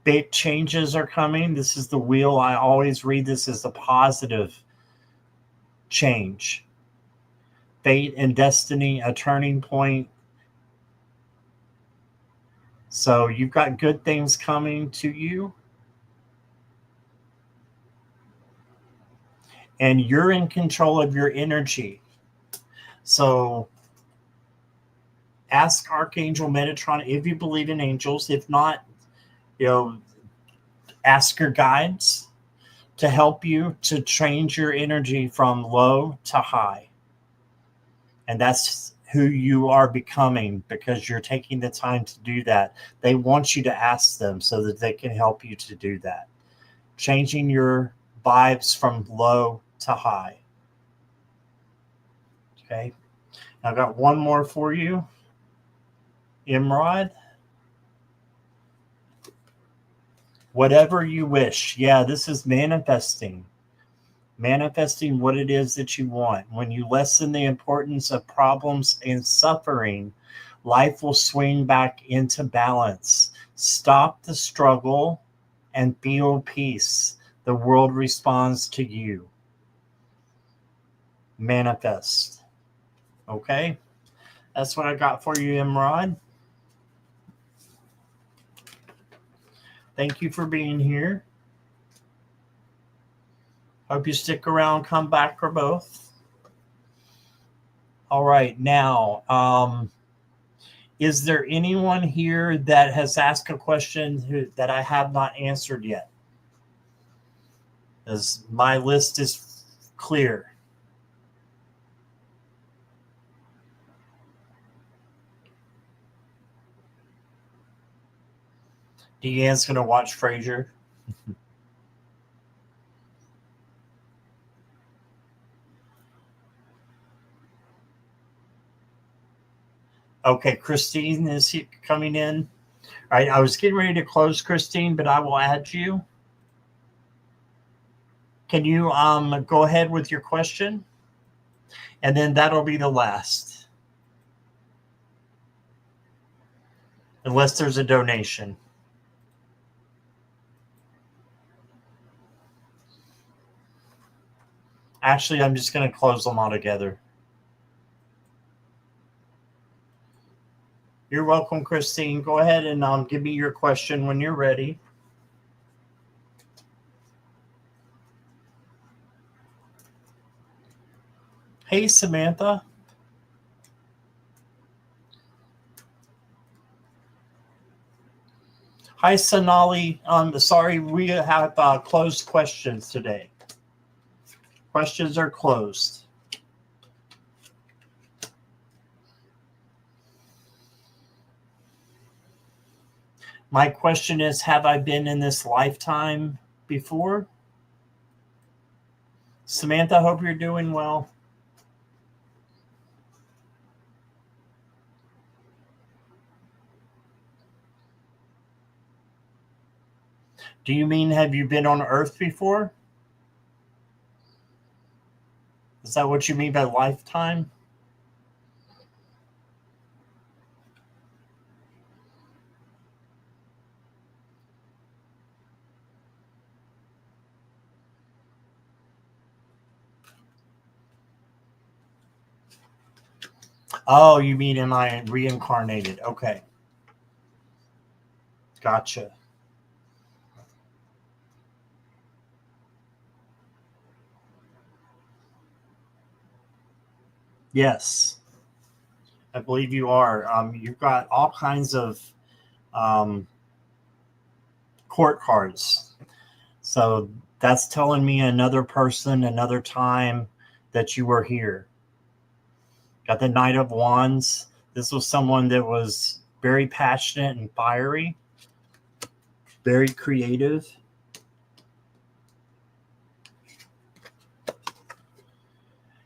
Big changes are coming. This is the wheel. I always read this as a positive change. Fate and destiny, a turning point. So you've got good things coming to you. And you're in control of your energy. So ask Archangel Metatron if you believe in angels. If not, ask your guides to help you to change your energy from low to high. And that's who you are becoming, because you're taking the time to do that. They want you to ask them so that they can help you to do that. Changing your vibes from low to high. Okay. I've got one more for you, Imrod. Whatever you wish. Yeah, this is manifesting. Manifesting what it is that you want. When you lessen the importance of problems and suffering, life will swing back into balance. Stop the struggle and feel peace. The world responds to you. Manifest. Okay? That's what I got for you, Imrod. Thank you for being here. Hope you stick around, come back for both. All right. Now, is there anyone here that has asked a question that I have not answered yet? As my list is clear. Deanne's going to watch Frasier. Okay, Christine is coming in. All right, I was getting ready to close, Christine, but I will add you. Can you go ahead with your question? And then that'll be the last. Unless there's a donation. Actually, I'm just going to close them all together. You're welcome, Christine. Go ahead and give me your question when you're ready. Hey, Samantha. Hi, Sonali. Sorry, we have closed questions today. Questions are closed. My question is, have I been in this lifetime before? Samantha, hope you're doing well. Do you mean, have you been on Earth before? Is that what you mean by lifetime? Oh, you mean am I reincarnated? Okay. Gotcha. Yes, I believe you are. You've got all kinds of court cards. So that's telling me another person, another time that you were here. Got the Knight of Wands. This was someone that was very passionate and fiery, very creative.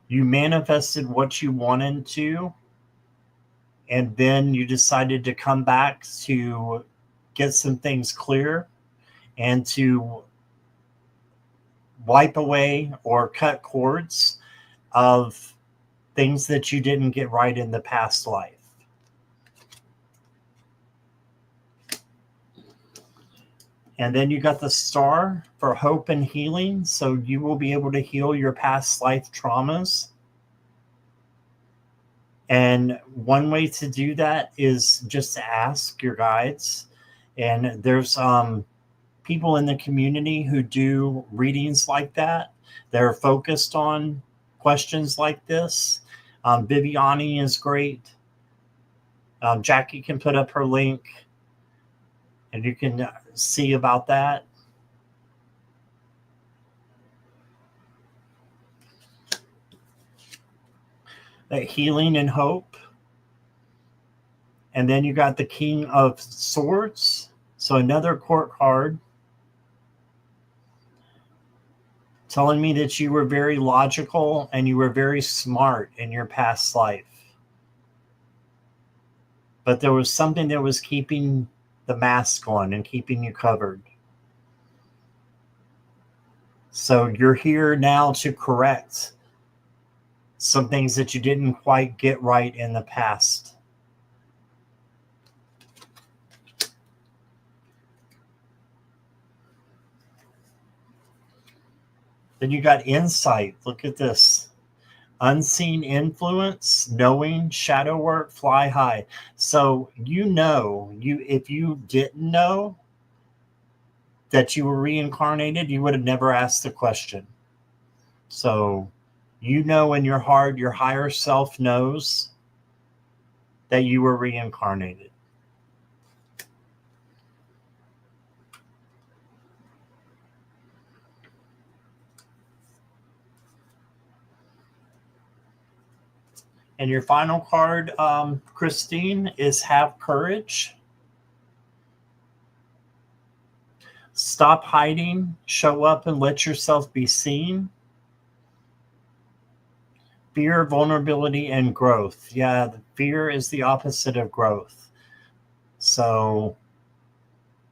You manifested what you wanted to, and then you decided to come back to get some things clear and to wipe away or cut cords of things that you didn't get right in the past life. And then you got the star for hope and healing. So you will be able to heal your past life traumas. And one way to do that is just to ask your guides. And there's people in the community who do readings like that. They're focused on questions like this. Viviani is great. Jackie can put up her link and you can see about that. Healing and hope. And then you got the King of Swords. So another court card telling me that you were very logical and you were very smart in your past life. But there was something that was keeping the mask on and keeping you covered. So you're here now to correct some things that you didn't quite get right in the past. Then you got insight. Look at this. Unseen influence, knowing, shadow work, fly high. So if you didn't know that you were reincarnated, you would have never asked the question. So You know in your heart, your higher self knows that you were reincarnated. And your final card, Christine, is Have Courage. Stop hiding, show up and let yourself be seen. Fear, vulnerability, and growth. Yeah, fear is the opposite of growth. So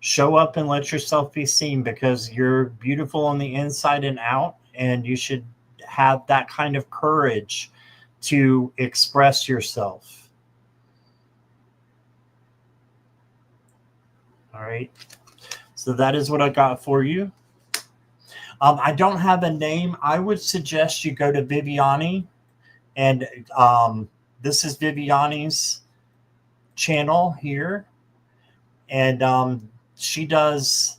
show up and let yourself be seen, because you're beautiful on the inside and out, and you should have that kind of courage to express yourself. All right. So that is what I got for you. I don't have a name. I would suggest you go to Viviani, and this is Viviani's channel here, and she does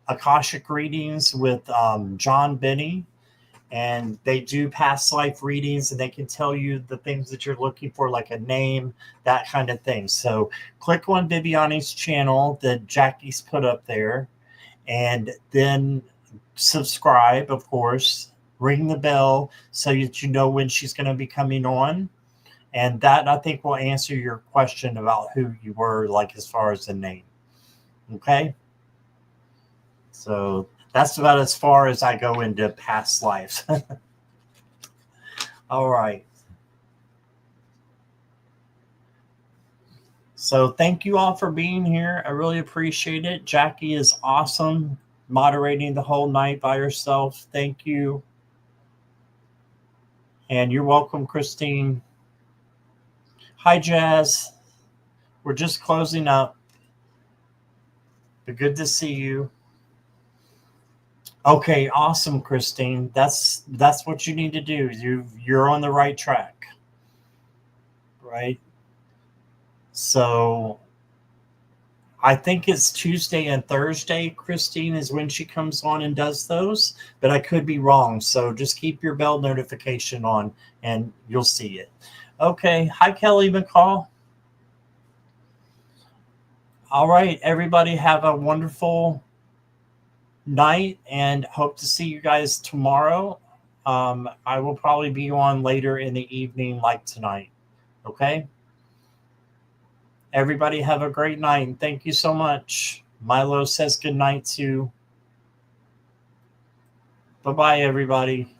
Akashic readings with John Benny, and they do past life readings, and they can tell you the things that you're looking for, like a name, that kind of thing. So click on Viviani's channel that Jackie's put up there, and then subscribe, of course, ring the bell so that you know when she's going to be coming on. And that, I think, will answer your question about who you were, like as far as the name. Okay? So that's about as far as I go into past lives. All right. So thank you all for being here. I really appreciate it. Jackie is awesome, moderating the whole night by herself. Thank you. And you're welcome, Christine. Hi, Jazz. We're just closing up. But good to see you. Okay, awesome, Christine. That's what you need to do. You're on the right track. Right? So I think it's Tuesday and Thursday, Christine, is when she comes on and does those, but I could be wrong. So just keep your bell notification on and you'll see it. Okay. Hi, Kelly McCall. All right, everybody, have a wonderful night and hope to see you guys tomorrow. I will probably be on later in the evening like tonight. Okay? Everybody have a great night. Thank you so much. Milo says good night too. Bye-bye, everybody.